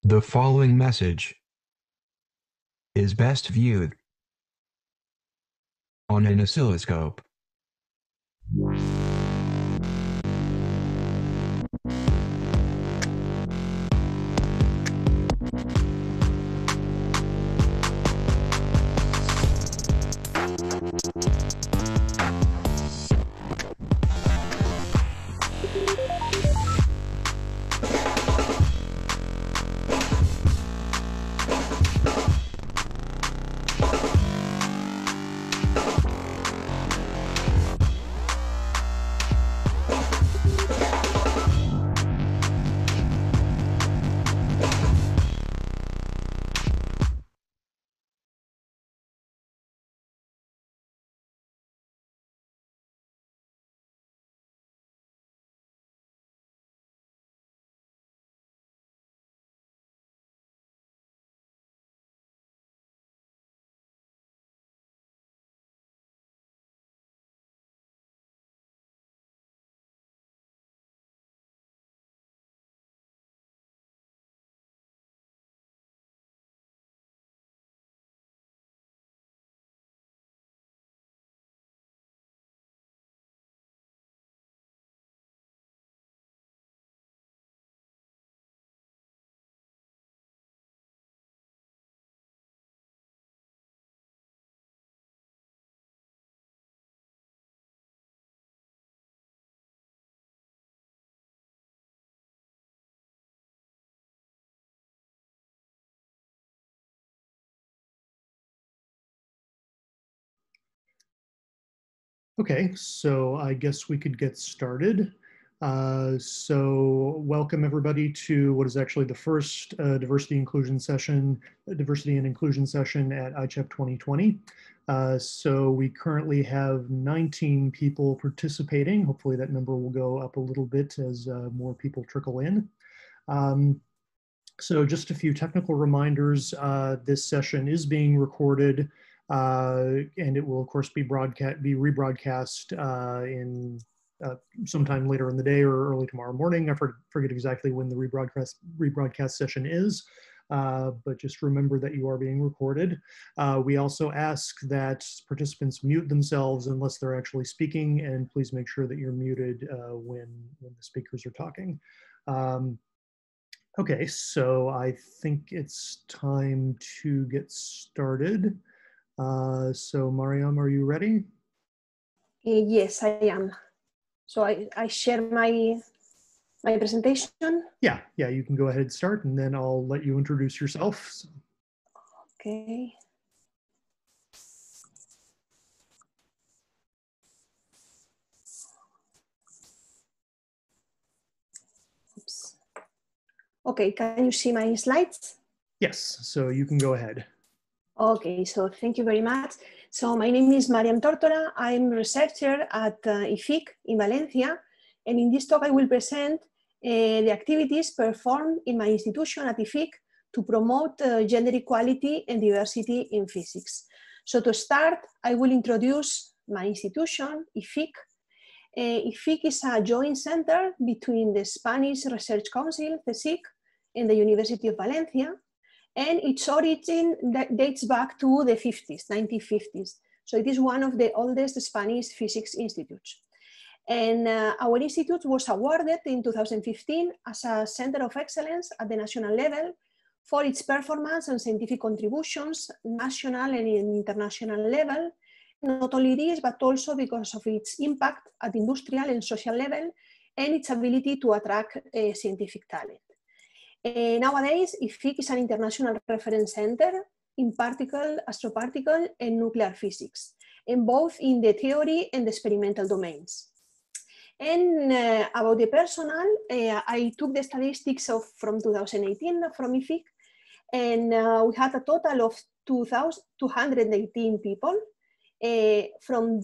The following message is best viewed on an oscilloscope. Okay, so I guess we could get started. So welcome everybody to what is actually the first diversity and inclusion session at ICHEP 2020. So we currently have 19 people participating. Hopefully that number will go up a little bit as more people trickle in. So just a few technical reminders. This session is being recorded. And it will, of course, be rebroadcast in sometime later in the day or early tomorrow morning. I forget exactly when the rebroadcast session is, but just remember that you are being recorded. We also ask that participants mute themselves unless they're actually speaking, and please make sure that you're muted when the speakers are talking. Okay, so I think it's time to get started. So Mariam, are you ready? Yes, I am. So I share my presentation? Yeah, you can go ahead and start, and then I'll let you introduce yourself. So. Okay. Oops. Okay, can you see my slides? Yes, so you can go ahead. Okay, so thank you very much. So my name is Mariam Tórtola. I'm a researcher at IFIC in Valencia. And in this talk, I will present the activities performed in my institution at IFIC to promote gender equality and diversity in physics. So to start, I will introduce my institution, IFIC. IFIC is a joint center between the Spanish Research Council, CSIC, and the University of Valencia. And its origin dates back to the 1950s. So it is one of the oldest Spanish physics institutes. And our institute was awarded in 2015 as a Center of Excellence at the national level for its performance and scientific contributions, national and international level. Not only this, but also because of its impact at industrial and social level and its ability to attract scientific talent. Nowadays, IFIC is an international reference center in particle, astroparticle, and nuclear physics, and both in the theory and the experimental domains. And about the personnel, I took the statistics from 2018 from IFIC, and we had a total of 218 people. From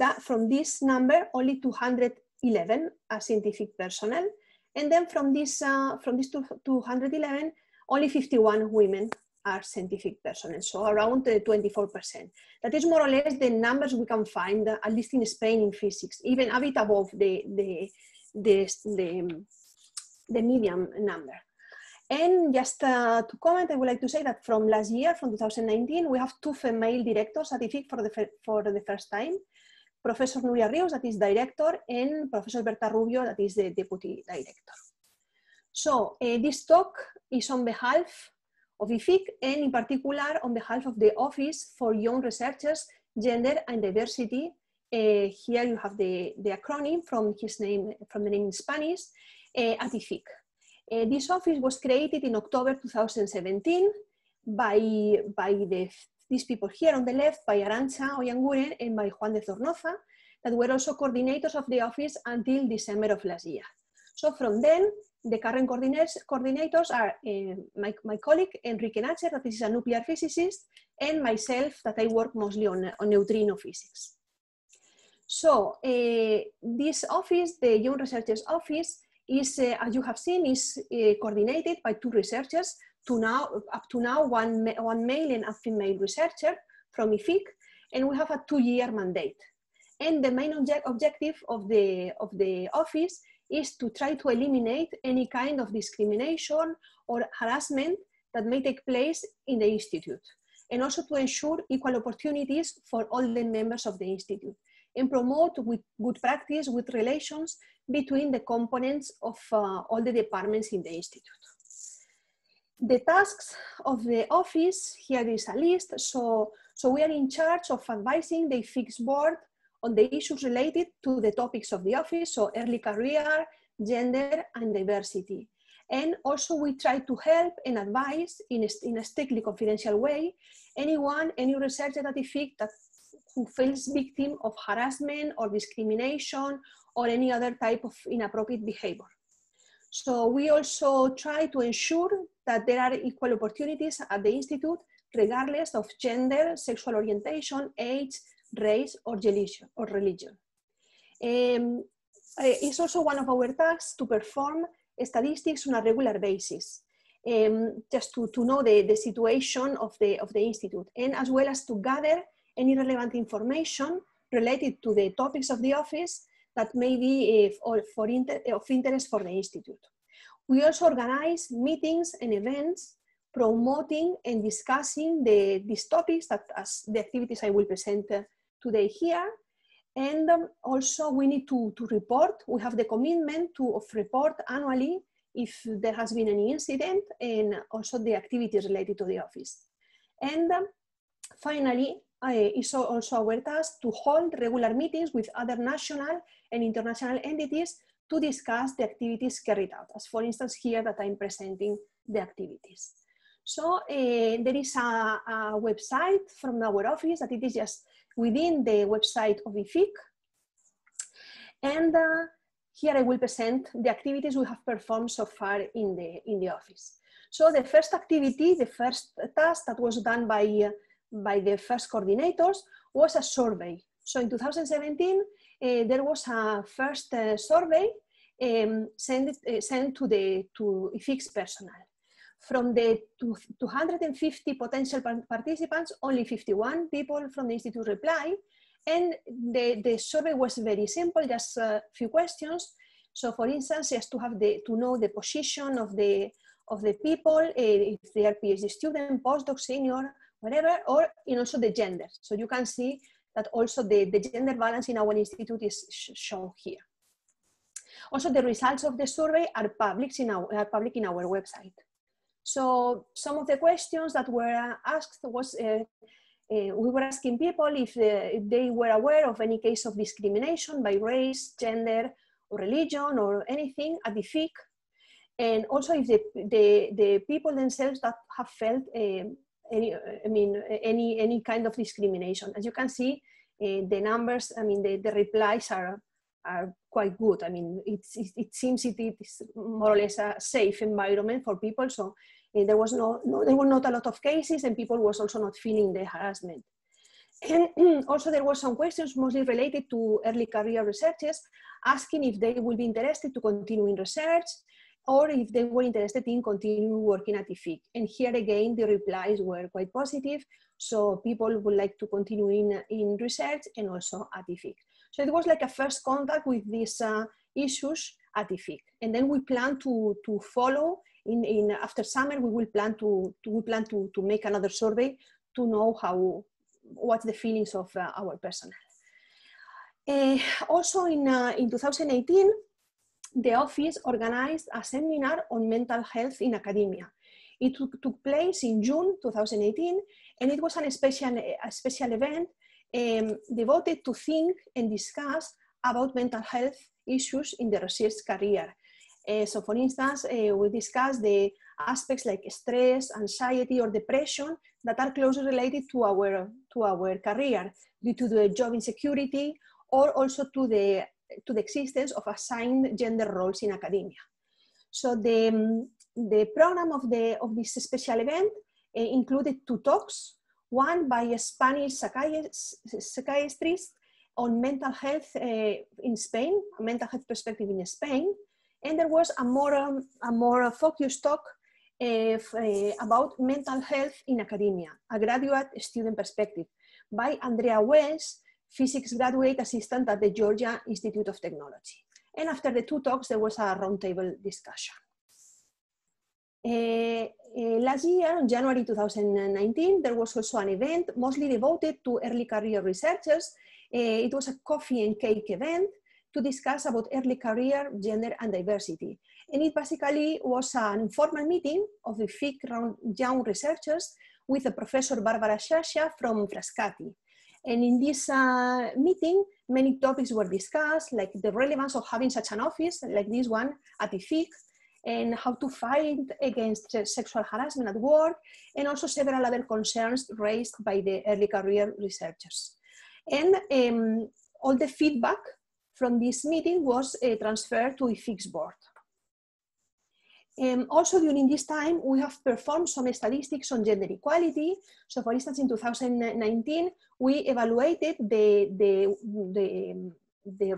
this number, only 211 are scientific personnel. And then from this 211, only 51 women are scientific personnel, so around 24%. That is more or less the numbers we can find, at least in Spain, in physics, even a bit above the medium number. And just to comment, I would like to say that from last year, from 2019, we have 2 female directors at IFIC for the first time. Professor Nuria Rios, that is director, and Professor Berta Rubio, that is the deputy director. So this talk is on behalf of IFIC, and in particular on behalf of the Office for Young Researchers, Gender and Diversity. Here you have the acronym from the name in Spanish, at IFIC. This office was created in October 2017 by these people here on the left, by Arantxa Oianguren and by Juan de Zornoza, that were also coordinators of the office until December of last year. So from then, the current coordinators are my colleague Enrique Nacher, that is a nuclear physicist, and myself, that I work mostly on neutrino physics. So this office, the Young Researchers Office, is, as you have seen, is coordinated by 2 researchers, up to now one male and a female researcher from IFIC, and we have a 2-year mandate. And the main objective of the office is to try to eliminate any kind of discrimination or harassment that may take place in the Institute, and also to ensure equal opportunities for all the members of the Institute, and promote with good practice, with relations between the components of all the departments in the Institute. The tasks of the office, here is a list. So we are in charge of advising the IFIC's board on the issues related to the topics of the office, so early career, gender, and diversity. And also we try to help and advise in a strictly confidential way any researcher at IFIC who feels victim of harassment or discrimination or any other type of inappropriate behavior. So we also try to ensure that there are equal opportunities at the Institute, regardless of gender, sexual orientation, age, race, or religion. It's also one of our tasks to perform statistics on a regular basis, just to know the situation of the Institute, and as well as to gather any relevant information related to the topics of the office that may be of interest for the Institute. We also organize meetings and events promoting and discussing these topics, that as the activities I will present today here. And also we need to report. We have the commitment of report annually if there has been any incident, and also the activities related to the office. And finally, it's also our task to hold regular meetings with other national and international entities to discuss the activities carried out, as for instance here that I'm presenting the activities. So there is a website from our office that it is just within the website of IFIC. And here I will present the activities we have performed so far in the office. So the first activity, the first task that was done by the first coordinators was a survey. So in 2017, there was a first survey sent to IFIC's personnel. From the 250 potential participants, only 51 people from the Institute replied. And the survey was very simple, just a few questions. So for instance, just to know the position of the people, if they are PhD student, postdoc, senior, whatever, and also the gender. So you can see that also the gender balance in our institute is shown here. Also, the results of the survey are public in our website. So some of the questions that were asked was, we were asking people if they were aware of any case of discrimination by race, gender, or religion, or anything at IFIC, and also if the people themselves that have felt any kind of discrimination. As you can see, the numbers, the replies are quite good. It seems it is more or less a safe environment for people. So there were not a lot of cases, and people was also not feeling the harassment. And also there were some questions mostly related to early career researchers, asking if they would be interested to continue in research, or if they were interested in continuing working at IFIC. And here again, the replies were quite positive. So people would like to continue in research and also at IFIC. So it was like a first contact with these issues at IFIC. And then we plan to follow after summer, we will plan to make another survey to know what's the feelings of our personnel. Also in 2018, the office organized a seminar on mental health in academia. It took place in June 2018, and it was a special event devoted to think and discuss about mental health issues in the research career. So for instance, we discussed the aspects like stress, anxiety, or depression that are closely related to our career due to the job insecurity, or also to the existence of assigned gender roles in academia. So the program of this special event included 2 talks, one by a Spanish psychiatrist on mental health in Spain, a mental health perspective in Spain, and there was a more focused talk about mental health in academia, a graduate student perspective, by Andrea Wells, physics graduate assistant at the Georgia Institute of Technology. And after the 2 talks, there was a roundtable discussion. Last year, in January 2019, there was also an event mostly devoted to early career researchers. It was a coffee and cake event to discuss about early career, gender, and diversity. And it basically was an informal meeting of the IFIC young researchers with the Professor Barbara Shasha from Frascati. And in this meeting, many topics were discussed, like the relevance of having such an office like this one at IFIC, and how to fight against sexual harassment at work, and also several other concerns raised by the early career researchers. And all the feedback from this meeting was transferred to IFIC's board. Also during this time, we have performed some statistics on gender equality. So for instance, in 2019, we evaluated the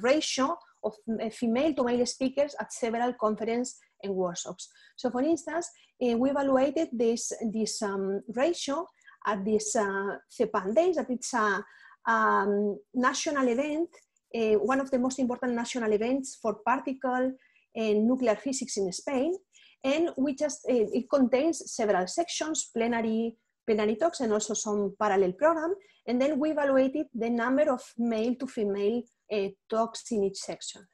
ratio of female to male speakers at several conferences and workshops. So for instance, we evaluated this ratio at this CEPAN Days, that it's a national event, one of the most important national events for particle and nuclear physics in Spain. And it contains several sections, plenary talks, and also some parallel program. And then we evaluated the number of male to female talks in each section.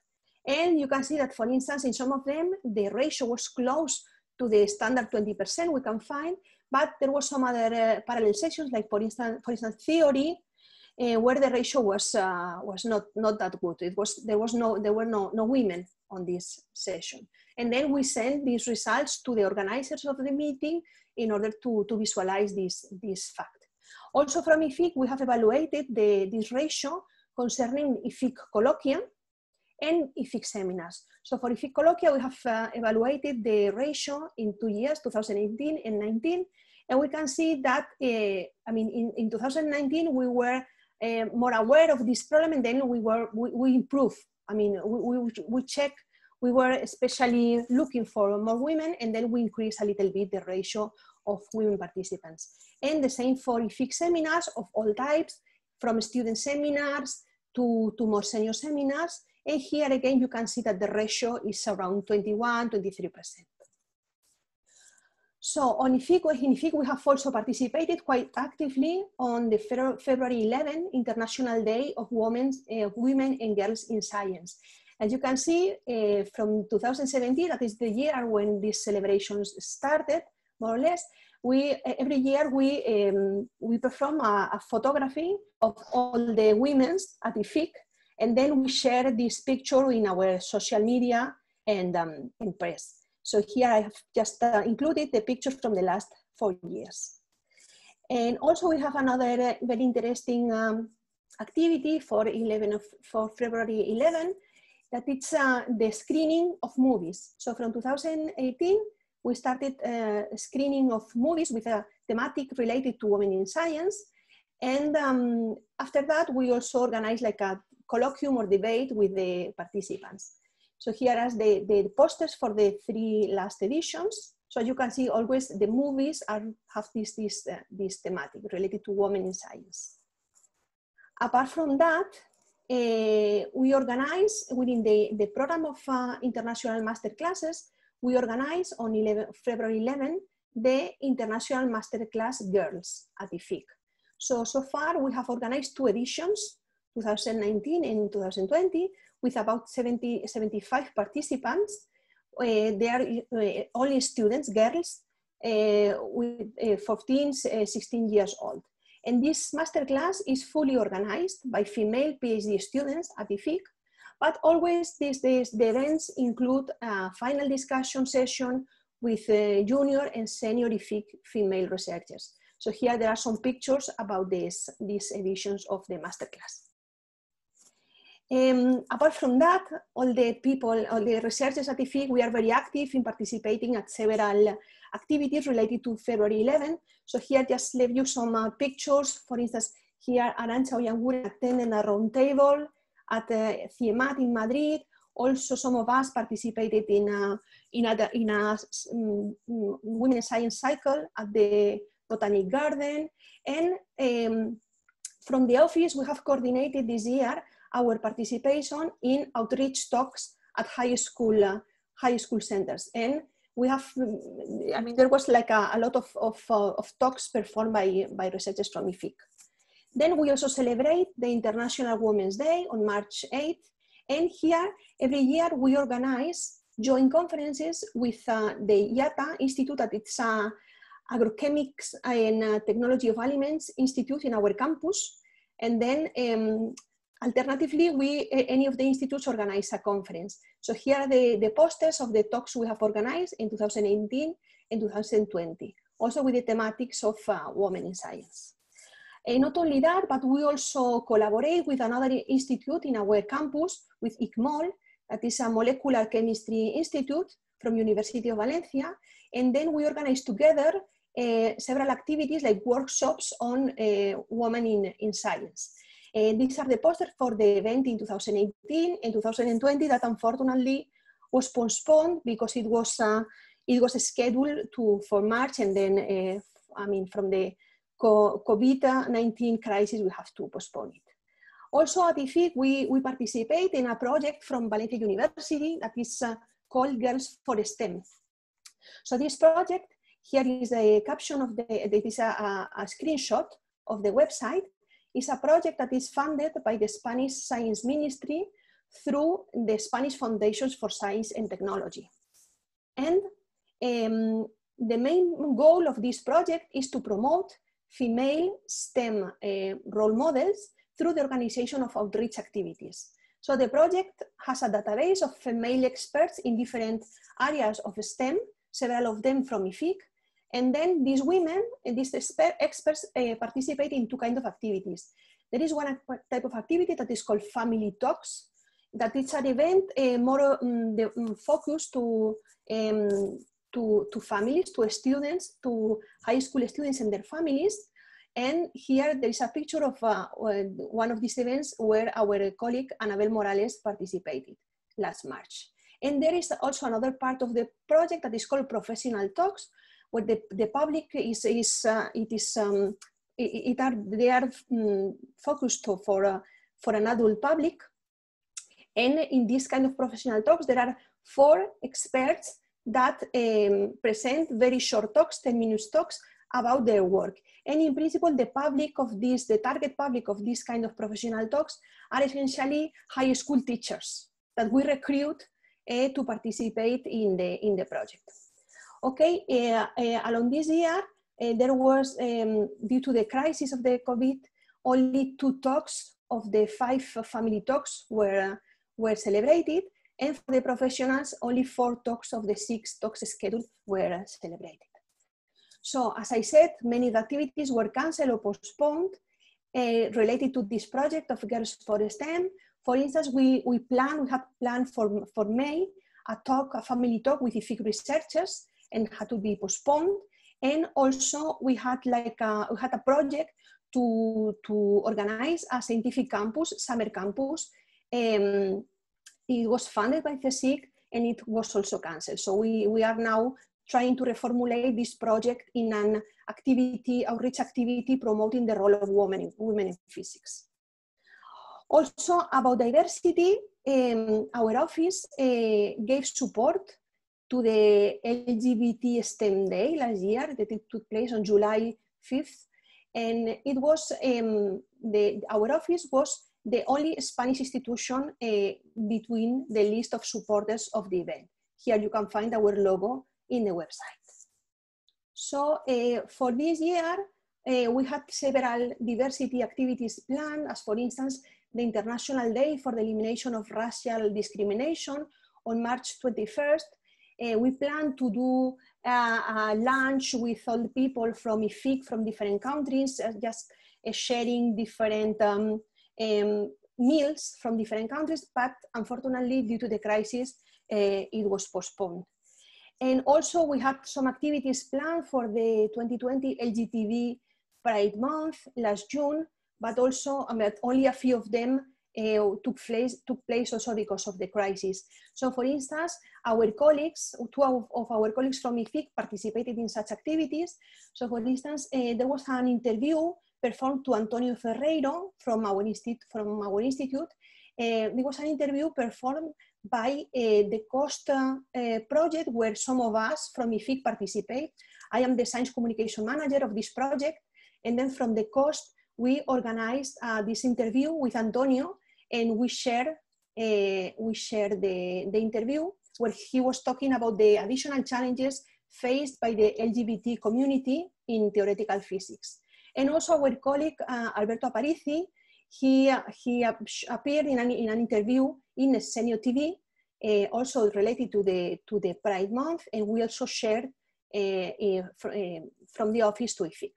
And you can see that, for instance, in some of them, the ratio was close to the standard 20% we can find, but there was some other parallel sections, like for instance, theory, where the ratio was not that good. There were no women on this session. And then we sent these results to the organizers of the meeting in order to visualize this fact. Also from IFIC, we have evaluated this ratio concerning IFIC colloquia and IFIC seminars. So for IFIC colloquia, we have evaluated the ratio in 2 years, 2018 and 19, and we can see that, in 2019, we were more aware of this problem, and then we improved. We checked. We were especially looking for more women, and then we increased a little bit the ratio of women participants. And the same for IFIC seminars of all types, from student seminars to more senior seminars. And here again, you can see that the ratio is around 21–23%. So in IFIC, we have also participated quite actively on the February 11 International Day of Women and Girls in Science. As you can see, from 2017, that is the year when these celebrations started, more or less, every year we perform a photography of all the women at IFIC, and then we share this picture in our social media and in press. So here I have just included the pictures from the last 4 years. And also we have another very interesting activity for February 11, that it's the screening of movies. So from 2018, we started screening of movies with a thematic related to women in science. And after that, we also organized like a colloquium or debate with the participants. So here are the posters for the 3 last editions. So you can see always the movies have this thematic related to women in science. Apart from that, we organize within the program of international master classes, we organized on February 11 the International Masterclass Girls at IFIC. So far we have organized 2 editions, 2019 and 2020, with about 75 participants. They are only students, girls, with 14, 16 years old. And this masterclass is fully organized by female PhD students at IFIC, but always the events include a final discussion session with junior and senior IFIC female researchers. So here there are some pictures about these editions of the masterclass. Apart from that, all the researchers at IFIC, we are very active in participating at several activities related to February 11. So here just leave you some pictures. For instance, here Arantxa Oianguren attended a roundtable at CMS in Madrid. Also, some of us participated in a women's science cycle at the Botanic Garden. And from the office, we have coordinated this year our participation in outreach talks at high school centers. And we have, I mean, there was like a lot of talks performed by researchers from IFIC. Then we also celebrate the International Women's Day on March 8th. And here, every year we organize joint conferences with the IATA Institute, that it's Agrochemics and Technology of Aliments Institute in our campus. And then alternatively, any of the institutes organize a conference. So here are the posters of the talks we have organized in 2018 and 2020, also with the thematics of women in science. And not only that, but we also collaborate with another institute in our campus, with ICMOL, that is a molecular chemistry institute from University of Valencia. And then we organize together several activities like workshops on women in science. These are the posters for the event in 2018 and 2020 that unfortunately was postponed because it was scheduled for March, and then I mean, from the COVID-19 crisis, we have to postpone it. Also at IFIC, we participate in a project from Valencia University that is called Girls for STEM. So this project, here is a caption of it is a screenshot of the website. It's a project that is funded by the Spanish Science Ministry through the Spanish Foundations for Science and Technology. And the main goal of this project is to promote female STEM role models through the organization of outreach activities. So the project has a database of female experts in different areas of STEM, several of them from IFIC. And then these women and these experts participate in 2 kinds of activities. There is one type of activity that is called family talks, that is an event more focused to families, to students, to high school students and their families. And here there is a picture of one of these events where our colleague Anabel Morales participated last March. And there is also another part of the project that is called professional talks, where the public they are focused for an adult public. And in this kind of professional talks, there are 4 experts that present very short talks, 10-minute talks about their work. And in principle, the target public of this kind of professional talks are essentially high school teachers that we recruit to participate in the project. Okay, along this year, there was, due to the crisis of the COVID, only 2 talks of the 5 family talks were celebrated, and for the professionals, only 4 talks of the 6 talks scheduled were celebrated. So, as I said, many of the activities were cancelled or postponed related to this project of Girls for STEM. For instance, we had planned for May a family talk with IFIC researchers, and had to be postponed. And also we had a project to organize a scientific campus, summer campus. It was funded by CSIC, and it was also cancelled. So we are now trying to reformulate this project in an outreach activity promoting the role of women in physics. Also about diversity, our office gave support to the LGBT STEM Day last year that it took place on July 5th. And it was, our office was the only Spanish institution between the list of supporters of the event. Here you can find our logo in the website. So for this year, we had several diversity activities planned, as for instance, the International Day for the Elimination of Racial Discrimination on March 21st. We plan to do a lunch with all the people from IFIC from different countries, just sharing different meals from different countries, but unfortunately, due to the crisis, it was postponed. And also we had some activities planned for the 2020 LGTB Pride Month last June, but also only a few of them took place also because of the crisis. So for instance, our colleagues, two of our colleagues from IFIC participated in such activities. So for instance, there was an interview performed to Antonio Ferreiro from our institute. There was an interview performed by the COST project where some of us from IFIC participate. I am the science communication manager of this project. And then from the COST, we organized this interview with Antonio, and we shared the interview where he was talking about the additional challenges faced by the LGBT community in theoretical physics. And also our colleague, Alberto Aparici, he appeared in an interview in Senio TV, also related to the Pride Month, and we also shared from the office to IFIC.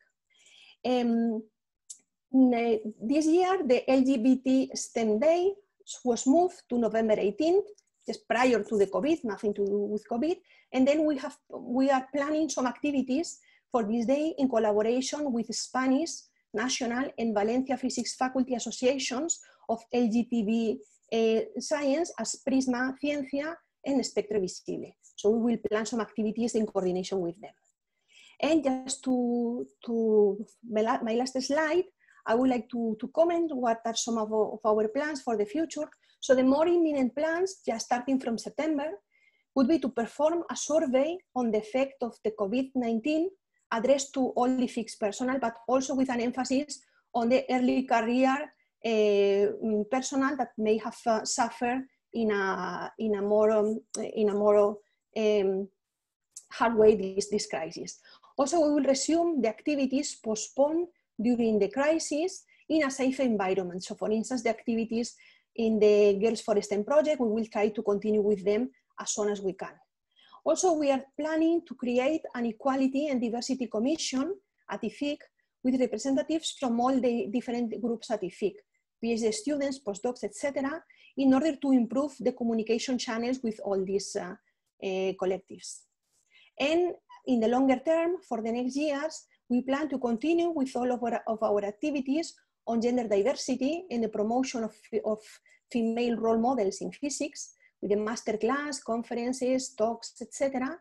This year, the LGBT STEM Day was moved to November 18th, just prior to the COVID, nothing to do with COVID. And then we are planning some activities for this day in collaboration with Spanish National and Valencia Physics Faculty Associations of LGTB Science as Prisma Ciencia and Espectro Visible. So we will plan some activities in coordination with them. And just to my last slide, I would like to comment what are some of our plans for the future. So the more imminent plans, just starting from September, would be to perform a survey on the effect of the COVID-19 addressed to all IFIC's personnel, but also with an emphasis on the early career personnel that may have suffered in a more hard way this crisis. Also, we will resume the activities postponed during the crisis in a safe environment. So for instance, the activities in the Girls for STEM project, we will try to continue with them as soon as we can. Also, we are planning to create an Equality and Diversity Commission at IFIC with representatives from all the different groups at IFIC, PhD students, postdocs, etc., in order to improve the communication channels with all these collectives. And in the longer term, for the next years, we plan to continue with all of our activities on gender diversity and the promotion of female role models in physics, with the masterclass, conferences, talks, etc.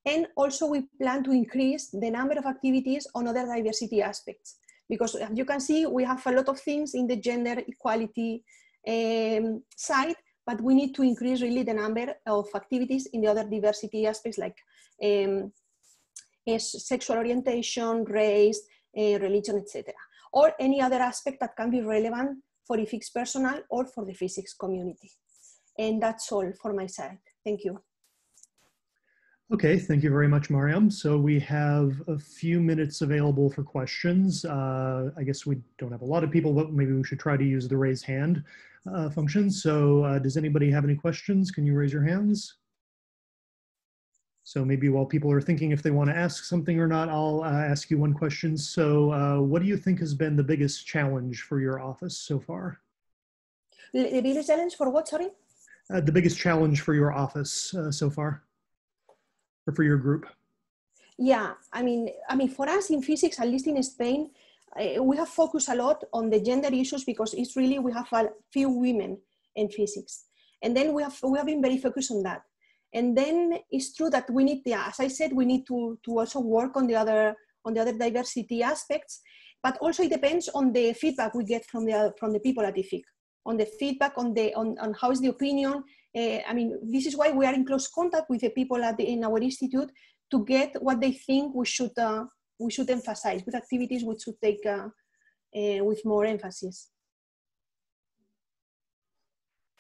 And also we plan to increase the number of activities on other diversity aspects, because as you can see, we have a lot of things in the gender equality side, but we need to increase really the number of activities in the other diversity aspects like sexual orientation, race, religion, etc. Or any other aspect that can be relevant for IFIC's personnel or for the physics community. And that's all for my side. Thank you. Okay, thank you very much, Mariam. So we have a few minutes available for questions. I guess we don't have a lot of people, but maybe we should try to use the raise hand function. So does anybody have any questions? Can you raise your hands? So maybe while people are thinking if they want to ask something or not, I'll ask you one question. So what do you think has been the biggest challenge for your office so far? The biggest challenge for what, sorry? The biggest challenge for your office so far, or for your group? Yeah, I mean, for us in physics, at least in Spain, we have focused a lot on the gender issues because it's really, we have a few women in physics. And then we have been very focused on that. And then it's true that we need, as I said, we need to also work on the other diversity aspects, but also it depends on the feedback we get from the people at IFIC, on the feedback on how is the opinion I mean, this is why we are in close contact with the people in our institute to get what they think we should emphasize, with activities we should take with more emphasis.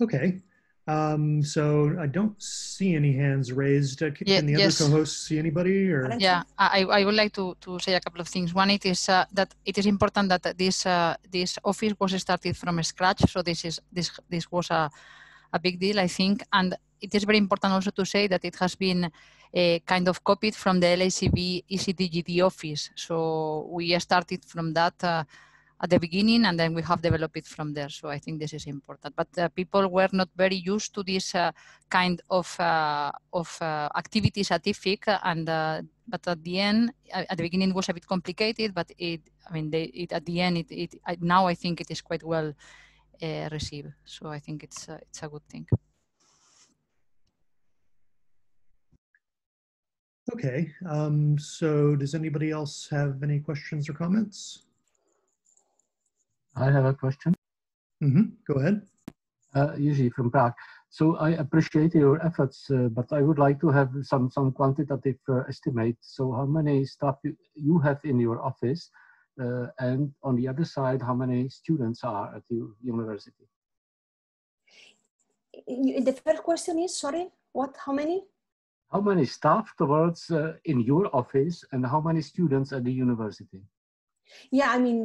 Okay. So I don't see any hands raised. Can the other co-hosts see anybody? Or? Yeah, I would like to say a couple of things. One, it is that it is important that this office was started from scratch. So this was a big deal, I think, and it is very important also to say that it has been kind of copied from the LACB ECDGD office. So we started from that at the beginning, and then we have developed it from there. So I think this is important. But people were not very used to this kind of activities at IFIC, and but at the end, at the beginning, it was a bit complicated. But at the end, now I think it is quite well received. So I think it's a good thing. Okay. So does anybody else have any questions or comments? I have a question. Go ahead. Usually from Prague. So I appreciate your efforts, but I would like to have some quantitative estimate. So how many staff you have in your office, and on the other side, how many students are at your university? The first question is, sorry, what? How many? How many staff towards in your office, and how many students at the university? Yeah, I mean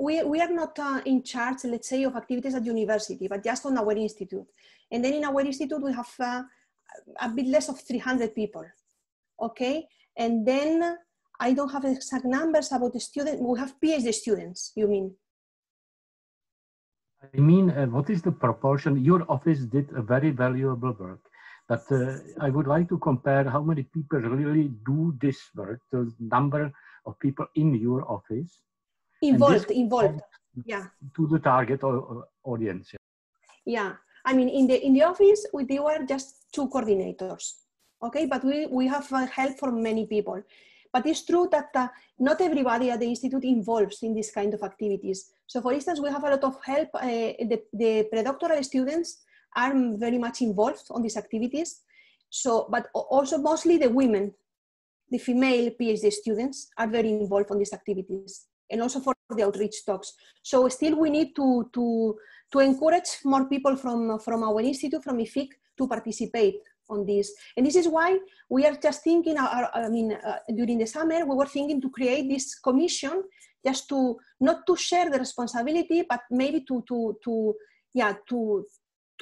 we are not in charge, let's say, of activities at university, but just on our institute. And then in our institute, we have a bit less of 300 people, okay? And then I don't have exact numbers about the students. We have PhD students, you mean? I mean, what is the proportion? Your office did a very valuable work, but I would like to compare how many people really do this work, the number of people in your office. Involved, yeah. To the target audience. Yeah, I mean, in the office, we were just 2 coordinators, okay? But we have help from many people. But it's true that not everybody at the institute involves in this kind of activities. So for instance, we have a lot of help. The predoctoral students are very much involved on these activities. So, but also mostly the women, the female PhD students are very involved on these activities, and also for the outreach talks. So still we need to encourage more people from our institute, from IFIC, to participate on this. And this is why we are just thinking, during the summer, we were thinking to create this commission, just not to share the responsibility, but maybe to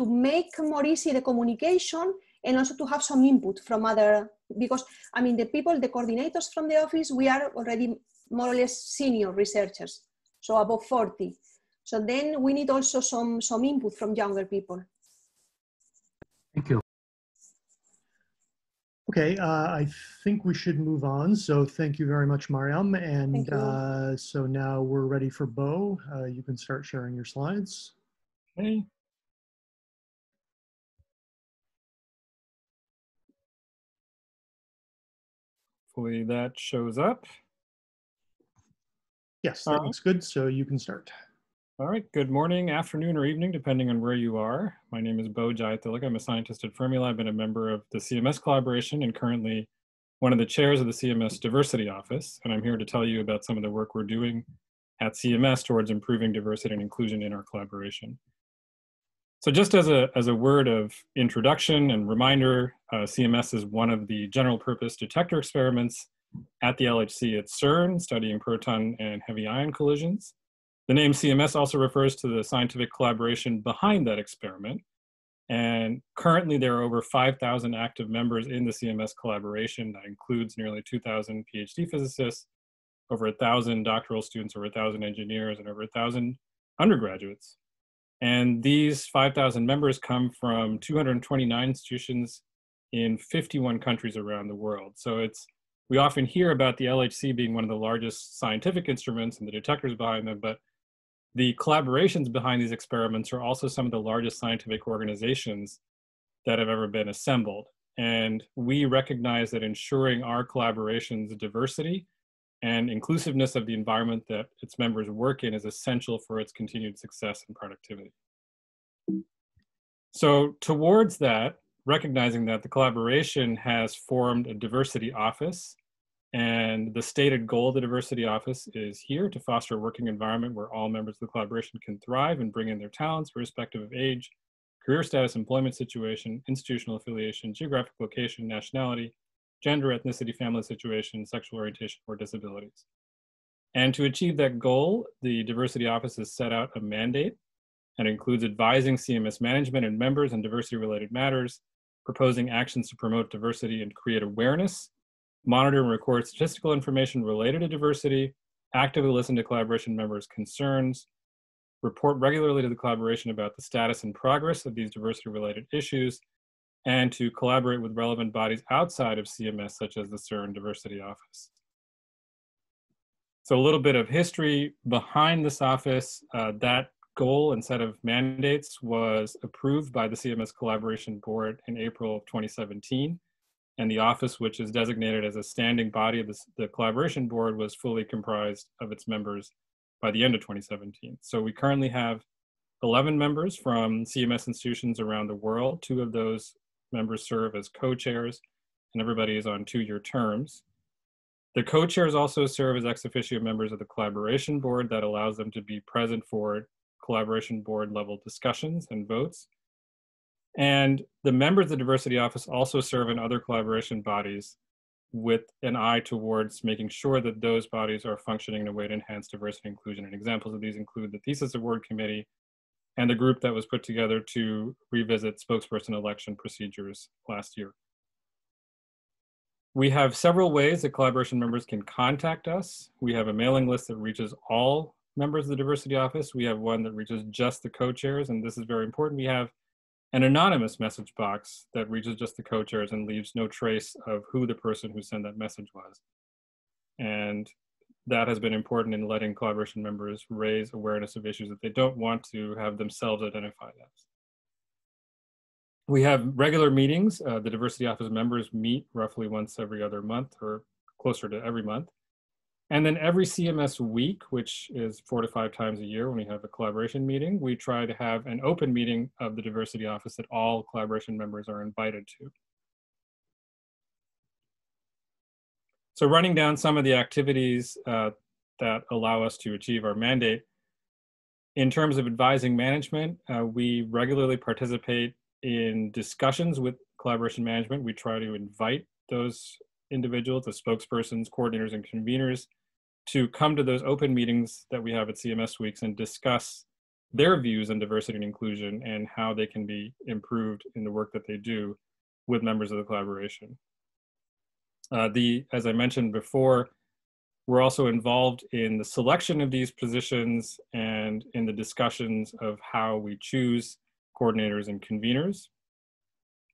make more easy the communication, and also to have some input from other, because I mean, the coordinators from the office, we are already more or less senior researchers, so above 40. So then we need also some input from younger people. Thank you. Okay, I think we should move on. So thank you very much, Mariam. And so now we're ready for Bo. You can start sharing your slides. Okay. Hopefully that shows up. Yes, that looks good. So you can start. All right. Good morning, afternoon, or evening, depending on where you are. My name is Bo Jayatilaka. I'm a scientist at Fermilab and a member of the CMS Collaboration, and currently one of the chairs of the CMS Diversity Office. And I'm here to tell you about some of the work we're doing at CMS towards improving diversity and inclusion in our collaboration. So just as a word of introduction and reminder, CMS is one of the general purpose detector experiments at the LHC at CERN, studying proton and heavy ion collisions. The name CMS also refers to the scientific collaboration behind that experiment. And currently there are over 5,000 active members in the CMS collaboration. That includes nearly 2,000 PhD physicists, over 1,000 doctoral students, over 1,000 engineers, and over 1,000 undergraduates. And these 5,000 members come from 229 institutions in 51 countries around the world. So we often hear about the LHC being one of the largest scientific instruments and the detectors behind them, but the collaborations behind these experiments are also some of the largest scientific organizations that have ever been assembled. And we recognize that ensuring our collaboration's diversity and inclusiveness of the environment that its members work in is essential for its continued success and productivity. So towards that, recognizing that the collaboration has formed a diversity office, and the stated goal of the diversity office is here to foster a working environment where all members of the collaboration can thrive and bring in their talents irrespective of age, career status, employment situation, institutional affiliation, geographic location, nationality, gender, ethnicity, family situation, sexual orientation, or disabilities. And to achieve that goal, the diversity office has set out a mandate and includes advising CMS management and members on diversity-related matters, proposing actions to promote diversity and create awareness, monitor and record statistical information related to diversity, actively listen to collaboration members' concerns, report regularly to the collaboration about the status and progress of these diversity-related issues, and to collaborate with relevant bodies outside of CMS, such as the CERN Diversity Office. So a little bit of history behind this office. That goal and set of mandates was approved by the CMS Collaboration Board in April of 2017. And the office, which is designated as a standing body of the Collaboration Board, was fully comprised of its members by the end of 2017. So we currently have 11 members from CMS institutions around the world. 2 of those members serve as co-chairs, and everybody is on 2-year terms. The co-chairs also serve as ex officio members of the Collaboration Board. That allows them to be present for Collaboration Board level discussions and votes. And the members of the Diversity Office also serve in other collaboration bodies with an eye towards making sure that those bodies are functioning in a way to enhance diversity and inclusion. And examples of these include the Thesis Award Committee and the group that was put together to revisit spokesperson election procedures last year. We have several ways that collaboration members can contact us. We have a mailing list that reaches all members of the Diversity Office. We have one that reaches just the co-chairs, and this is very important. We have an anonymous message box that reaches just the co-chairs and leaves no trace of who the person who sent that message was. And that has been important in letting collaboration members raise awareness of issues that they don't want to have themselves identified as. We have regular meetings. The Diversity Office members meet roughly once every other month, or closer to every month. And then every CMS week, which is 4 to 5 times a year when we have a collaboration meeting, we try to have an open meeting of the Diversity Office that all collaboration members are invited to. So running down some of the activities that allow us to achieve our mandate. In terms of advising management, we regularly participate in discussions with collaboration management. We try to invite those individuals, the spokespersons, coordinators, and conveners, to come to those open meetings that we have at CMS Weeks and discuss their views on diversity and inclusion and how they can be improved in the work that they do with members of the collaboration. As I mentioned before, we're also involved in the selection of these positions and in the discussions of how we choose coordinators and conveners.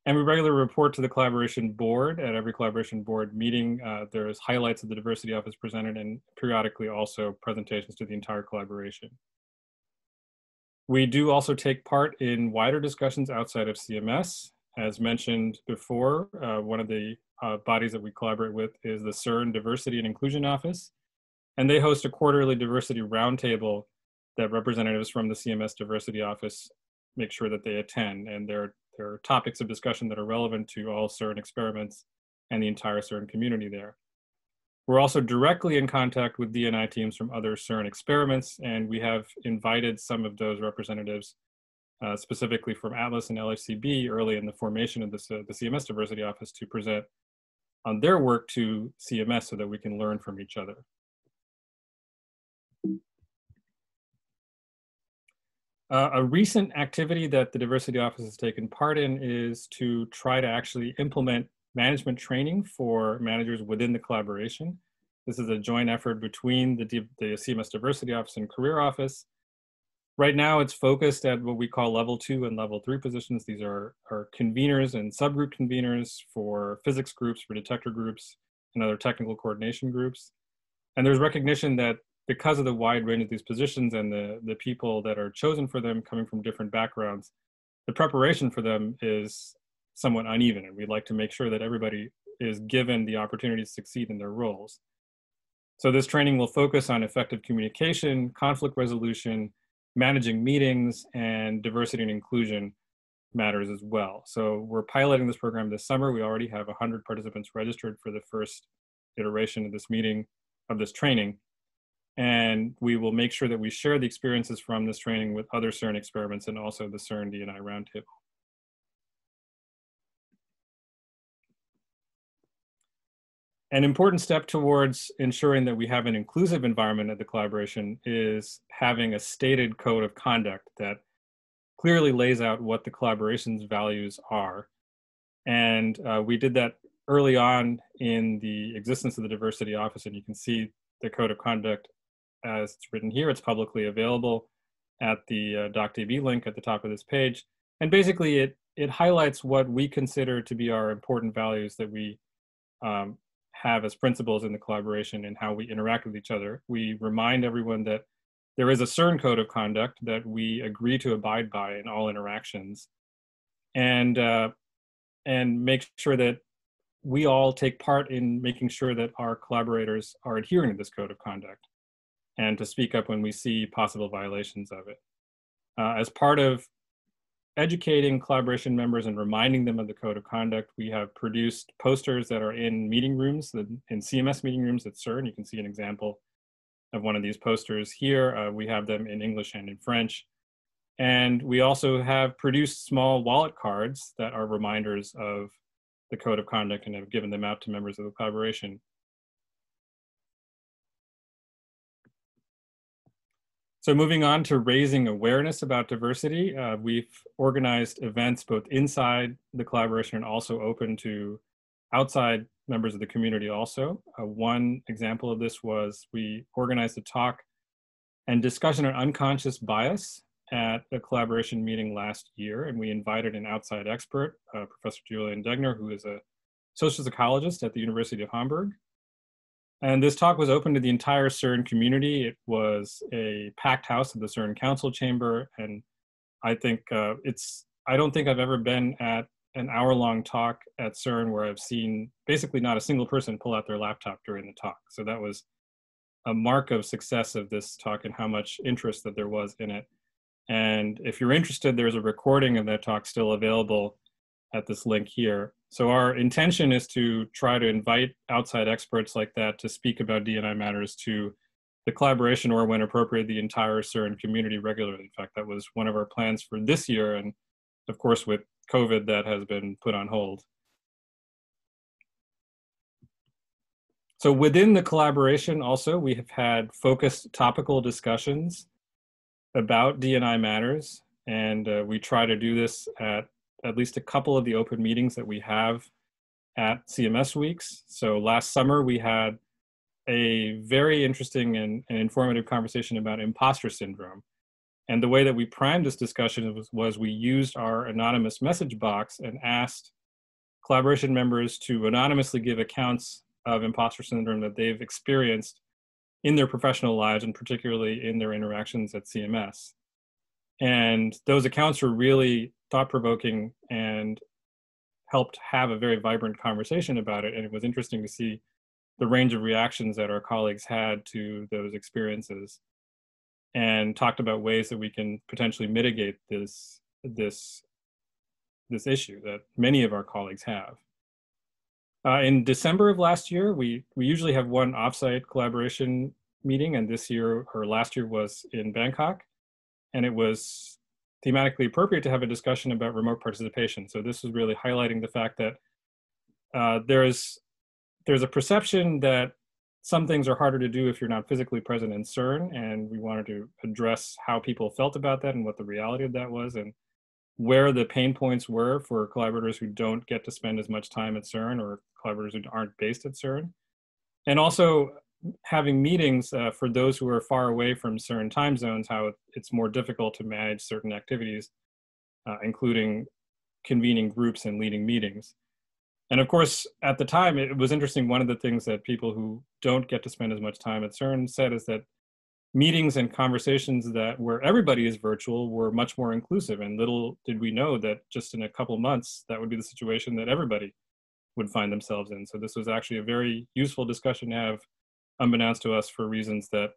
And we regularly report to the Collaboration Board. At every Collaboration Board meeting, there's highlights of the Diversity Office presented, and periodically also presentations to the entire collaboration. We do also take part in wider discussions outside of CMS. As mentioned before, one of the bodies that we collaborate with is the CERN Diversity and Inclusion Office, and they host a quarterly diversity roundtable that representatives from the CMS Diversity Office make sure that they attend, and there are topics of discussion that are relevant to all CERN experiments and the entire CERN community there. We're also directly in contact with D&I teams from other CERN experiments, and we have invited some of those representatives, specifically from Atlas and LHCb, early in the formation of the CMS Diversity Office, to present on their work to CMS so that we can learn from each other. A recent activity that the Diversity Office has taken part in is to try to actually implement management training for managers within the collaboration. This is a joint effort between the CMS Diversity Office and Career Office. Right now, it's focused at what we call level 2 and level 3 positions. These are conveners and subgroup conveners for physics groups, for detector groups, and other technical coordination groups. And there's recognition that because of the wide range of these positions and the people that are chosen for them coming from different backgrounds, the preparation for them is somewhat uneven, and we'd like to make sure that everybody is given the opportunity to succeed in their roles. So this training will focus on effective communication, conflict resolution, managing meetings, and diversity and inclusion matters as well. So we're piloting this program this summer. We already have 100 participants registered for the first iteration of this meeting, of this training. And we will make sure that we share the experiences from this training with other CERN experiments and also the CERN D&I Roundtable. An important step towards ensuring that we have an inclusive environment at the collaboration is having a stated code of conduct that clearly lays out what the collaboration's values are. And we did that early on in the existence of the Diversity Office, and you can see the code of conduct as it's written here. It's publicly available at the DocDB link at the top of this page. And basically it highlights what we consider to be our important values that we have as principles in the collaboration and how we interact with each other. We remind everyone that there is a CERN code of conduct that we agree to abide by in all interactions, and make sure that we all take part in making sure that our collaborators are adhering to this code of conduct, and to speak up when we see possible violations of it. As part of educating collaboration members and reminding them of the code of conduct, we have produced posters that are in meeting rooms, in CMS meeting rooms at CERN. You can see an example of one of these posters here. We have them in English and in French. And we also have produced small wallet cards that are reminders of the code of conduct and have given them out to members of the collaboration. So moving on to raising awareness about diversity, we've organized events both inside the collaboration and also open to outside members of the community also. One example of this was we organized a talk and discussion on unconscious bias at a collaboration meeting last year, and we invited an outside expert, Professor Julian Degner, who is a social psychologist at the University of Hamburg. And this talk was open to the entire CERN community. It was a packed house at the CERN Council Chamber. And I think I don't think I've ever been at an hour-long talk at CERN where I've seen basically not a single person pull out their laptop during the talk. So that was a mark of success of this talk and how much interest that there was in it. And if you're interested, there's a recording of that talk still available at this link here. So our intention is to try to invite outside experts like that to speak about D&I matters to the collaboration, or when appropriate, the entire CERN community regularly. In fact, that was one of our plans for this year. And of course, with COVID, that has been put on hold. So within the collaboration also, we have had focused topical discussions about D&I matters. And we try to do this at least a couple of the open meetings that we have at CMS weeks. So last summer, we had a very interesting and informative conversation about imposter syndrome. And the way that we primed this discussion was we used our anonymous message box and asked collaboration members to anonymously give accounts of imposter syndrome that they've experienced in their professional lives, and particularly in their interactions at CMS. And those accounts were really thought-provoking and helped have a very vibrant conversation about it. And it was interesting to see the range of reactions that our colleagues had to those experiences, and talked about ways that we can potentially mitigate this issue that many of our colleagues have. In December of last year, we usually have one offsite collaboration meeting, and this year, or last year, was in Bangkok. And it was thematically appropriate to have a discussion about remote participation. So this was really highlighting the fact that there's a perception that some things are harder to do if you're not physically present in CERN, and we wanted to address how people felt about that and what the reality of that was, and where the pain points were for collaborators who don't get to spend as much time at CERN, or collaborators who aren't based at CERN. And also having meetings for those who are far away from CERN time zones, how it's more difficult to manage certain activities, including convening groups and leading meetings. And of course, at the time, it was interesting. One of the things that people who don't get to spend as much time at CERN said is that meetings and conversations that where everybody is virtual were much more inclusive. And little did we know that just in a couple months, that would be the situation that everybody would find themselves in. So this was actually a very useful discussion to have, unbeknownst to us, for reasons that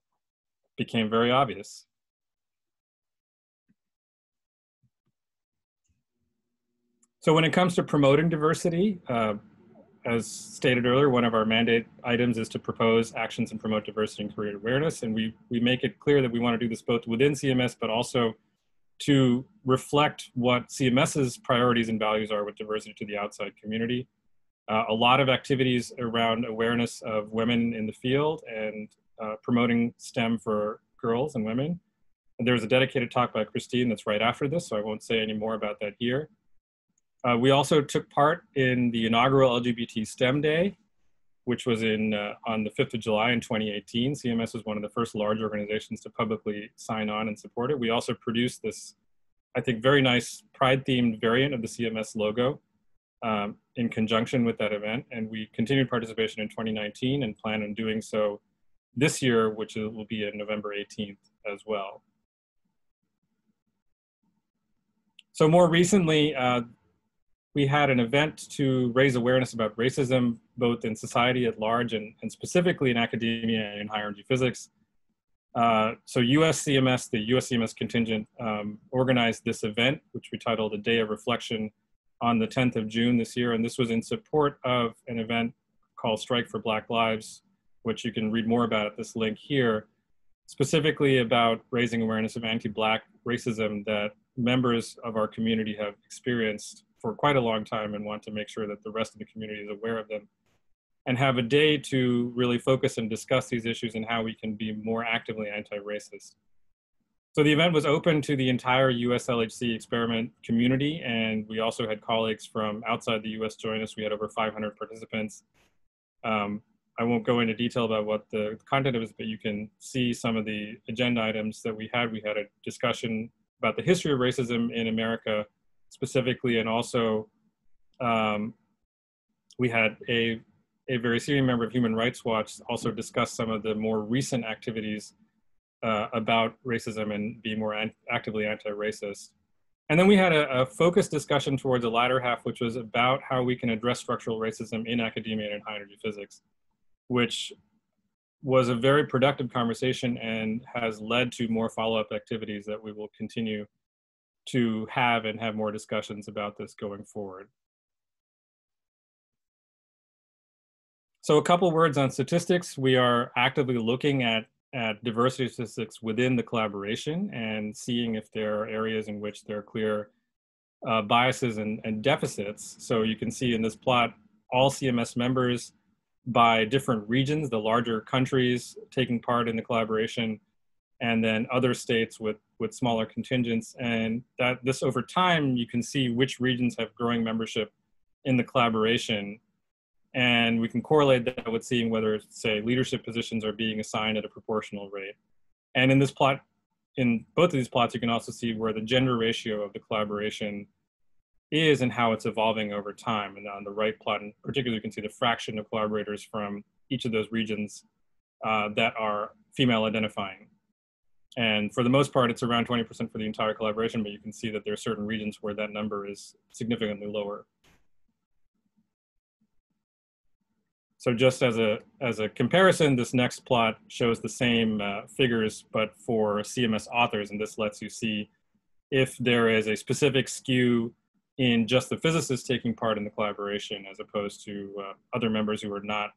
became very obvious. So when it comes to promoting diversity, as stated earlier, one of our mandate items is to propose actions and promote diversity and career awareness. And we make it clear that we want to do this both within CMS, but also to reflect what CMS's priorities and values are with diversity to the outside community. A lot of activities around awareness of women in the field and promoting STEM for girls and women. And there's a dedicated talk by Christine that's right after this, so I won't say any more about that here. We also took part in the inaugural LGBT STEM Day, which was on the 5th of July in 2018. CMS was one of the first large organizations to publicly sign on and support it. We also produced this, I think, very nice Pride-themed variant of the CMS logo in conjunction with that event. And we continued participation in 2019 and plan on doing so this year, which will be on November 18th as well. So more recently, we had an event to raise awareness about racism, both in society at large and specifically in academia and in higher energy physics. So USCMS, the USCMS contingent, organized this event, which we titled A Day of Reflection, on the 10th of June this year. And this was in support of an event called Strike for Black Lives, which you can read more about at this link here, specifically about raising awareness of anti-Black racism that members of our community have experienced for quite a long time and want to make sure that the rest of the community is aware of them, and have a day to really focus and discuss these issues and how we can be more actively anti-racist. So the event was open to the entire US LHC experiment community, and we also had colleagues from outside the US join us. We had over 500 participants. I won't go into detail about what the content is, but you can see some of the agenda items that we had. We had a discussion about the history of racism in America specifically, and also we had a very senior member of Human Rights Watch also discuss some of the more recent activities about racism and being more actively anti-racist. And then we had a focused discussion towards the latter half, which was about how we can address structural racism in academia and in high energy physics, which was a very productive conversation and has led to more follow-up activities that we will continue to have and have more discussions about this going forward. So a couple words on statistics. We are actively looking at diversity statistics within the collaboration and seeing if there are areas in which there are clear biases and deficits. So you can see in this plot, all CMS members by different regions, the larger countries taking part in the collaboration, and then other states with smaller contingents. And that this over time, you can see which regions have growing membership in the collaboration. And we can correlate that with seeing whether, say, leadership positions are being assigned at a proportional rate. And in this plot, in both of these plots, you can also see where the gender ratio of the collaboration is and how it's evolving over time. And on the right plot, in particular, you can see the fraction of collaborators from each of those regions that are female identifying. And for the most part, it's around 20% for the entire collaboration, but you can see that there are certain regions where that number is significantly lower. So just as a comparison, this next plot shows the same figures, but for CMS authors, and this lets you see if there is a specific skew in just the physicists taking part in the collaboration as opposed to other members who are not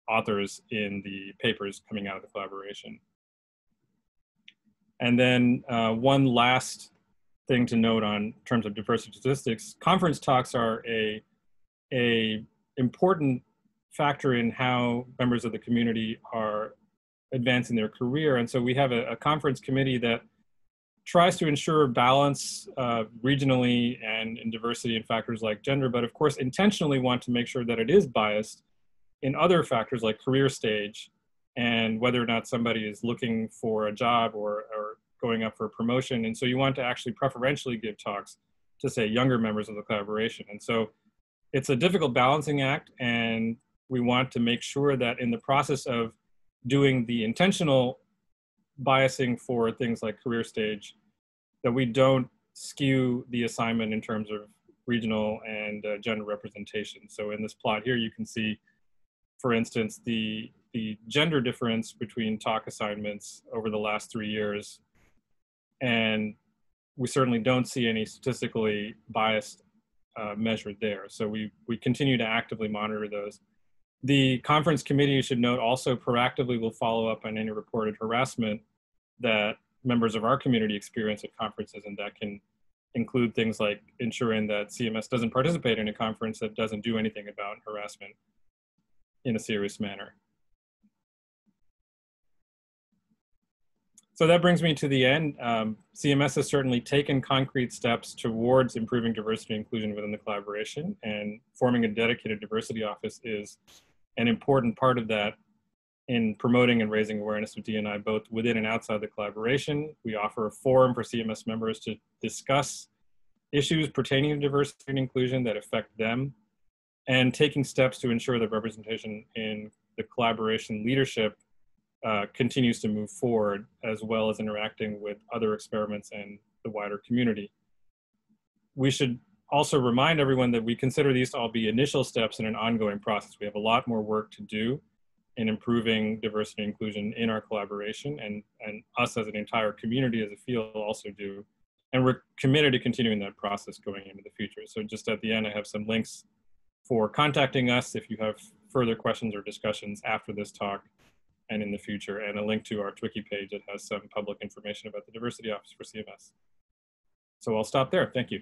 authors in the papers coming out of the collaboration. And then one last thing to note on terms of diversity statistics, conference talks are a important factor in how members of the community are advancing their career. And so we have a conference committee that tries to ensure balance regionally and in diversity in factors like gender, but of course intentionally want to make sure that it is biased in other factors like career stage and whether or not somebody is looking for a job or going up for a promotion. And so you want to actually preferentially give talks to, say, younger members of the collaboration. And so it's a difficult balancing act, and we want to make sure that in the process of doing the intentional biasing for things like career stage, that we don't skew the assignment in terms of regional and gender representation. So in this plot here, you can see, for instance, the gender difference between talk assignments over the last 3 years. And we certainly don't see any statistically biased measured there. So we continue to actively monitor those. The conference committee, you should note, also proactively will follow up on any reported harassment that members of our community experience at conferences, and that can include things like ensuring that CMS doesn't participate in a conference that doesn't do anything about harassment in a serious manner. So that brings me to the end. CMS has certainly taken concrete steps towards improving diversity and inclusion within the collaboration, and forming a dedicated diversity office is an important part of that in promoting and raising awareness of D&I both within and outside the collaboration. We offer a forum for CMS members to discuss issues pertaining to diversity and inclusion that affect them, and taking steps to ensure that representation in the collaboration leadership continues to move forward, as well as interacting with other experiments and the wider community. We should also remind everyone that we consider these to all be initial steps in an ongoing process. We have a lot more work to do in improving diversity and inclusion in our collaboration, and us as an entire community as a field also do. And we're committed to continuing that process going into the future. So just at the end, I have some links for contacting us if you have further questions or discussions after this talk and in the future, and a link to our Twiki page that has some public information about the Diversity Office for CMS. So I'll stop there. Thank you.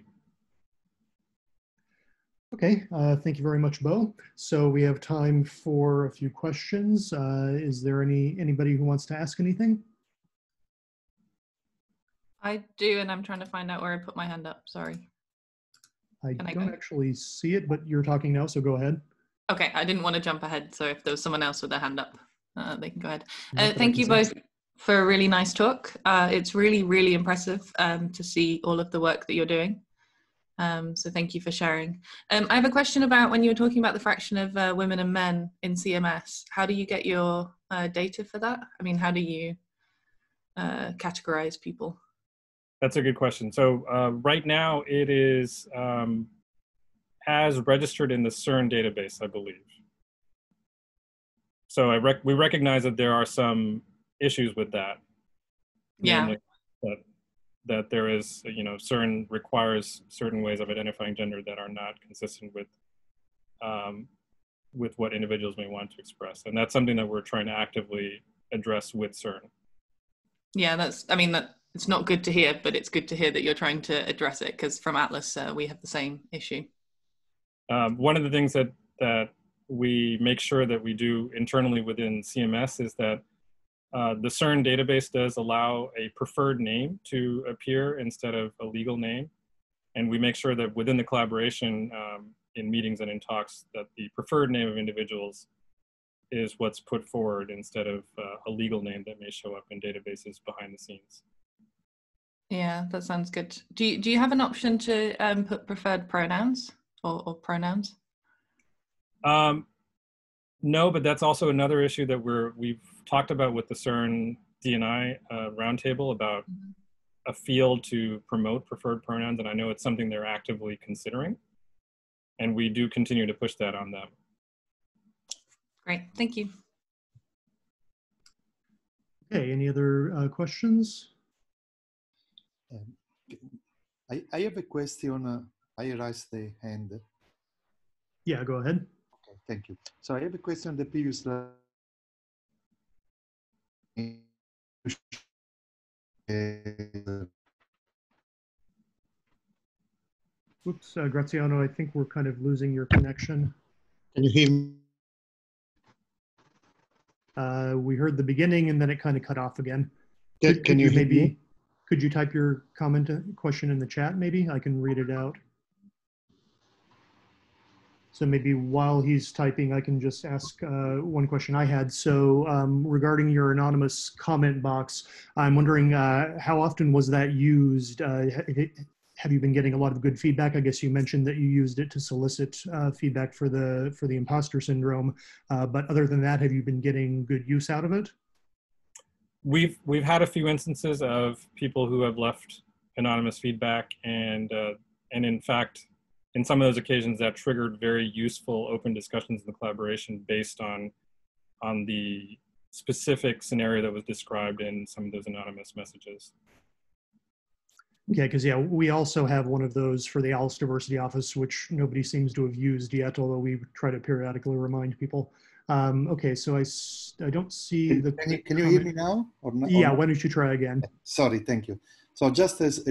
Okay, thank you very much, Bo. So we have time for a few questions. Is there anybody who wants to ask anything? I do, and I'm trying to find out where I put my hand up. Sorry. I don't actually see it, but you're talking now, so go ahead. Okay, I didn't want to jump ahead, so if there was someone else with their hand up, they can go ahead. Thank you both for a really nice talk. It's really, really impressive to see all of the work that you're doing. So thank you for sharing. I have a question about when you were talking about the fraction of women and men in CMS. How do you get your data for that? I mean, how do you categorize people? That's a good question. So right now it is as registered in the CERN database, I believe. So we recognize that there are some issues with that. Yeah. That there is, CERN requires certain ways of identifying gender that are not consistent with what individuals may want to express. And that's something that we're trying to actively address with CERN. Yeah, it's not good to hear, but it's good to hear that you're trying to address it, because from Atlas, we have the same issue. One of the things that we make sure that we do internally within CMS is that the CERN database does allow a preferred name to appear instead of a legal name. And we make sure that within the collaboration in meetings and in talks that the preferred name of individuals is what's put forward instead of a legal name that may show up in databases behind the scenes. Yeah, that sounds good. Do you have an option to put preferred pronouns or pronouns? No, but that's also another issue that we've talked about with the CERN D&I roundtable about a field to promote preferred pronouns, and I know it's something they're actively considering, and we do continue to push that on them. Great, thank you. Okay, any other questions? I have a question. I raised the hand. Yeah, go ahead. Okay, thank you. So I have a question on the previous slide. Oops, Graziano, I think we're kind of losing your connection. Can you hear me? We heard the beginning and then it kind of cut off again. Can you hear me? Could you type your question in the chat maybe? I can read it out. So maybe while he's typing, I can just ask one question I had. So regarding your anonymous comment box, I'm wondering how often was that used? Have you been getting a lot of good feedback? I guess you mentioned that you used it to solicit feedback for the imposter syndrome. But other than that, have you been getting good use out of it? We've had a few instances of people who have left anonymous feedback, and in fact, in some of those occasions, that triggered very useful open discussions in the collaboration based on the specific scenario that was described in some of those anonymous messages. Okay, because yeah, we also have one of those for the Alice Diversity Office, which nobody seems to have used yet, although we try to periodically remind people. Okay, so I don't see the. Can you hear me now or not? Yeah, why don't you try again? Sorry, thank you. So just as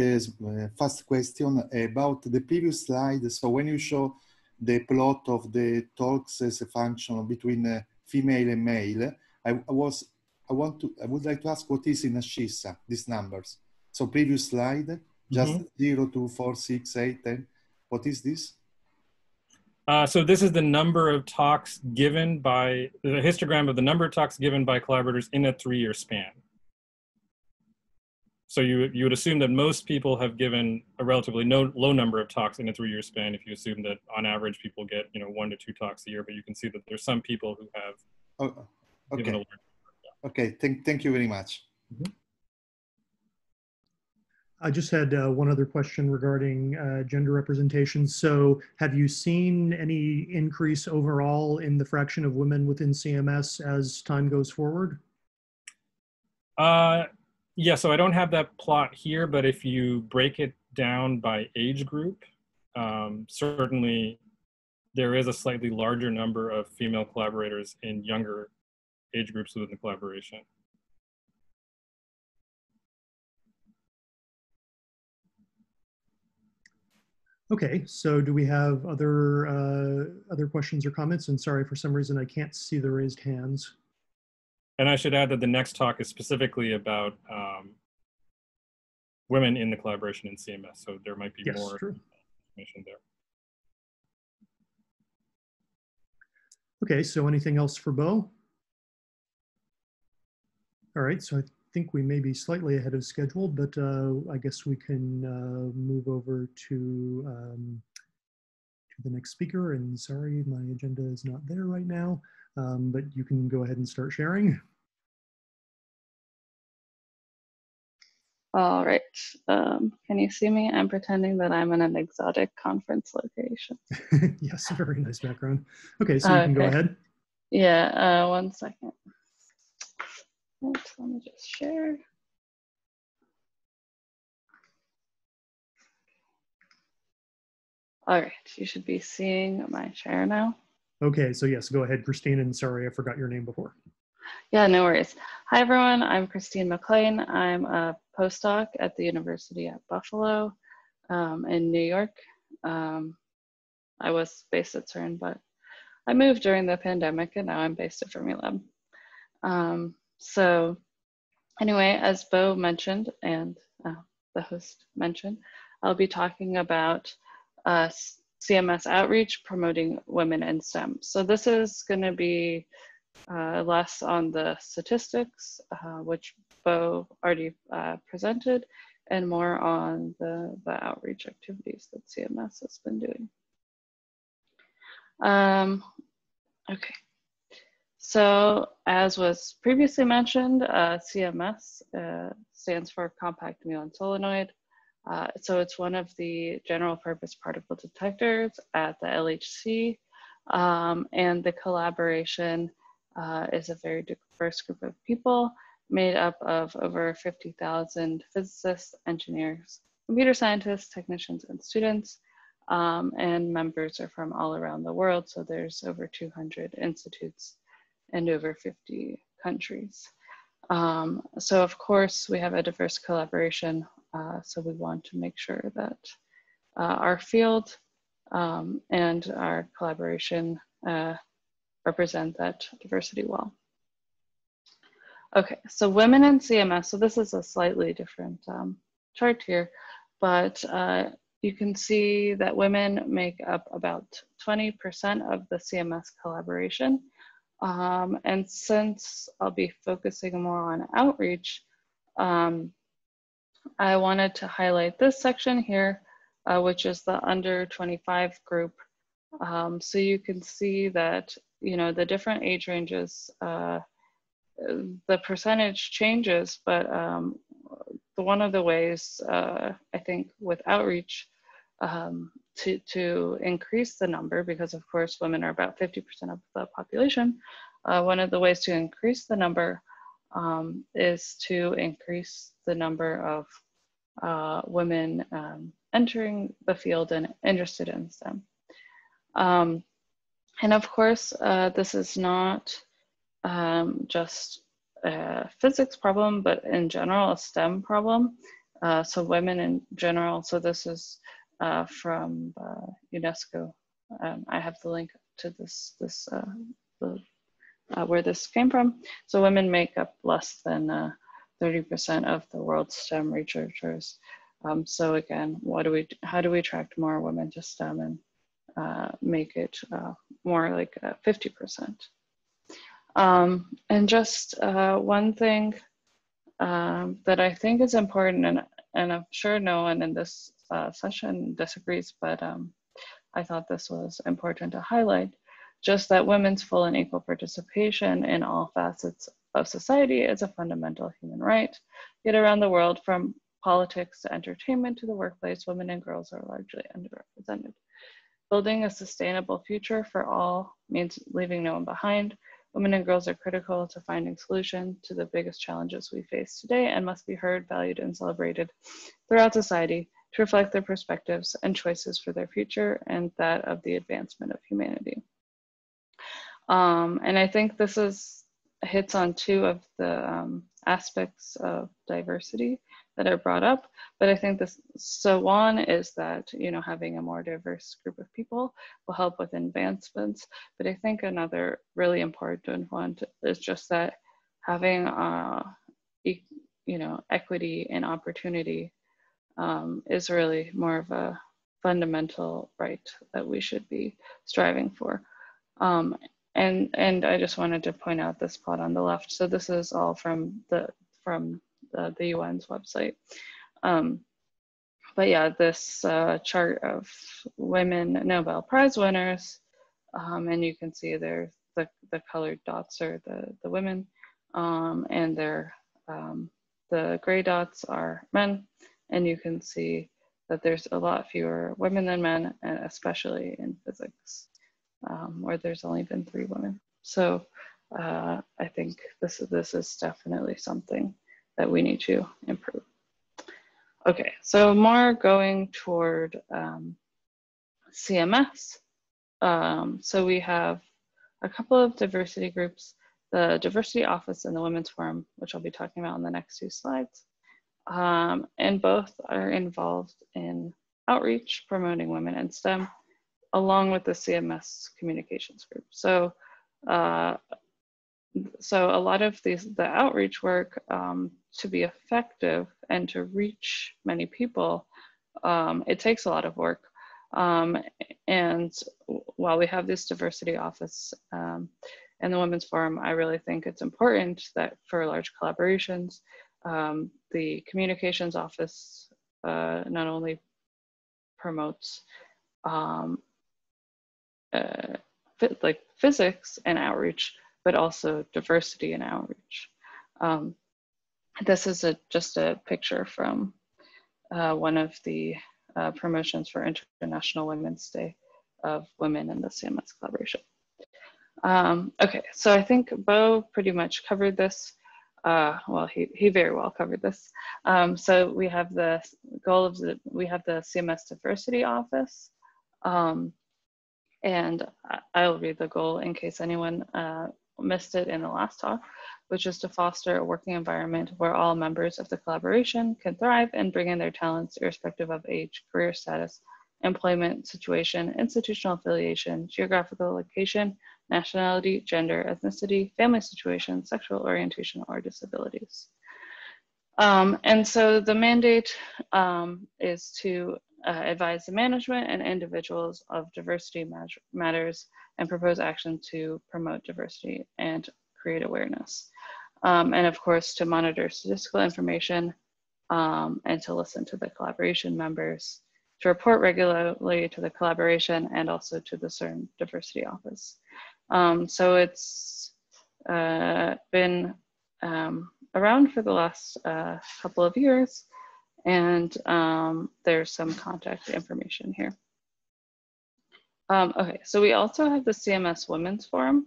first question about the previous slide. So when you show the plot of the talks as a function between female and male, I would like to ask what is in Ashisa, these numbers. So previous slide, just 0, 2, 4, 6, 8, 10. What is this? So this is the number of talks given by, the histogram of the number of talks given by collaborators in a 3-year span. So you would assume that most people have given a relatively low number of talks in a 3-year span if you assume that on average people get 1 to 2 talks a year, but you can see that there's some people who have given a large number. Okay, thank you very much. I just had one other question regarding gender representation. So have you seen any increase overall in the fraction of women within CMS as time goes forward? Yeah, so I don't have that plot here, but if you break it down by age group, certainly there is a slightly larger number of female collaborators in younger age groups within the collaboration. Okay, so do we have other questions or comments? And sorry, for some reason, I can't see the raised hands. And I should add that the next talk is specifically about women in the collaboration in CMS. So there might be more information there. Okay, so anything else for Bo? All right, so I think we may be slightly ahead of schedule, but I guess we can move over to the next speaker. And sorry, my agenda is not there right now, but you can go ahead and start sharing. All right, can you see me? I'm pretending that I'm in an exotic conference location. Yes, very nice background. Okay, so you can go ahead. Yeah, 1 second. Oops, let me just share. All right, you should be seeing my share now. Okay, so yes, go ahead, Christine, and sorry, I forgot your name before. Yeah, no worries. Hi, everyone. I'm Christine McLean. I'm a postdoc at the University at Buffalo in New York. I was based at CERN, but I moved during the pandemic, and now I'm based at Fermilab. So anyway, as Bo mentioned and the host mentioned, I'll be talking about CMS outreach promoting women in STEM. So this is going to be less on the statistics, which Bo already presented, and more on the outreach activities that CMS has been doing. Okay, so as was previously mentioned, CMS stands for Compact Muon Solenoid. So it's one of the general purpose particle detectors at the LHC, and the collaboration is a very diverse group of people made up of over 50,000 physicists, engineers, computer scientists, technicians, and students. And members are from all around the world. So there's over 200 institutes and over 50 countries. So of course we have a diverse collaboration. So we want to make sure that our field and our collaboration represent that diversity well. Okay, so women in CMS. So this is a slightly different chart here, but you can see that women make up about 20% of the CMS collaboration. And since I'll be focusing more on outreach, I wanted to highlight this section here, which is the under 25 group. So you can see that, you know, the different age ranges, the percentage changes, but one of the ways I think with outreach to increase the number, because of course women are about 50% of the population, one of the ways to increase the number is to increase the number of women entering the field and interested in STEM. And of course, this is not just a physics problem, but in general, a STEM problem. So women in general, so this is from UNESCO. I have the link to this where this came from. So women make up less than 30% of the world's STEM researchers. So again, how do we attract more women to STEM and make it more like 50%? And just one thing that I think is important, and I'm sure no one in this session disagrees, but I thought this was important to highlight, just that women's full and equal participation in all facets of society is a fundamental human right. Yet around the world, from politics to entertainment to the workplace, women and girls are largely underrepresented. Building a sustainable future for all means leaving no one behind. Women and girls are critical to finding solutions to the biggest challenges we face today and must be heard, valued, and celebrated throughout society to reflect their perspectives and choices for their future and that of the advancement of humanity. And I think this hits on two of the aspects of diversity that are brought up, but I think so one is that, you know, having a more diverse group of people will help with advancements, but I think another really important one is just that having, you know, equity and opportunity is really more of a fundamental right that we should be striving for. And I just wanted to point out this plot on the left. So this is all from the UN's website. But yeah, this chart of women Nobel Prize winners, and you can see there's the colored dots are the women, and the gray dots are men, and you can see that there's a lot fewer women than men, and especially in physics, where there's only been 3 women. So I think this is definitely something that we need to improve. Okay, so more going toward CMS. So we have a couple of diversity groups, the Diversity Office and the Women's Forum, which I'll be talking about on the next 2 slides. And both are involved in outreach, promoting women in STEM, along with the CMS communications group. So a lot of the outreach work, to be effective and to reach many people, it takes a lot of work. And while we have this diversity office and the Women's Forum, I really think it's important that for large collaborations, the communications office not only promotes like physics and outreach, but also diversity and outreach. This is just a picture from one of the promotions for International Women's Day of women in the CMS collaboration. Okay, so I think Bo pretty much covered this. Well, he very well covered this. So we have the goal of we have the CMS Diversity Office. And I'll read the goal in case anyone missed it in the last talk, which is to foster a working environment where all members of the collaboration can thrive and bring in their talents irrespective of age, career status, employment situation, institutional affiliation, geographical location, nationality, gender, ethnicity, family situation, sexual orientation, or disabilities. And so the mandate is to advise the management and individuals of diversity matters and propose action to promote diversity and create awareness. And of course, to monitor statistical information and to listen to the collaboration members, to report regularly to the collaboration and also to the CERN Diversity Office. So it's been around for the last couple of years, and there's some contact information here. Okay, so we also have the CMS Women's Forum,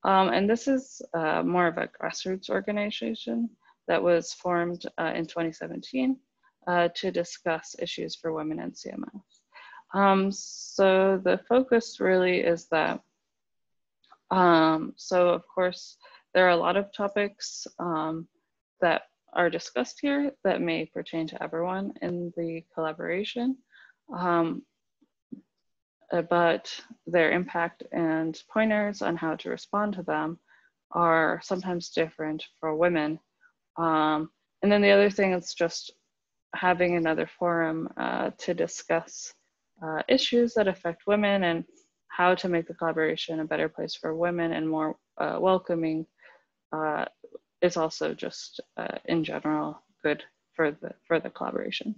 and this is more of a grassroots organization that was formed in 2017 to discuss issues for women in CMS. So the focus really is that, so of course, there are a lot of topics that are discussed here that may pertain to everyone in the collaboration, but their impact and pointers on how to respond to them are sometimes different for women. And then the other thing is just having another forum to discuss issues that affect women and how to make the collaboration a better place for women and more welcoming is also just in general good for the collaboration.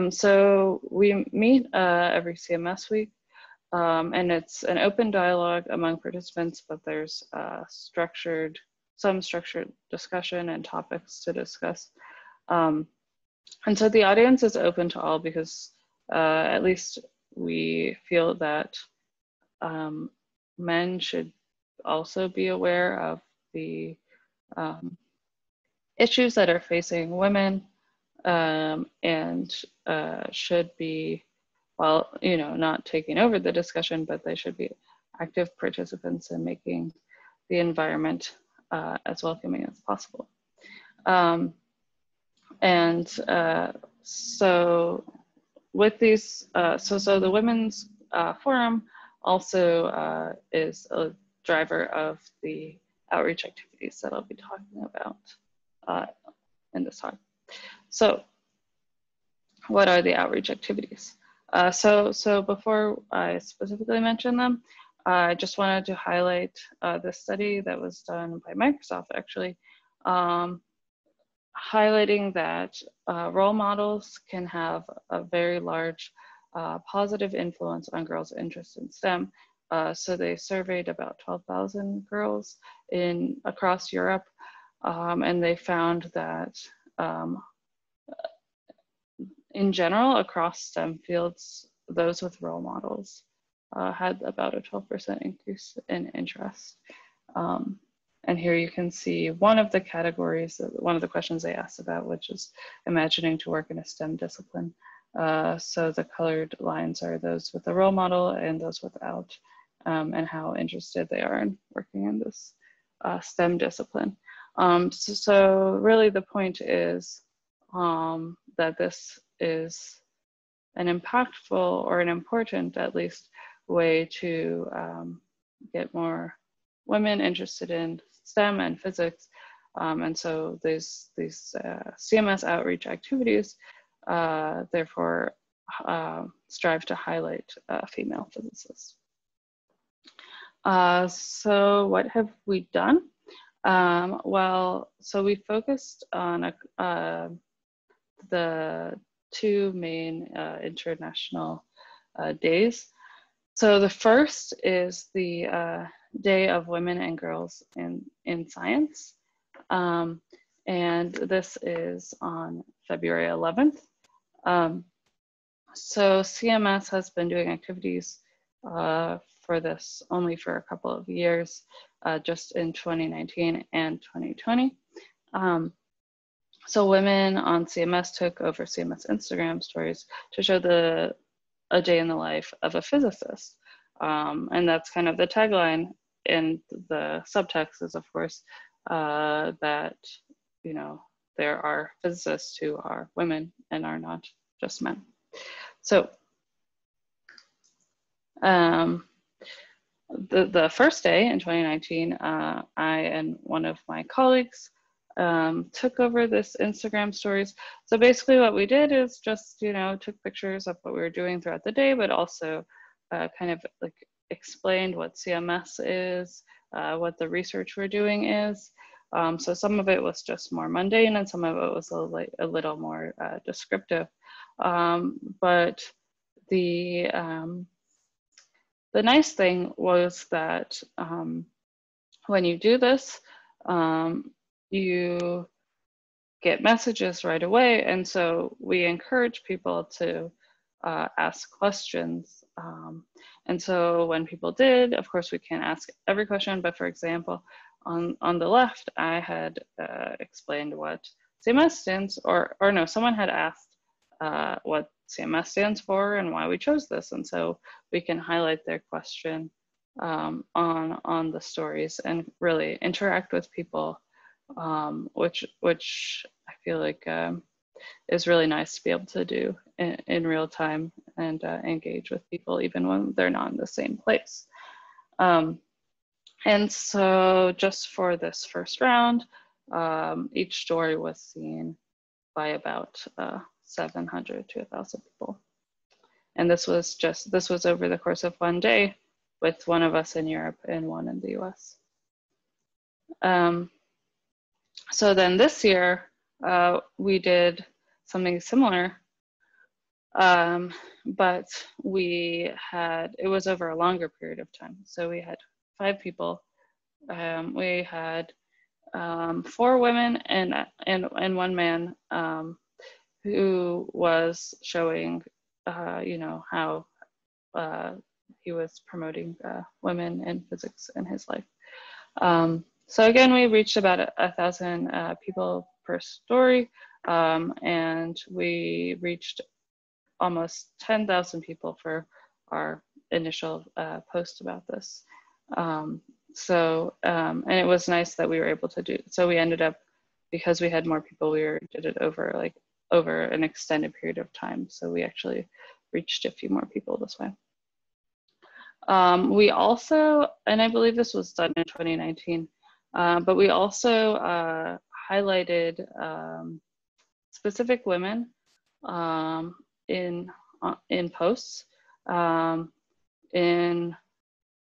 So we meet every CMS week, and it's an open dialogue among participants, but there's some structured discussion and topics to discuss. And so the audience is open to all because at least we feel that men should also be aware of the issues that are facing women and should be, well, you know, not taking over the discussion, but they should be active participants in making the environment as welcoming as possible. So with these, so the Women's Forum also is a driver of the outreach activities that I'll be talking about in this talk. So what are the outreach activities? So before I specifically mention them, I just wanted to highlight this study that was done by Microsoft actually, highlighting that role models can have a very large positive influence on girls' interest in STEM. So they surveyed about 12,000 girls across Europe, and they found that in general, across STEM fields, those with role models had about a 12% increase in interest. And here you can see one of the categories, one of the questions they asked about, which is imagining to work in a STEM discipline. So the colored lines are those with a role model and those without, and how interested they are in working in this STEM discipline. So really the point is that this is an impactful or an important, at least, way to get more women interested in STEM and physics. And so these CMS outreach activities therefore strive to highlight female physicists. So what have we done? Well, so we focused on the two main international days. So the first is the Day of Women and Girls in Science. And this is on February 11th. So CMS has been doing activities for this only for a couple of years, just in 2019 and 2020. So women on CMS took over CMS Instagram stories to show a day in the life of a physicist. And that's kind of the tagline, and the subtext is, of course, that, you know, there are physicists who are women and are not just men. So the first day in 2019, I and one of my colleagues took over this Instagram stories. So basically what we did is just, you know, took pictures of what we were doing throughout the day, but also kind of like explained what CMS is, what the research we're doing is. So some of it was just more mundane and some of it was a little more descriptive. But the nice thing was that when you do this, you get messages right away. And so we encourage people to ask questions. And so when people did, of course, we can't ask every question, but for example, on the left, I had explained what CMS stands, or no, someone had asked what CMS stands for and why we chose this. And so we can highlight their question on the stories and really interact with people, which I feel like is really nice to be able to do in real time and engage with people even when they're not in the same place. And so just for this first round, each story was seen by about 700 to 1,000 people. And this was over the course of one day with one of us in Europe and one in the US. So then this year, we did something similar, but it was over a longer period of time. So we had 5 people. We had 4 women and 1 man who was showing, you know, how he was promoting women in physics in his life. So again, we reached about 1,000 people per story, and we reached almost 10,000 people for our initial post about this. And it was nice that we were able to do, so we ended up, because we had more people, did it over an extended period of time. So we actually reached a few more people this way. We also, and I believe this was done in 2019, but we also highlighted specific women in posts. In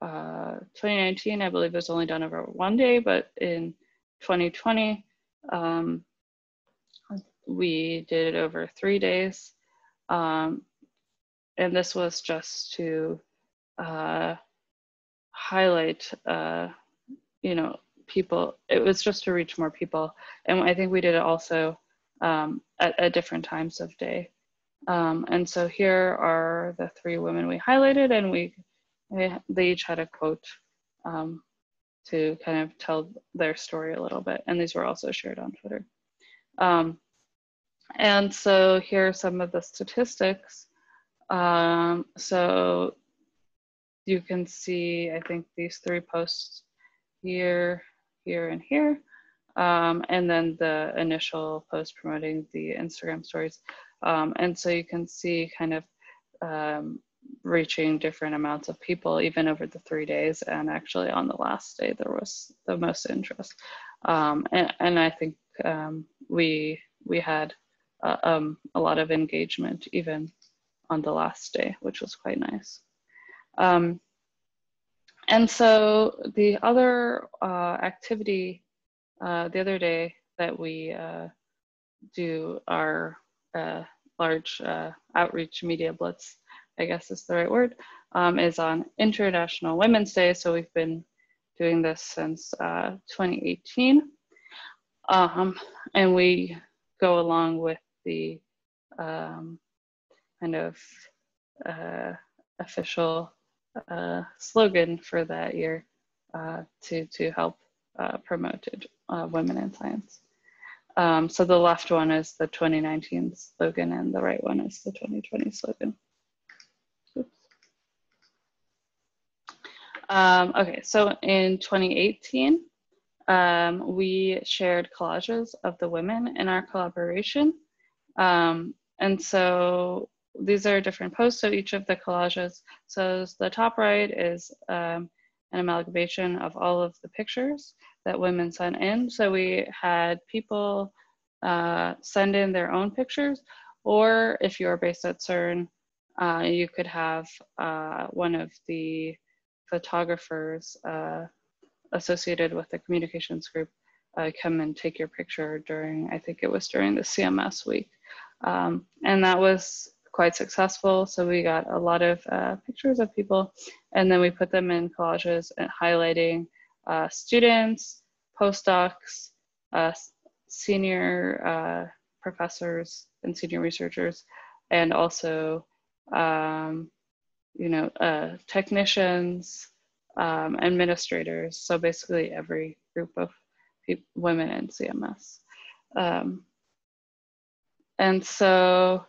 2019, I believe it was only done over one day, but in 2020, we did it over 3 days. And this was just to highlight, you know, people. It was just to reach more people. And I think we did it also at different times of day. And so here are the 3 women we highlighted, and they each had a quote to kind of tell their story a little bit. And these were also shared on Twitter. And so here are some of the statistics. So you can see, I think, these 3 posts here, here, and here. And then the initial post promoting the Instagram stories. And so you can see kind of reaching different amounts of people even over the 3 days. And actually on the last day, there was the most interest. And I think we had a lot of engagement even on the last day, which was quite nice. And so the other activity, the other day that we do our large outreach media blitz, I guess is the right word, is on International Women's Day. So we've been doing this since 2018. And we go along with the kind of official slogan for that year to help promote women in science. So the left one is the 2019 slogan and the right one is the 2020 slogan. Oops. Okay, so in 2018, we shared collages of the women in our collaboration. And so these are different posts. So each of the collages, so the top right is an amalgamation of all of the pictures that women sent in. So we had people send in their own pictures, or if you're based at CERN, you could have one of the photographers associated with the communications group come and take your picture during, I think it was during the CMS week. And that was quite successful. So we got a lot of pictures of people, and then we put them in collages and highlighting students, postdocs, senior professors and senior researchers, and also you know, technicians, administrators. So basically every group of women in CMS. And so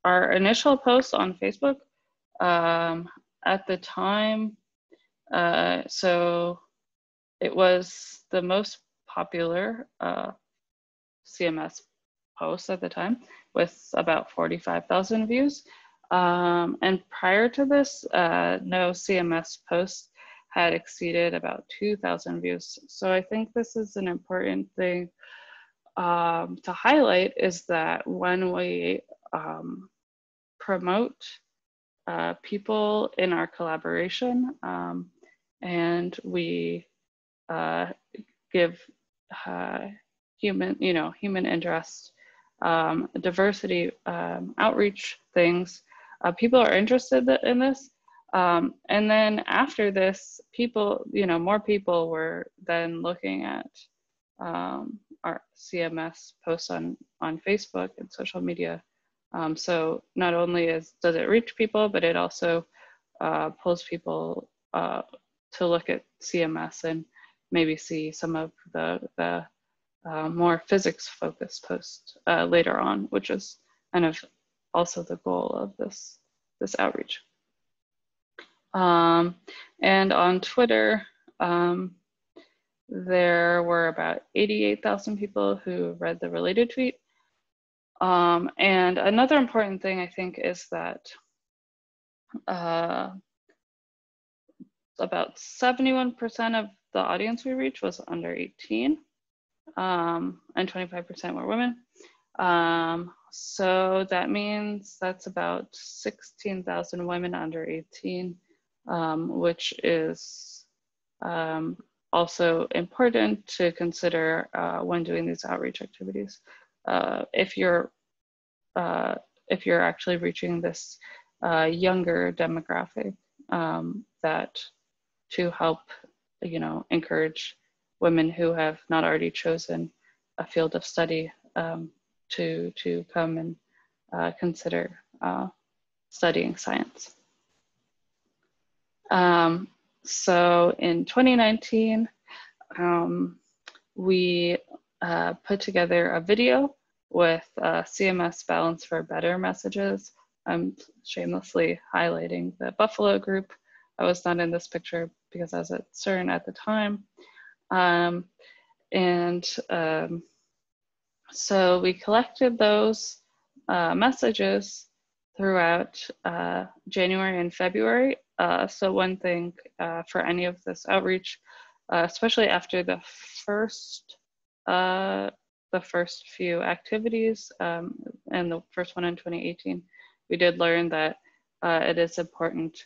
Our initial post on Facebook at the time, so it was the most popular CMS post at the time, with about 45,000 views. And prior to this, no CMS post had exceeded about 2,000 views. So I think this is an important thing to highlight, is that when we promote people in our collaboration, and we give human interest, diversity, outreach things, people are interested in this. And then after this, people, more people were then looking at our CMS posts on Facebook and social media. So not only does it reach people, but it also pulls people to look at CMS and maybe see some of the more physics-focused posts later on, which is kind of also the goal of this outreach. And on Twitter, there were about 88,000 people who read the related tweet. And another important thing, I think, is that about 71% of the audience we reached was under 18, and 25% were women. So that means that's about 16,000 women under 18, which is also important to consider when doing these outreach activities. If you're actually reaching this younger demographic, that to help, encourage women who have not already chosen a field of study to come and consider studying science. So in 2019, we put together a video with CMS Balance for Better messages. I'm shamelessly highlighting the Buffalo group. I was not in this picture because I was at CERN at the time. So we collected those messages throughout January and February. So one thing for any of this outreach, especially after the first few activities, and the first one in 2018, we did learn that it is important to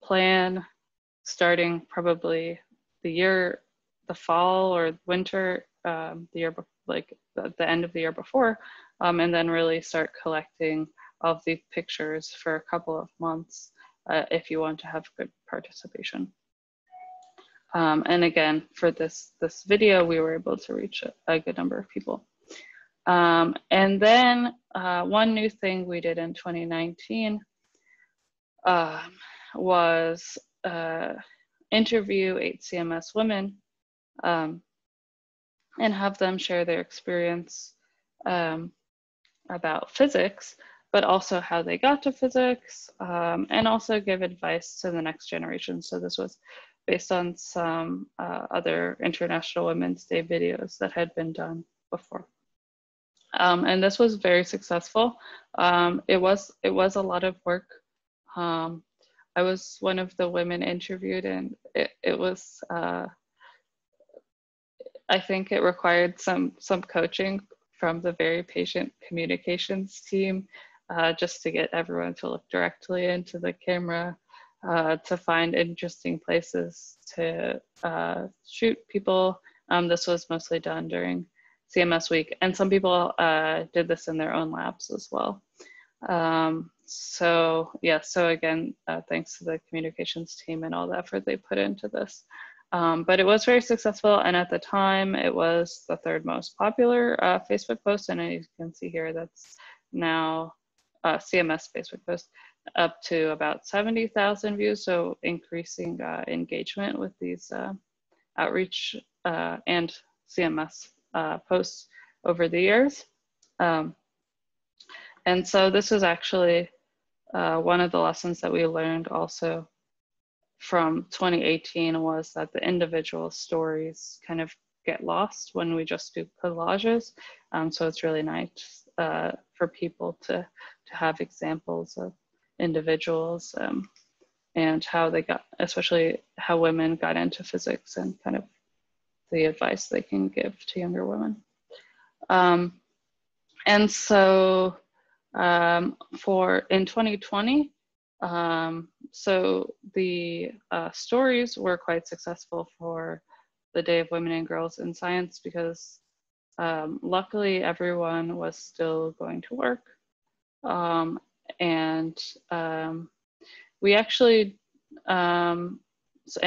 plan starting probably the fall or winter, the end of the year before, and then really start collecting of the pictures for a couple of months if you want to have good participation. And again, for this video, we were able to reach a good number of people. And then one new thing we did in 2019 was interview 8 CMS women and have them share their experience about physics, but also how they got to physics, and also give advice to the next generation. So this was based on some other International Women's Day videos that had been done before. And this was very successful. It was a lot of work. I was one of the women interviewed, and it was, I think it required some coaching from the very patient communications team, just to get everyone to look directly into the camera, to find interesting places to shoot people. This was mostly done during CMS week, and some people did this in their own labs as well. So yeah, so again, thanks to the communications team and all the effort they put into this. But it was very successful, and at the time it was the 3rd most popular Facebook post, and as you can see here, that's now CMS Facebook post, up to about 70,000 views, so increasing engagement with these outreach and CMS posts over the years. And so this is actually one of the lessons that we learned also from 2018 was that the individual stories kind of get lost when we just do collages. So it's really nice for people to have examples of individuals and how they got, especially how women got into physics and kind of the advice they can give to younger women. And so in 2020, so the stories were quite successful for the Day of Women and Girls in Science because luckily everyone was still going to work. We actually, and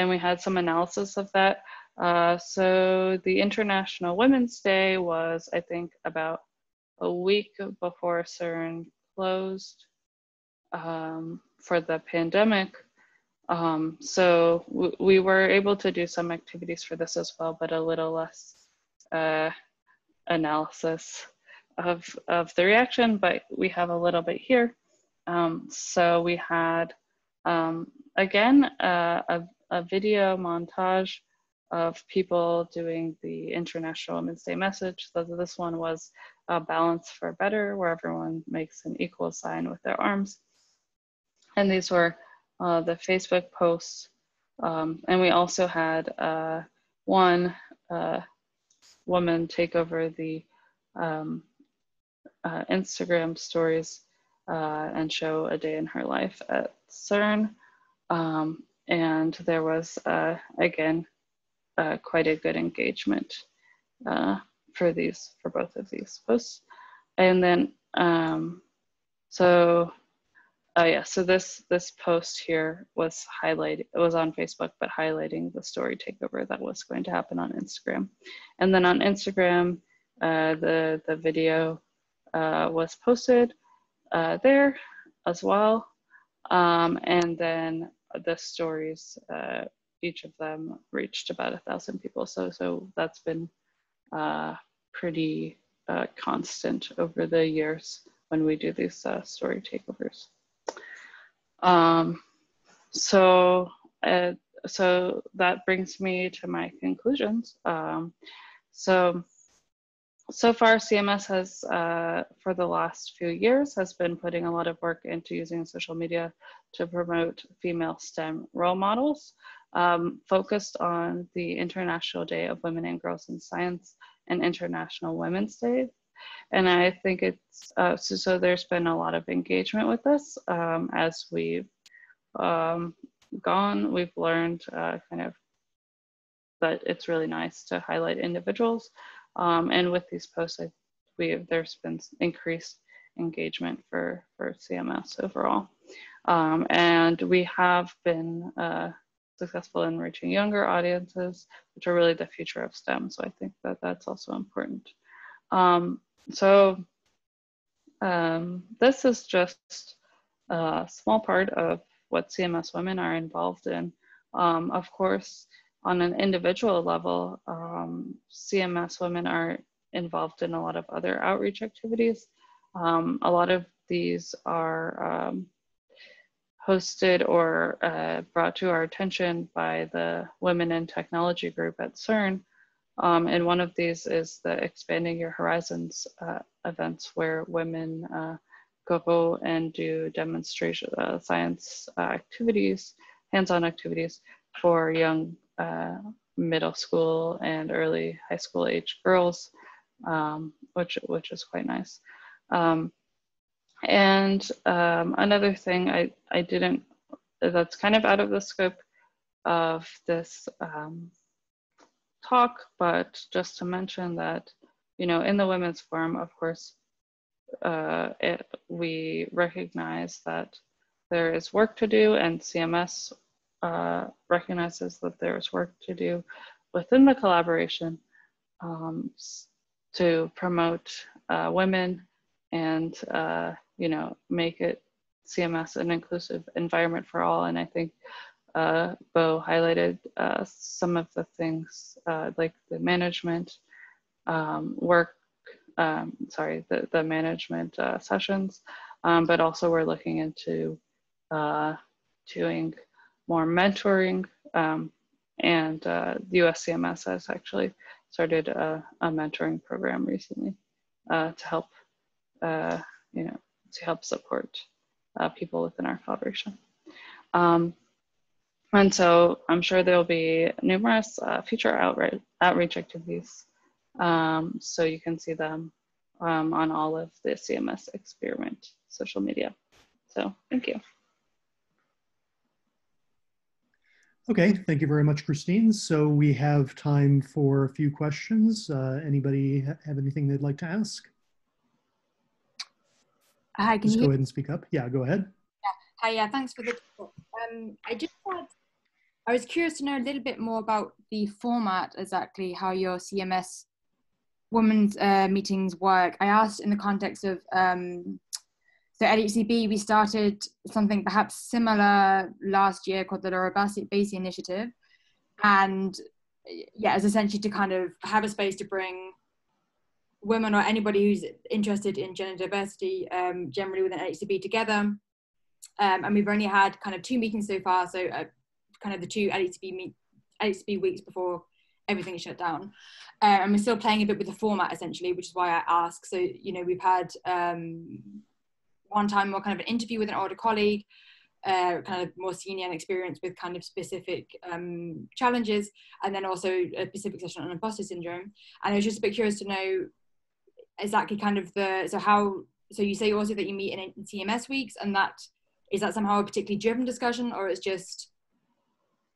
we had some analysis of that. So the International Women's Day was, I think, about a week before CERN closed for the pandemic. So we were able to do some activities for this as well, but a little less analysis of the reaction, but we have a little bit here. So we had, again, a video montage of people doing the International Women's Day message. So this one was Balance for Better, where everyone makes an equal sign with their arms. And these were the Facebook posts. And we also had one woman take over the Instagram stories and show a day in her life at CERN. And there was, again, quite a good engagement for both of these posts. And then, so this post here was highlighted, it was on Facebook, but highlighting the story takeover that was going to happen on Instagram. And then on Instagram, the video was posted there as well. And then the stories, each of them reached about 1,000 people. So that's been pretty constant over the years when we do these story takeovers. So that brings me to my conclusions. So far, CMS has, for the last few years, has been putting a lot of work into using social media to promote female STEM role models, focused on the International Day of Women and Girls in Science and International Women's Day. And I think it's, so there's been a lot of engagement with this. As we've we've learned kind of that it's really nice to highlight individuals. And with these posts, there's been increased engagement for CMS overall. And we have been successful in reaching younger audiences, which are really the future of STEM. So I think that that's also important. This is just a small part of what CMS women are involved in. Of course, on an individual level, CMS women are involved in a lot of other outreach activities. A lot of these are hosted or brought to our attention by the Women in Technology group at CERN. And one of these is the Expanding Your Horizons events, where women go and do demonstration science activities, hands-on activities for young middle school and early high school age girls, which is quite nice. And another thing I didn't, that's kind of out of the scope of this talk, but just to mention that, you know, in the Women's Forum, of course, we recognize that there is work to do, and CMS recognizes that there is work to do within the collaboration to promote women and, you know, make it CMS an inclusive environment for all. And I think Bo highlighted some of the things like the management work the management sessions, but also we're looking into doing more mentoring, and the US CMS has actually started a mentoring program recently to help, to help support people within our collaboration. And so I'm sure there'll be numerous future outreach activities, so you can see them on all of the CMS Experiment social media. So thank you. Okay, thank you very much, Christine. So we have time for a few questions. Anybody have anything they'd like to ask? Hi, can Just you go ahead and speak up. Yeah, go ahead. Yeah. Hi, yeah, thanks for the talk. I was curious to know a little bit more about the format, exactly how your CMS women's meetings work. I asked in the context of, so at HCB, we started something perhaps similar last year called the Laura Bassi Initiative. And yeah, it's essentially to kind of have a space to bring women or anybody who's interested in gender diversity generally within HCB together. And we've only had kind of 2 meetings so far. So kind of the 2 HCB weeks before everything shut down. And we're still playing a bit with the format essentially, which is why I ask. So, we've had one time more kind of an interview with an older colleague, kind of more senior and experienced with kind of specific challenges, and then also a specific session on imposter syndrome. And I was just a bit curious to know exactly kind of so you say also that you meet in CMS weeks, and is that somehow a particularly driven discussion, or it's just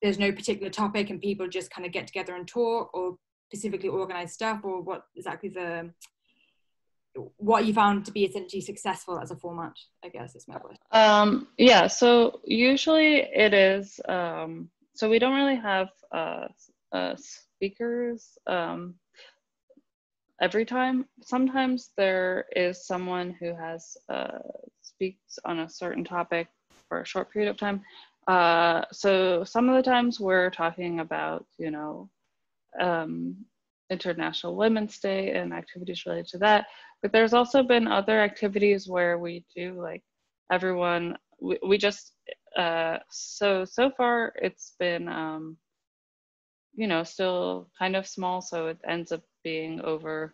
there's no particular topic and people just kind of get together and talk, or specifically organize stuff, or what exactly what you found to be essentially successful as a format, I guess is my question. Yeah, so usually it is, so we don't really have speakers every time. Sometimes there is someone who has speaks on a certain topic for a short period of time. So some of the times we're talking about, International Women's Day and activities related to that. But there's also been other activities where we do like everyone, we just, so far it's been, still kind of small. So it ends up being over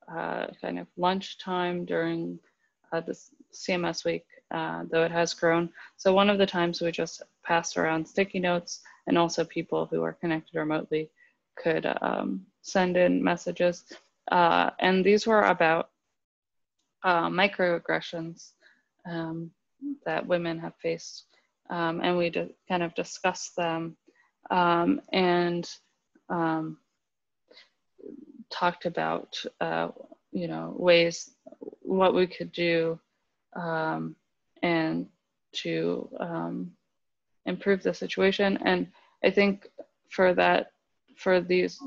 kind of lunchtime during this CMS week, though it has grown. So one of the times we just passed around sticky notes, and also people who are connected remotely could send in messages. And these were about microaggressions that women have faced. And we kind of discussed them and talked about, ways, what we could do and to improve the situation. And I think for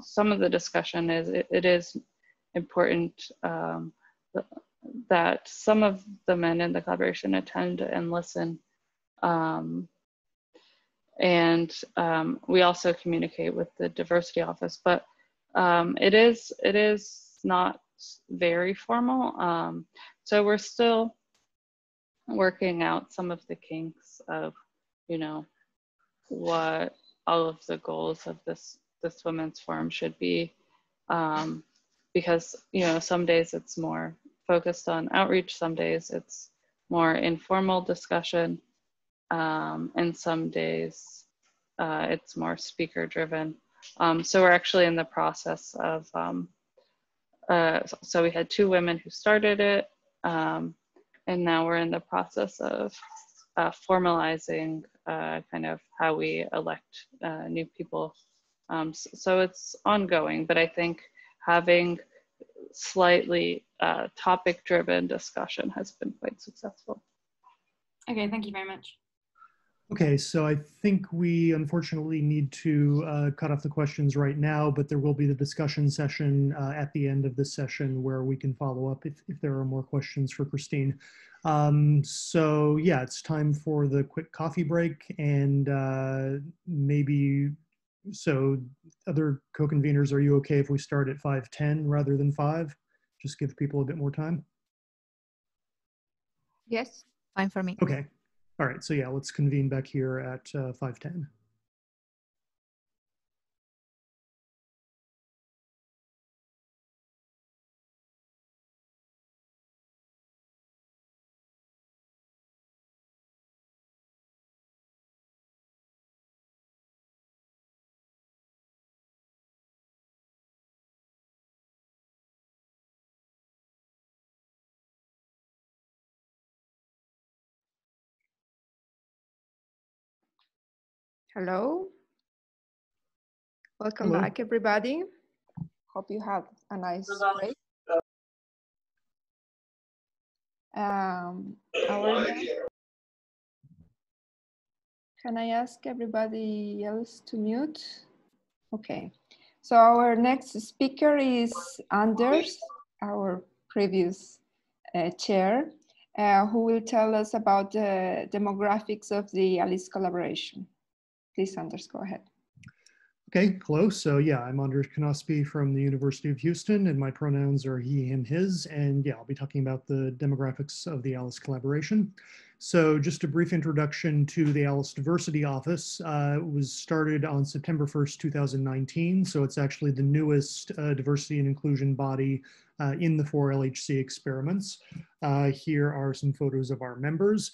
some of the discussion is it is important that some of the men in the collaboration attend and listen. And we also communicate with the diversity office, but it is not very formal. So we're still working out some of the kinks of, what all of the goals of this women's forum should be, because some days it's more focused on outreach, some days it's more informal discussion, and some days it's more speaker driven. So we're actually in the process of so we had 2 women who started it, and now we're in the process of formalizing kind of how we elect new people. So it's ongoing, but I think having slightly topic-driven discussion has been quite successful. Okay, thank you very much. Okay, so I think we unfortunately need to cut off the questions right now, but there will be the discussion session at the end of this session where we can follow up if there are more questions for Christine. So yeah, it's time for the quick coffee break, and so other co-conveners, are you okay if we start at 5:10 rather than 5? just give people a bit more time? Yes. Fine for me. Okay. All right. So yeah, let's convene back here at 5:10. Hello. Welcome Hello. back, everybody. Hope you had a nice break. Can I ask everybody else to mute? Okay. So our next speaker is Anders, our previous chair, who will tell us about the demographics of the ALICE collaboration. Please, Anders, go ahead. Okay, hello. So yeah, I'm Anders Knospe from the University of Houston, and my pronouns are he, him, his. And yeah, I'll be talking about the demographics of the ALICE collaboration. So just a brief introduction to the ALICE Diversity Office. It was started on September 1st, 2019. So it's actually the newest diversity and inclusion body in the 4 LHC experiments. Here are some photos of our members.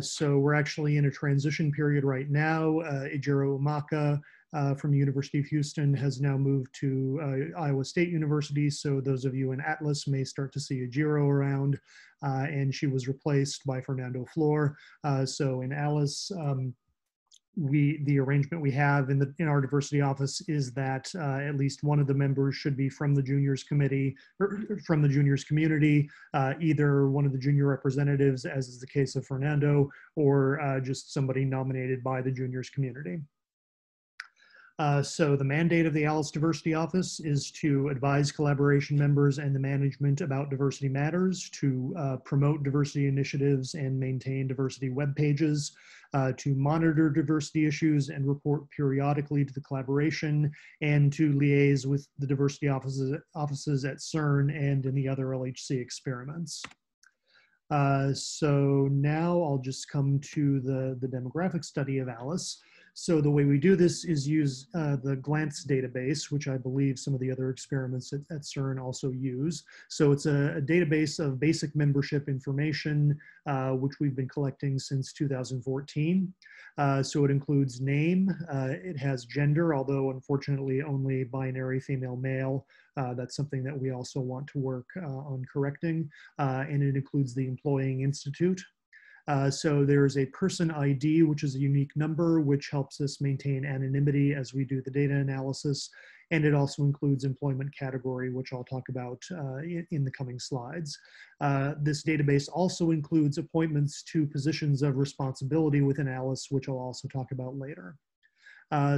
So we're actually in a transition period right now. Ejiro Umaka from the University of Houston has now moved to Iowa State University. So those of you in Atlas may start to see Ejiro around, and she was replaced by Fernando Flor. So in Alice, the arrangement we have in our diversity office is that at least one of the members should be from the juniors committee or from the juniors community, either one of the junior representatives, as is the case of Fernando, or just somebody nominated by the juniors community. So the mandate of the ALICE Diversity Office is to advise collaboration members and the management about diversity matters, to promote diversity initiatives and maintain diversity web pages, to monitor diversity issues and report periodically to the collaboration, and to liaise with the diversity offices at CERN and in the other LHC experiments. So now I'll just come to the demographic study of ALICE. So the way we do this is use the GLANCE database, which I believe some of the other experiments at CERN also use. So it's a database of basic membership information, which we've been collecting since 2014. So it includes name, it has gender, although unfortunately only binary female male. That's something that we also want to work on correcting. And it includes the employing institute. So there's a person ID, which is a unique number, which helps us maintain anonymity as we do the data analysis. And it also includes employment category, which I'll talk about in the coming slides. This database also includes appointments to positions of responsibility within ALICE, which I'll also talk about later.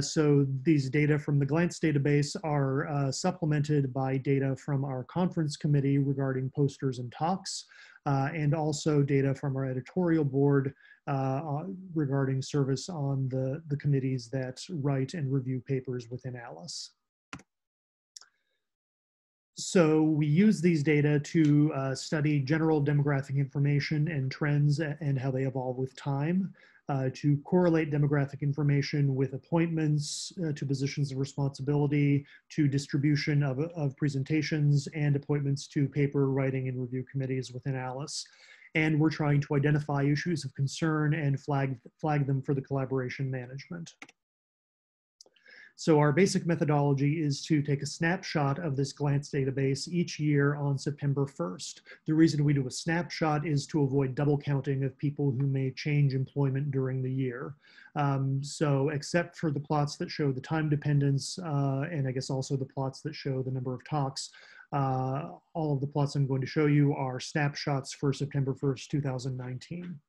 So these data from the GLANCE database are supplemented by data from our conference committee regarding posters and talks, and also data from our editorial board regarding service on the committees that write and review papers within ALICE. So we use these data to study general demographic information and trends and how they evolve with time, to correlate demographic information with appointments to positions of responsibility, to distribution of presentations and appointments to paper writing and review committees within ALICE. And we're trying to identify issues of concern and flag them for the collaboration management. So our basic methodology is to take a snapshot of this GLANCE database each year on September 1st. The reason we do a snapshot is to avoid double counting of people who may change employment during the year. So except for the plots that show the time dependence, and I guess also the plots that show the number of talks, all of the plots I'm going to show you are snapshots for September 1st, 2019.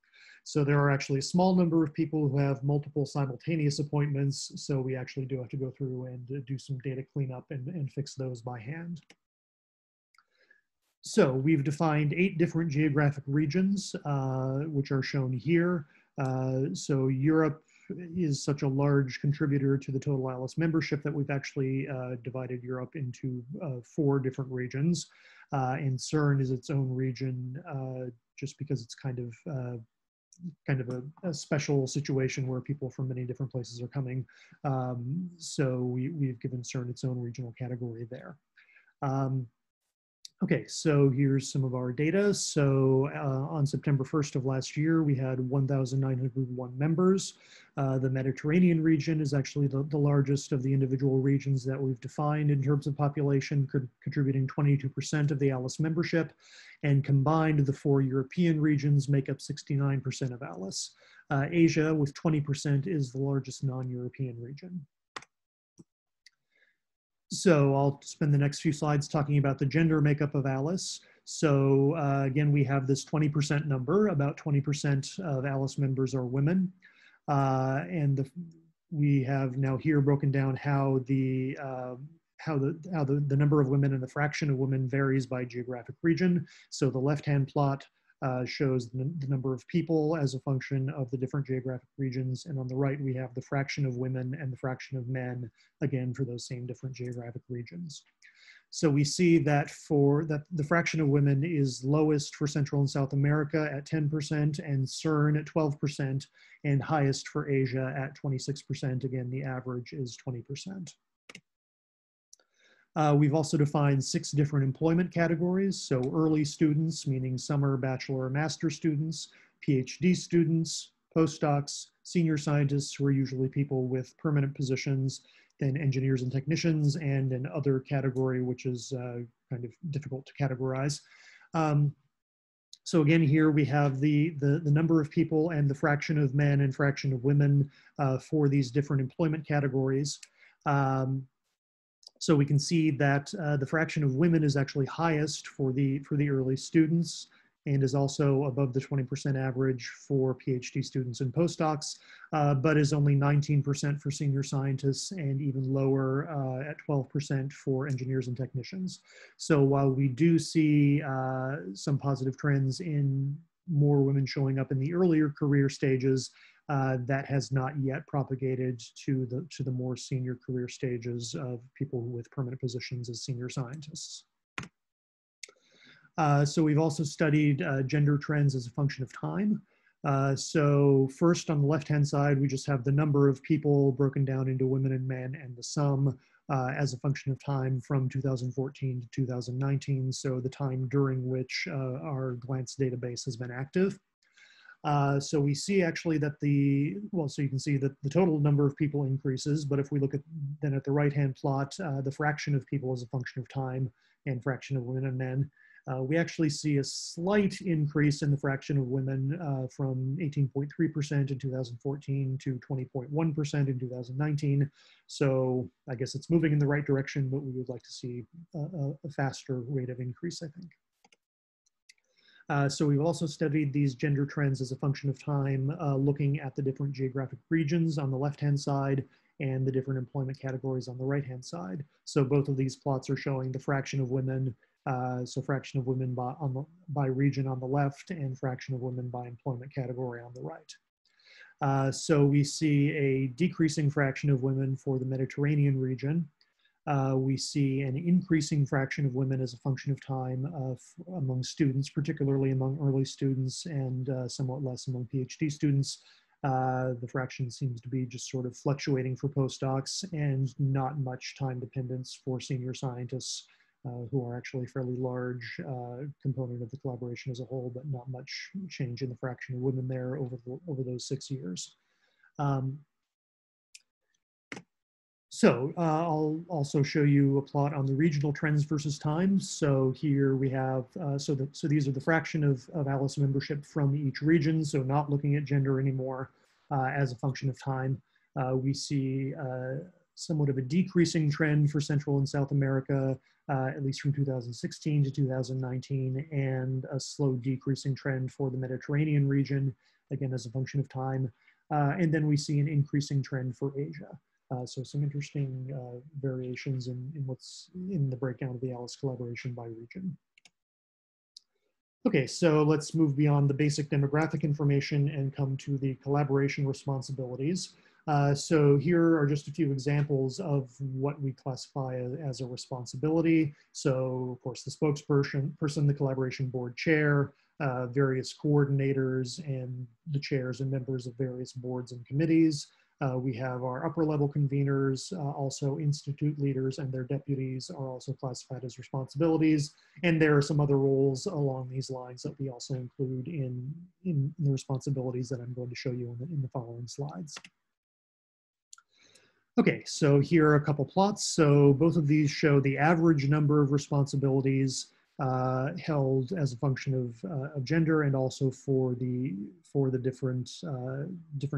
So there are actually a small number of people who have multiple simultaneous appointments. So we actually do have to go through and do some data cleanup and fix those by hand. So we've defined 8 different geographic regions, which are shown here. So Europe, is such a large contributor to the total ALICE membership that we've actually divided Europe into 4 different regions. And CERN is its own region just because it's kind of a special situation where people from many different places are coming. So we've given CERN its own regional category there. Okay, so here's some of our data. So on September 1st of last year, we had 1,901 members. The Mediterranean region is actually the largest of the individual regions that we've defined in terms of population, contributing 22% of the ALICE membership. And combined, the 4 European regions make up 69% of ALICE. Asia, with 20%, is the largest non-European region. So I'll spend the next few slides talking about the gender makeup of ALICE. So again, we have this 20% number. About 20% of ALICE members are women. We have now here broken down how the number of women and the fraction of women varies by geographic region. So the left-hand plot shows the number of people as a function of the different geographic regions. And on the right, we have the fraction of women and the fraction of men, again, for those same different geographic regions. So we see that the fraction of women is lowest for Central and South America at 10% and CERN at 12% and highest for Asia at 26%. Again, the average is 20%. We've also defined 6 different employment categories. So early students, meaning summer, bachelor, or master students, PhD students, postdocs, senior scientists, who are usually people with permanent positions, then engineers and technicians, and an other category, which is kind of difficult to categorize. So again, here we have the number of people and the fraction of men and fraction of women for these different employment categories. So we can see that the fraction of women is actually highest for the early students and is also above the 20% average for PhD students and postdocs, but is only 19% for senior scientists and even lower at 12% for engineers and technicians. So while we do see some positive trends in more women showing up in the earlier career stages, that has not yet propagated to the more senior career stages of people with permanent positions as senior scientists. So we've also studied gender trends as a function of time. So first on the left-hand side, we just have the number of people broken down into women and men and the sum as a function of time from 2014 to 2019. So the time during which our GLANCE database has been active. So we see actually that so you can see that the total number of people increases, but if we look at the right-hand plot, the fraction of people as a function of time and fraction of women and men, we actually see a slight increase in the fraction of women from 18.3% in 2014 to 20.1% in 2019. So I guess it's moving in the right direction, but we would like to see a faster rate of increase, I think. So we've also studied these gender trends as a function of time, looking at the different geographic regions on the left-hand side and the different employment categories on the right-hand side. So both of these plots are showing the fraction of women, so fraction of women by region on the left and fraction of women by employment category on the right. So we see a decreasing fraction of women for the Mediterranean region. We see an increasing fraction of women as a function of time among students, particularly among early students, and somewhat less among PhD students. The fraction seems to be just sort of fluctuating for postdocs and not much time dependence for senior scientists, who are actually a fairly large component of the collaboration as a whole, but not much change in the fraction of women there over those 6 years. So I'll also show you a plot on the regional trends versus time. So here we have, so these are the fraction of ALICE membership from each region. So not looking at gender anymore as a function of time. We see somewhat of a decreasing trend for Central and South America, at least from 2016 to 2019, and a slow decreasing trend for the Mediterranean region, again, as a function of time. And then we see an increasing trend for Asia. So some interesting variations in what's in the breakdown of the ALICE collaboration by region. Okay, so let's move beyond the basic demographic information and come to the collaboration responsibilities. So here are just a few examples of what we classify as a responsibility. So of course, the spokesperson, the collaboration board chair, various coordinators and the chairs and members of various boards and committees. We have our upper level conveners, also institute leaders and their deputies are also classified as responsibilities. And there are some other roles along these lines that we also include in the responsibilities that I'm going to show you in the following slides. Okay, so here are a couple plots. So both of these show the average number of responsibilities held as a function of gender, and also for the different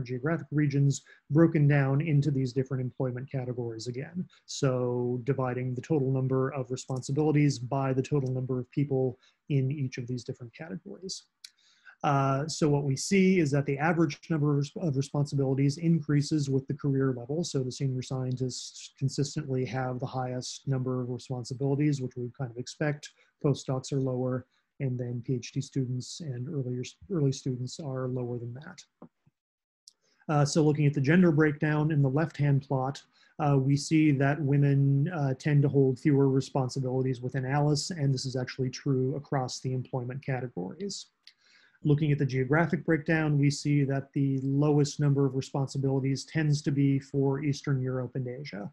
geographic regions, broken down into these different employment categories again. So dividing the total number of responsibilities by the total number of people in each of these different categories. So what we see is that the average number of responsibilities increases with the career level. So the senior scientists consistently have the highest number of responsibilities, which we would kind of expect. Postdocs are lower, and then PhD students and early students are lower than that. So looking at the gender breakdown in the left-hand plot, we see that women tend to hold fewer responsibilities within ALICE, and this is actually true across the employment categories. Looking at the geographic breakdown, we see that the lowest number of responsibilities tends to be for Eastern Europe and Asia.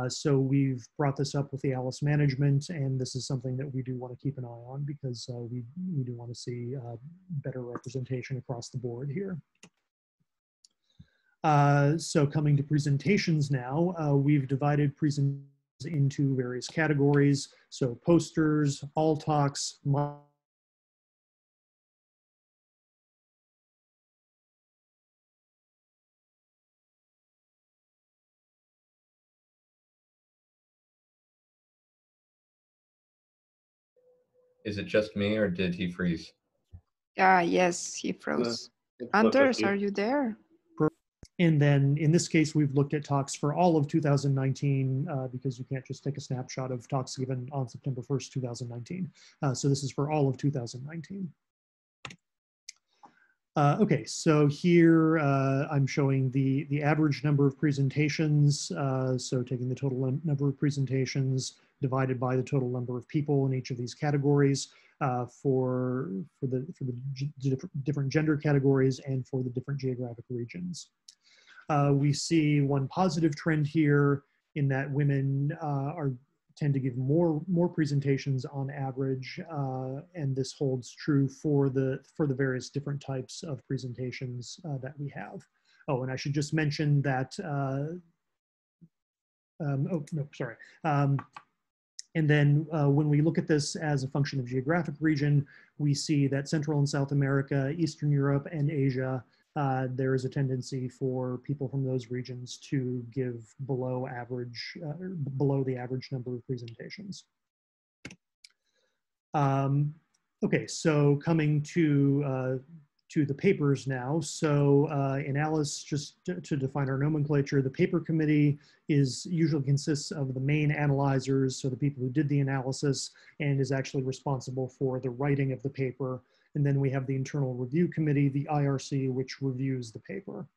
So we've brought this up with the ALICE management, and this is something that we do want to keep an eye on because we do want to see better representation across the board here. So coming to presentations now, we've divided presentations into various categories. So posters, all talks, Is it just me or did he freeze? Yes, he froze. Anders, are you there? And then in this case, we've looked at talks for all of 2019 because you can't just take a snapshot of talks given on September 1st, 2019. So this is for all of 2019. Okay, so here I'm showing the average number of presentations. So taking the total number of presentations divided by the total number of people in each of these categories for the different gender categories and for the different geographic regions. We see one positive trend here in that women tend to give more presentations on average, and this holds true for the various different types of presentations that we have. Oh, and I should just mention that. Oh no, sorry. And then when we look at this as a function of geographic region, we see that Central and South America, Eastern Europe, and Asia, there is a tendency for people from those regions to give below the average number of presentations. Okay, so coming to the papers now. So in ALICE, just to define our nomenclature, the paper committee usually consists of the main analyzers, so the people who did the analysis, and is actually responsible for the writing of the paper. And then we have the internal review committee, the IRC, which reviews the paper.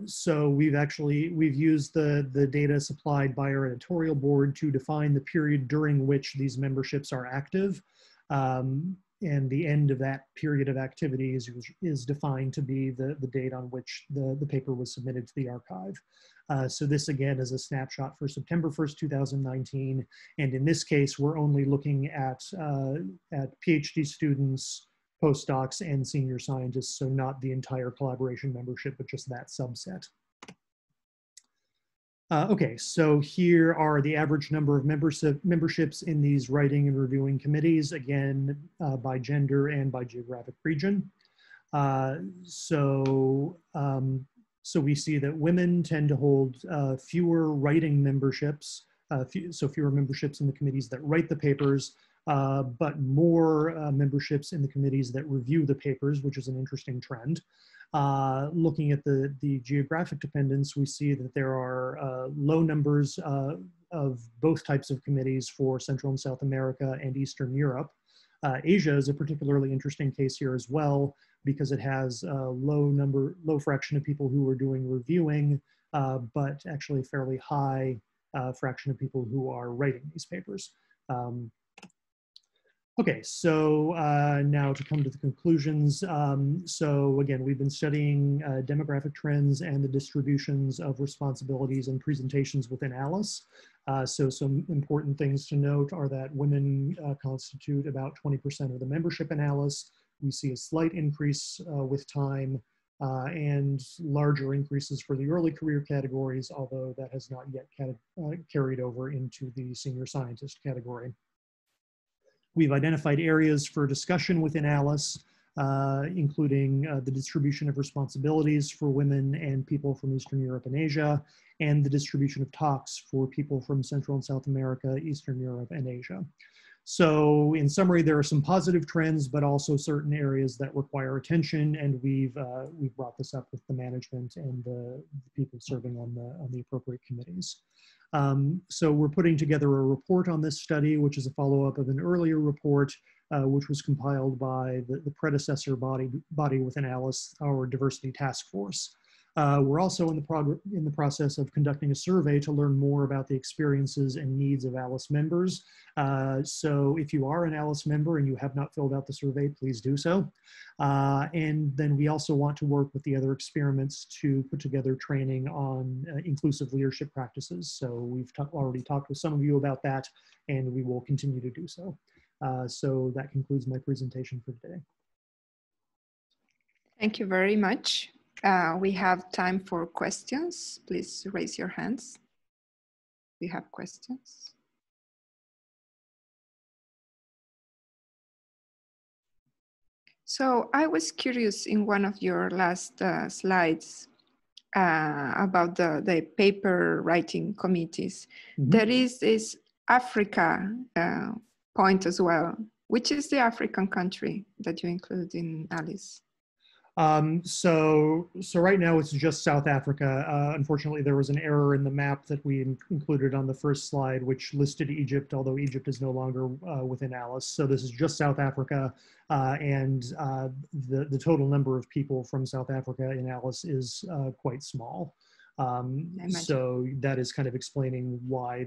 So we've used the data supplied by our editorial board to define the period during which these memberships are active. And the end of that period of activity is defined to be the date on which the paper was submitted to the archive. So this again is a snapshot for September 1st, 2019. And in this case, we're only looking at PhD students, postdocs, and senior scientists. So not the entire collaboration membership, but just that subset. Okay, so here are the average number of memberships in these writing and reviewing committees, again, by gender and by geographic region. So we see that women tend to hold fewer writing memberships, so fewer memberships in the committees that write the papers, but more memberships in the committees that review the papers, which is an interesting trend. Looking at the geographic dependence, we see that there are low numbers of both types of committees for Central and South America and Eastern Europe. Asia is a particularly interesting case here as well, because it has a low fraction of people who are doing reviewing, but actually a fairly high fraction of people who are writing these papers. Okay, so now to come to the conclusions. So again, we've been studying demographic trends and the distributions of responsibilities and presentations within ALICE. So some important things to note are that women constitute about 20% of the membership in ALICE. We see a slight increase with time and larger increases for the early career categories, although that has not yet carried over into the senior scientist category. We've identified areas for discussion within ALICE, including the distribution of responsibilities for women and people from Eastern Europe and Asia, and the distribution of talks for people from Central and South America, Eastern Europe, and Asia. So in summary, there are some positive trends, but also certain areas that require attention, and we've brought this up with the management and the people serving on the appropriate committees. So we're putting together a report on this study, which is a follow-up of an earlier report, which was compiled by the predecessor body within ALICE, our diversity task force. We're also in the process of conducting a survey to learn more about the experiences and needs of ALICE members. So if you are an ALICE member and you have not filled out the survey, please do so. And then we also want to work with the other experiments to put together training on inclusive leadership practices. So we've already talked with some of you about that, and we will continue to do so. So that concludes my presentation for today. Thank you very much. We have time for questions. Please raise your hands. We have questions. So I was curious in one of your last slides about the paper writing committees. Mm-hmm. There is this Africa point as well. Which is the African country that you include in ALICE? So right now it's just South Africa. Unfortunately, there was an error in the map that we included on the first slide, which listed Egypt, although Egypt is no longer within ALICE. So this is just South Africa, and the total number of people from South Africa in ALICE is quite small. So that is kind of explaining why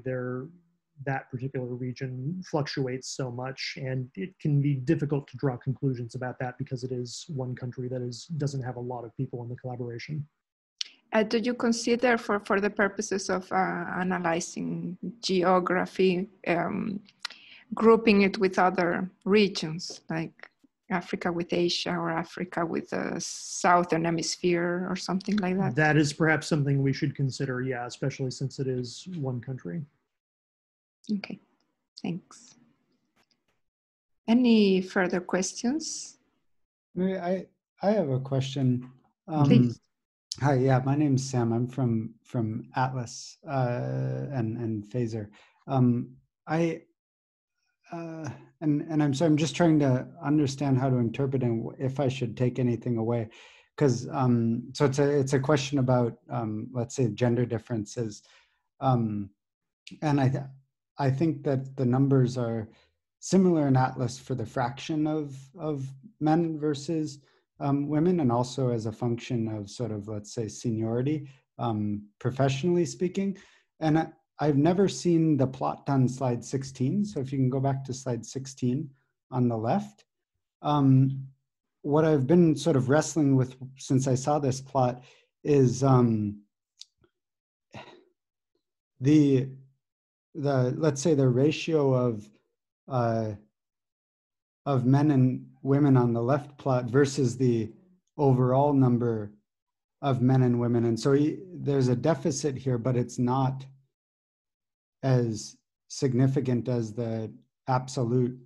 that particular region fluctuates so much, and it can be difficult to draw conclusions about that because it is one country that doesn't have a lot of people in the collaboration. Do you consider, for the purposes of analyzing geography, grouping it with other regions, like Africa with Asia or Africa with the Southern Hemisphere or something like that? That is perhaps something we should consider, yeah, especially since it is one country. Okay, thanks. Any further questions? I have a question. Please. Hi, yeah, my name's Sam. I'm from Atlas and Phaser. And I'm sorry, I'm just trying to understand how to interpret and if I should take anything away, because so it's a question about let's say gender differences, and I think that the numbers are similar in Atlas for the fraction of men versus women, and also as a function of sort of, let's say, seniority, professionally speaking. And I've never seen the plot on slide 16. So if you can go back to slide 16 on the left. What I've been sort of wrestling with since I saw this plot is let's say the ratio of men and women on the left plot versus the overall number of men and women. And so there's a deficit here, but it's not as significant as the absolute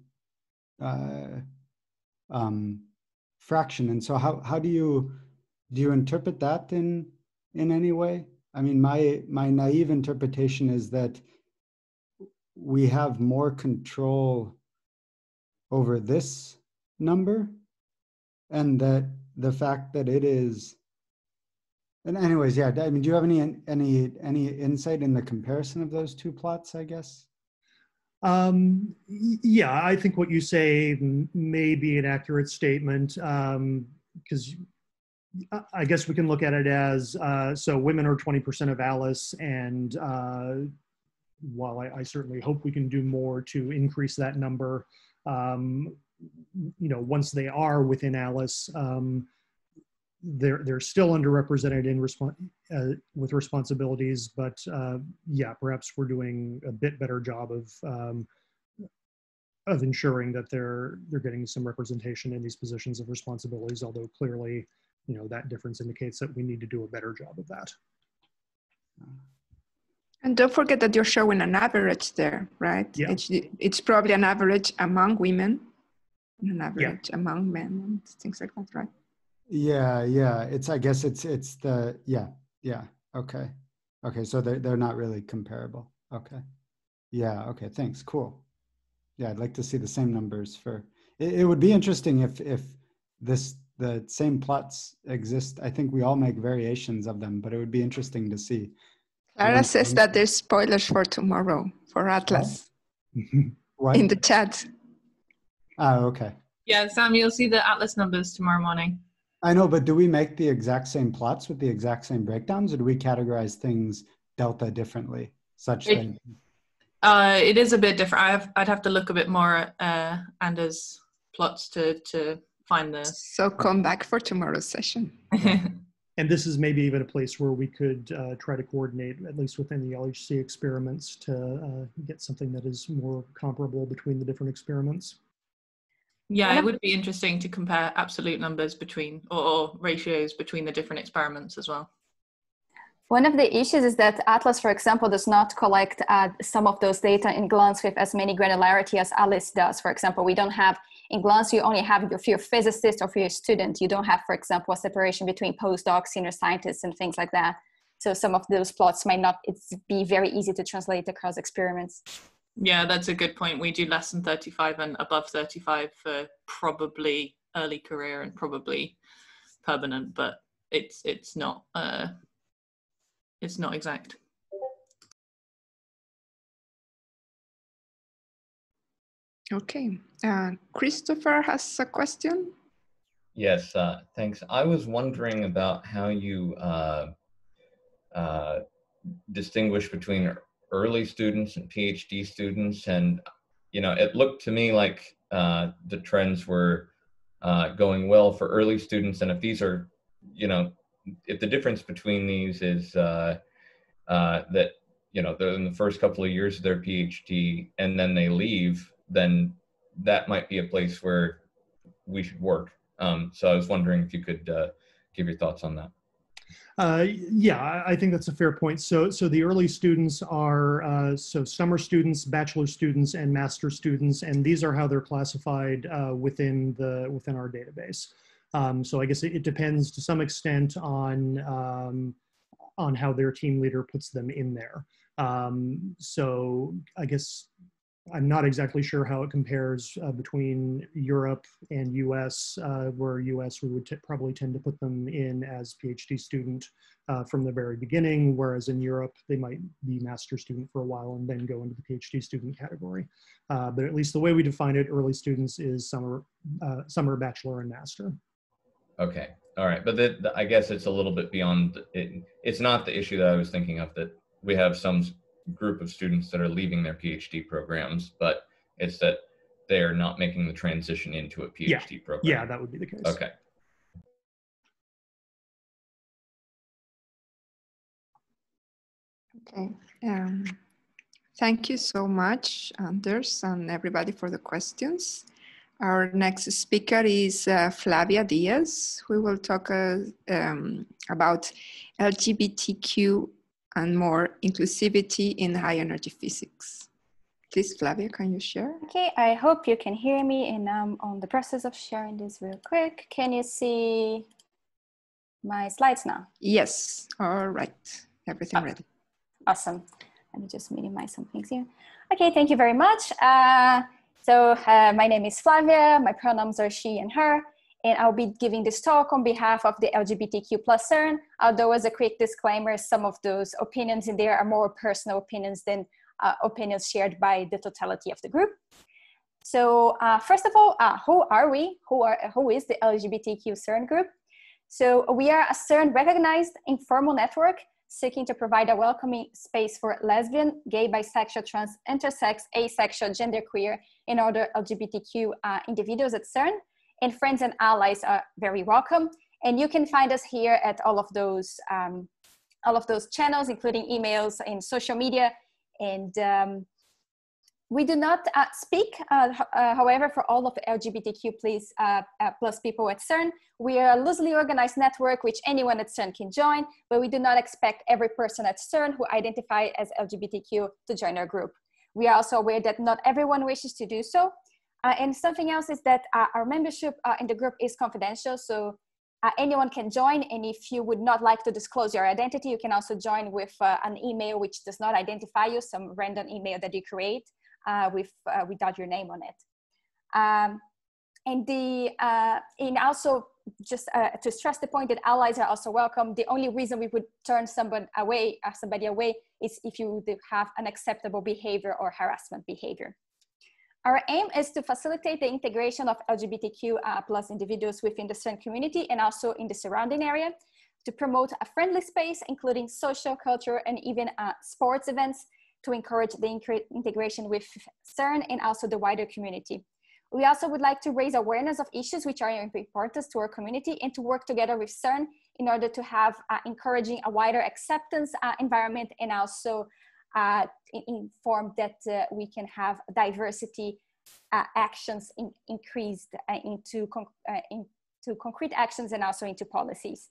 fraction. And so how do you interpret that in any way? I mean, my naive interpretation is that we have more control over this number, and that the fact that it is, and anyways, yeah, I mean, do you have any insight in the comparison of those two plots, I guess? Yeah, I think what you say may be an accurate statement, because I guess we can look at it as, so women are 20% of ALICE, and while I certainly hope we can do more to increase that number, you know, once they are within ALICE, they're still underrepresented in with responsibilities, but yeah, perhaps we're doing a bit better job of ensuring that they're getting some representation in these positions of responsibilities, although clearly, you know, that difference indicates that we need to do a better job of that. And don't forget that you're showing an average there, right? Yeah. It's probably an average among women, and an average among men, and things like that, right? Yeah, yeah. I guess it's the, yeah. Okay. Okay, so they're not really comparable. Okay. Yeah, okay, thanks, cool. Yeah, I'd like to see the same numbers for, it would be interesting if the same plots exist. I think we all make variations of them, but it would be interesting to see. Clara says that there's spoilers for tomorrow for Atlas. What? In the chat. Oh, okay. Yeah, Sam, you'll see the Atlas numbers tomorrow morning. I know, but do we make the exact same plots with the exact same breakdowns, or do we categorize things delta differently, such that? It is a bit different. I'd have to look a bit more at Anders' plots to find the. So come back for tomorrow's session. And this is maybe even a place where we could try to coordinate, at least within the LHC experiments, to get something that is more comparable between the different experiments. Yeah, it would be interesting to compare absolute numbers between, or ratios between the different experiments as well. One of the issues is that Atlas, for example, does not collect some of those data in GLANCE with as many granularity as ALICE does. For example, we don't have, in GLANCE, you only have for your physicist or for your student. You don't have, for example, a separation between postdocs, senior scientists, and things like that. So some of those plots might not be very easy to translate across experiments. Yeah, that's a good point. We do less than 35 and above 35 for probably early career and probably permanent, but it's not exact. Okay, Christopher has a question. Yes, thanks. I was wondering about how you distinguish between early students and PhD students, and you know, it looked to me like the trends were going well for early students, and if these are, you know, if the difference between these is that, you know, they're in the first couple of years of their PhD and then they leave, then that might be a place where we should work. So I was wondering if you could give your thoughts on that. Yeah, I think that's a fair point. So the early students are so summer students, bachelor students, and master students, and these are how they're classified within our database. So I guess it depends to some extent on how their team leader puts them in there. So I guess I'm not exactly sure how it compares between Europe and US, where US we would probably tend to put them in as PhD student from the very beginning, whereas in Europe they might be master student for a while and then go into the PhD student category. But at least the way we define it, early students is summer, bachelor, and master. Okay, all right, but I guess it's a little bit beyond, it's not the issue that I was thinking of, that we have some group of students that are leaving their PhD programs, but it's that they're not making the transition into a PhD program. Yeah, that would be the case. Okay. Okay. Thank you so much, Anders, and everybody for the questions. Our next speaker is Flavia Diaz, who will talk about LGBTQ and more inclusivity in high energy physics. Please, Flavia, can you share? Okay, I hope you can hear me, and I'm on the process of sharing this real quick. Can you see my slides now? Yes, all right, everything ready. Awesome. Let me just minimize some things here. Okay, thank you very much. My name is Flavia, my pronouns are she and her, and I'll be giving this talk on behalf of the LGBTQ+ CERN, although as a quick disclaimer, some of those opinions in there are more personal opinions than opinions shared by the totality of the group. So first of all, who are we? Who is the LGBTQ CERN group? So we are a CERN recognized informal network seeking to provide a welcoming space for lesbian, gay, bisexual, trans, intersex, asexual, genderqueer, and other LGBTQ individuals at CERN. And friends and allies are very welcome. And you can find us here at all of those channels, including emails and social media. And we do not speak, however, for all of the LGBTQ plus people at CERN. We are a loosely organized network which anyone at CERN can join, but we do not expect every person at CERN who identify as LGBTQ to join our group. We are also aware that not everyone wishes to do so. And something else is that our membership in the group is confidential, so anyone can join. And if you would not like to disclose your identity, you can also join with an email which does not identify you, some random email that you create without your name on it. And also just to stress the point that allies are also welcome. The only reason we would turn somebody away is if you would have unacceptable behavior or harassment behavior. Our aim is to facilitate the integration of LGBTQ plus individuals within the CERN community and also in the surrounding area, to promote a friendly space, including social, cultural, and even sports events, to encourage the integration with CERN and also the wider community. We also would like to raise awareness of issues which are important to our community and to work together with CERN in order to have encouraging a wider acceptance environment, and also inform that we can have diversity actions increased into concrete actions and also into policies.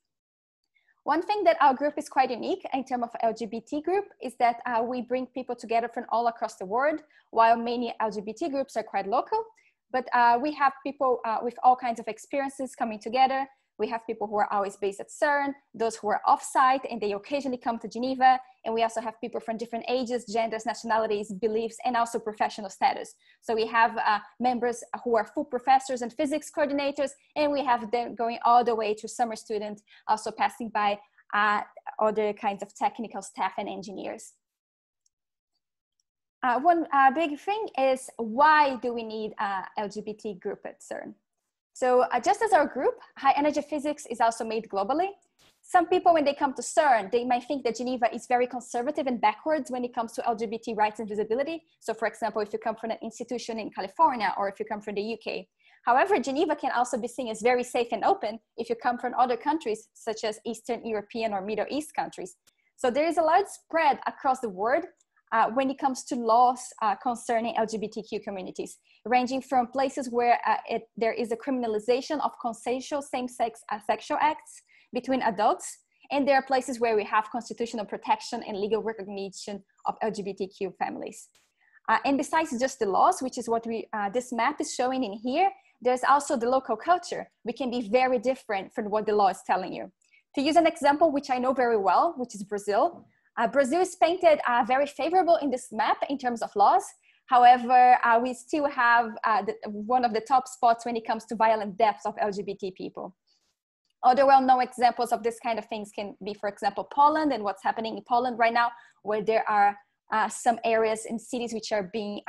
One thing that our group is quite unique in terms of LGBT group is that we bring people together from all across the world, while many LGBT groups are quite local. But we have people with all kinds of experiences coming together. We have people who are always based at CERN, those who are off-site and they occasionally come to Geneva. And we also have people from different ages, genders, nationalities, beliefs, and also professional status. So we have members who are full professors and physics coordinators, and we have them going all the way to summer students, also passing by other kinds of technical staff and engineers. One big thing is, why do we need a LGBT group at CERN? So just as our group, high energy physics is also made globally. Some people, when they come to CERN, they might think that Geneva is very conservative and backwards when it comes to LGBT rights and visibility. So for example, if you come from an institution in California, or if you come from the UK. However, Geneva can also be seen as very safe and open if you come from other countries, such as Eastern European or Middle East countries. So there is a large spread across the world when it comes to laws concerning LGBTQ communities, ranging from places where there is a criminalization of consensual same-sex sexual acts between adults, and there are places where we have constitutional protection and legal recognition of LGBTQ families. And besides just the laws, which is what this map is showing in here, there's also the local culture. We can be very different from what the law is telling you. To use an example which I know very well, which is Brazil. Brazil is painted very favorable in this map in terms of laws. However, we still have one of the top spots when it comes to violent deaths of LGBT people. Other well-known examples of this kind of things can be, for example, Poland and what's happening in Poland right now, where there are some areas in cities which are being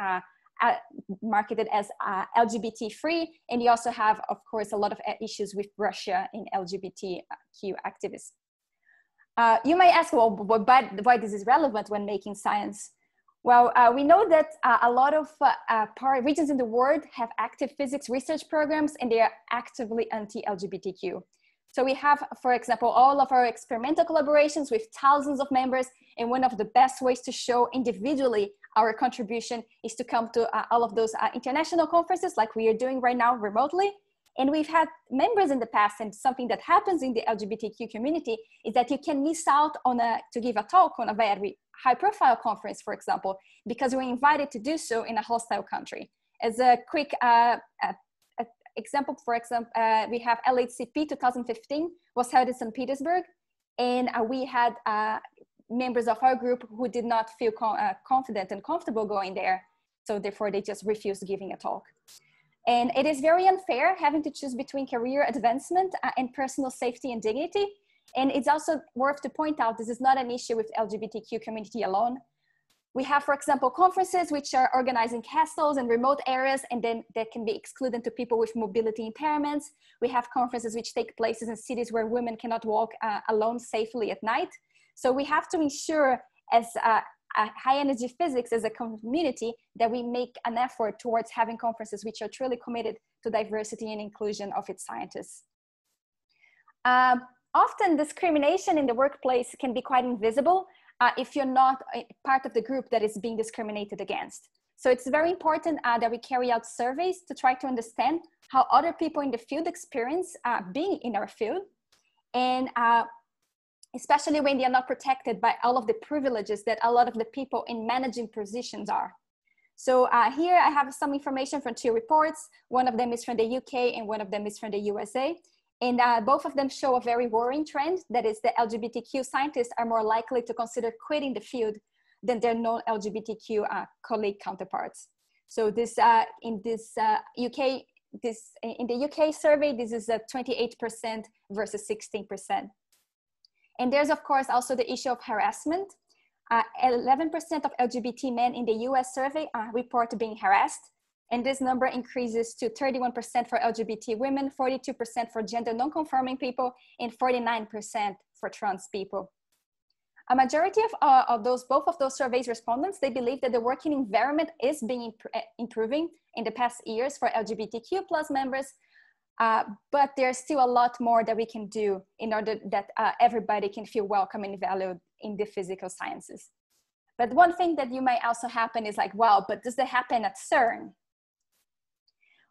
marketed as LGBT-free. And you also have, of course, a lot of issues with Russia in LGBTQ activists. You may ask, well, why this is relevant when making science? Well, we know that a lot of regions in the world have active physics research programs, and they are actively anti-LGBTQ. So we have, for example, all of our experimental collaborations with thousands of members, and one of the best ways to show individually our contribution is to come to all of those international conferences like we are doing right now remotely. And we've had members in the past, and something that happens in the LGBTQ community is that you can miss out on to give a talk on a very high profile conference, for example, because we're invited to do so in a hostile country. As a quick example, we have LHCP 2015 was held in St. Petersburg, and we had members of our group who did not feel confident and comfortable going there. So therefore they just refused giving a talk. And it is very unfair having to choose between career advancement and personal safety and dignity. And it's also worth to point out, this is not an issue with LGBTQ community alone. We have, for example, conferences which are organized in castles and remote areas, and then that can be excluded to people with mobility impairments. We have conferences which take places in cities where women cannot walk alone safely at night. So we have to ensure, as high energy physics as a community, that we make an effort towards having conferences which are truly committed to diversity and inclusion of its scientists. Often discrimination in the workplace can be quite invisible if you're not part of the group that is being discriminated against. So it's very important that we carry out surveys to try to understand how other people in the field experience being in our field, and especially when they are not protected by all of the privileges that a lot of the people in managing positions are. So here I have some information from 2 reports. One of them is from the UK and one of them is from the USA. And both of them show a very worrying trend. That is, the LGBTQ scientists are more likely to consider quitting the field than their non-LGBTQ colleague counterparts. So this in the UK survey, this is 28% versus 16%. And there's, of course, also the issue of harassment. 11% of LGBT men in the US survey report being harassed. And this number increases to 31% for LGBT women, 42% for gender non-conforming people, and 49% for trans people. A majority of both of those surveys respondents, they believe that the working environment is being improving in the past years for LGBTQ plus members, but there's still a lot more that we can do in order that everybody can feel welcome and valued in the physical sciences. But one thing that you might also happen is like, wow, but does that happen at CERN?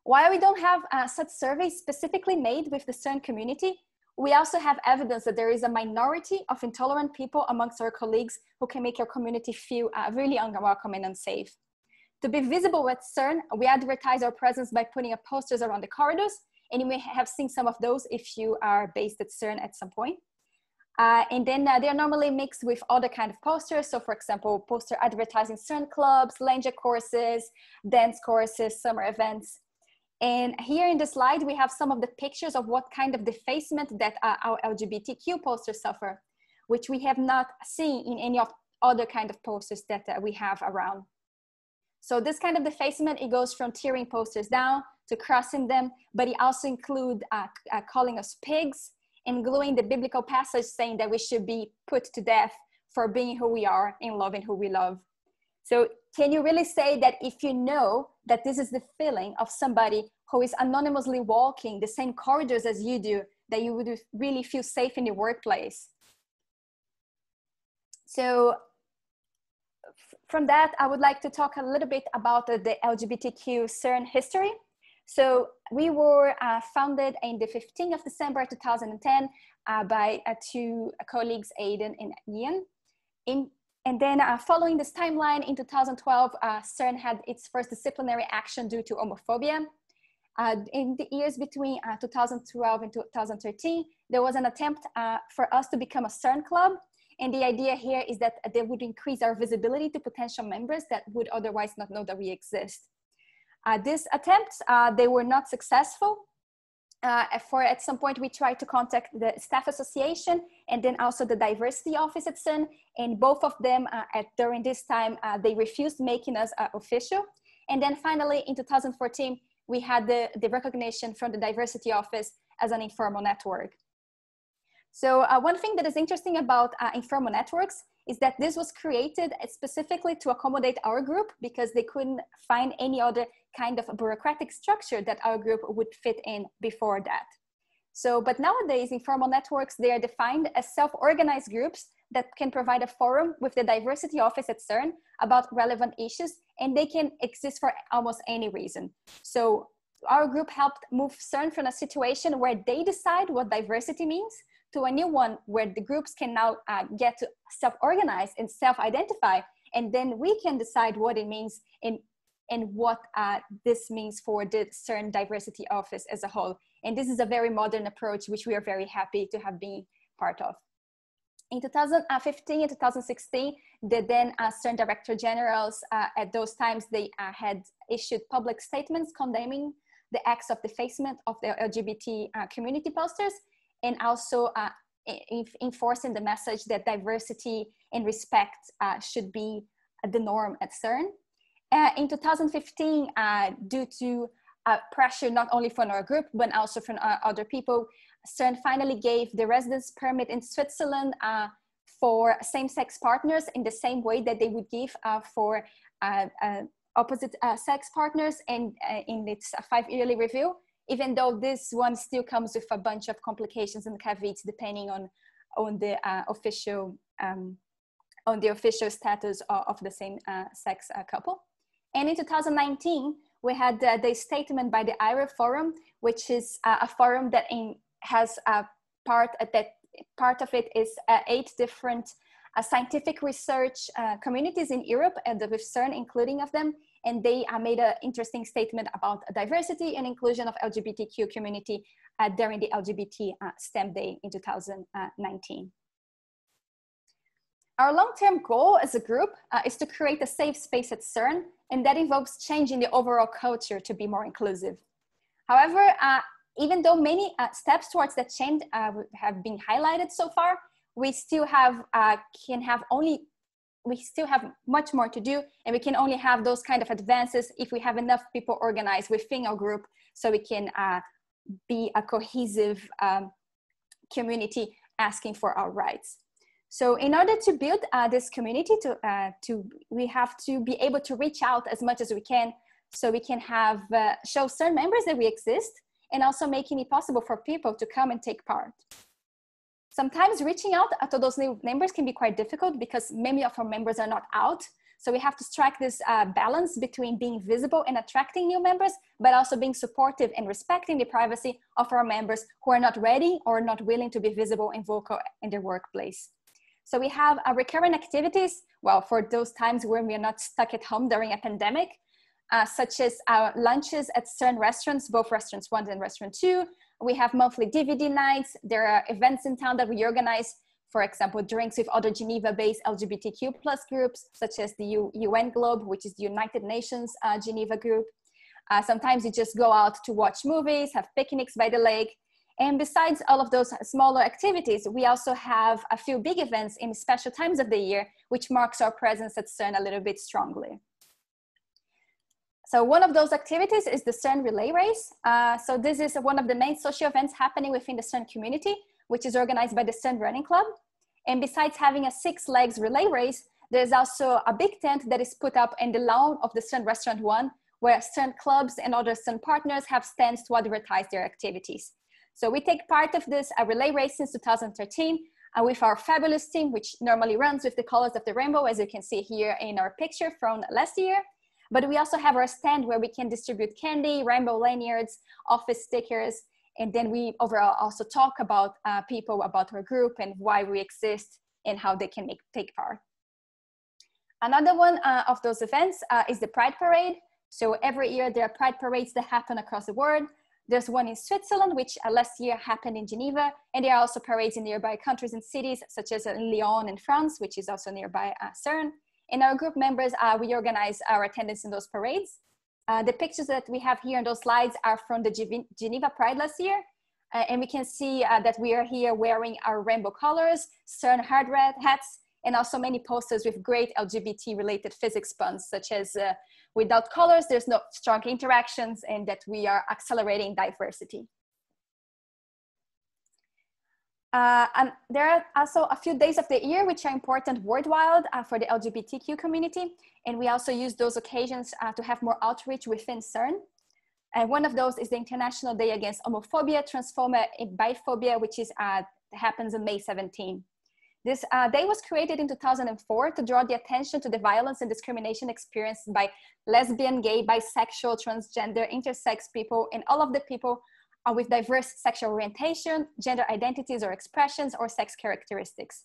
While we don't have such surveys specifically made with the CERN community, we also have evidence that there is a minority of intolerant people amongst our colleagues who can make our community feel really unwelcome and unsafe. To be visible at CERN, we advertise our presence by putting up posters around the corridors, and you may have seen some of those if you are based at CERN at some point. And then they're normally mixed with other kind of posters. So for example, poster advertising CERN clubs, language courses, dance courses, summer events. And here in the slide, we have some of the pictures of what kind of defacement that our LGBTQ posters suffer, which we have not seen in any of other kind of posters that we have around. So this kind of defacement, it goes from tearing posters down to crossing them, but it also includes calling us pigs and gluing the biblical passage saying that we should be put to death for being who we are and loving who we love. So can you really say that if you know that this is the feeling of somebody who is anonymously walking the same corridors as you do, that you would really feel safe in your workplace? So from that, I would like to talk a little bit about the LGBTQ CERN history. So we were founded in the 15th of December 2010 by 2 colleagues, Aidan and Ian. And then following this timeline, in 2012, CERN had its first disciplinary action due to homophobia. In the years between 2012 and 2013, there was an attempt for us to become a CERN club. And the idea here is that they would increase our visibility to potential members that would otherwise not know that we exist. These attempts, they were not successful. At some point, we tried to contact the staff association and then also the diversity office at CERN. And both of them, during this time, they refused making us official. And then finally, in 2014, we had the recognition from the diversity office as an informal network. So one thing that is interesting about informal networks is that this was created specifically to accommodate our group because they couldn't find any other kind of a bureaucratic structure that our group would fit in before that. So, but nowadays, informal networks, they are defined as self-organized groups that can provide a forum with the diversity office at CERN about relevant issues, and they can exist for almost any reason. So our group helped move CERN from a situation where they decide what diversity means to a new one where the groups can now get to self-organize and self-identify, and then we can decide what it means and what this means for the CERN diversity office as a whole. And this is a very modern approach, which we are very happy to have been part of. In 2015 and 2016, the then CERN Director Generals at those times, they had issued public statements condemning the acts of defacement of the LGBT community posters, and also enforcing the message that diversity and respect should be the norm at CERN. In 2015, due to pressure not only from our group, but also from other people, CERN finally gave the residence permit in Switzerland for same-sex partners in the same way that they would give for opposite sex partners and in its 5-yearly review, even though this one still comes with a bunch of complications and caveats depending on the official status of the same sex couple. And in 2019, we had the statement by the IRA Forum, which is a forum that has a part of it is 8 different scientific research communities in Europe, and with CERN including of them, and they made an interesting statement about diversity and inclusion of LGBTQ community during the LGBT STEM Day in 2019. Our long-term goal as a group is to create a safe space at CERN, and that involves changing the overall culture to be more inclusive. However, even though many steps towards that change have been highlighted so far, we still have much more to do, and we can only have those kind of advances if we have enough people organized within our group, so we can be a cohesive community asking for our rights. So in order to build this community, we have to be able to reach out as much as we can, so we can have show CERN members that we exist, and also making it possible for people to come and take part. Sometimes reaching out to those new members can be quite difficult because many of our members are not out. So we have to strike this balance between being visible and attracting new members, but also being supportive and respecting the privacy of our members who are not ready or not willing to be visible and vocal in their workplace. So we have recurrent activities, well, for those times when we are not stuck at home during a pandemic, such as lunches at CERN restaurants, both Restaurants 1 and Restaurant 2. We have monthly DVD nights. There are events in town that we organize, for example, drinks with other Geneva-based LGBTQ+ groups, such as the UN Globe, which is the United Nations Geneva group. Sometimes you just go out to watch movies, have picnics by the lake. And besides all of those smaller activities, we also have a few big events in special times of the year, which marks our presence at CERN a little bit strongly. So one of those activities is the CERN Relay Race. So this is one of the main social events happening within the CERN community, which is organized by the CERN Running Club. And besides having a 6 legs relay race, there's also a big tent that is put up in the lawn of the CERN Restaurant 1, where CERN clubs and other CERN partners have stands to advertise their activities. So we take part of this relay race since 2013 with our fabulous team, which normally runs with the colors of the rainbow, as you can see here in our picture from last year. But we also have our stand where we can distribute candy, rainbow lanyards, office stickers, and then we overall also talk about people, about our group and why we exist and how they can take part. Another one of those events is the Pride Parade. So every year there are Pride Parades that happen across the world. There's one in Switzerland, which last year happened in Geneva, and there are also parades in nearby countries and cities, such as Lyon in France, which is also nearby CERN. And our group members, we organize our attendance in those parades. The pictures that we have here on those slides are from the Geneva Pride last year. And we can see that we are here wearing our rainbow colors, CERN hard hats, and also many posters with great LGBT-related physics puns, such as without colors, there's no strong interactions, and that we are accelerating diversity. And there are also a few days of the year which are important worldwide for the LGBTQ community. And we also use those occasions to have more outreach within CERN. And one of those is the International Day Against Homophobia, Transphobia, and Biphobia, which is, happens on May 17. This day was created in 2004 to draw the attention to the violence and discrimination experienced by lesbian, gay, bisexual, transgender, intersex people, and all of the people with diverse sexual orientation, gender identities or expressions, or sex characteristics.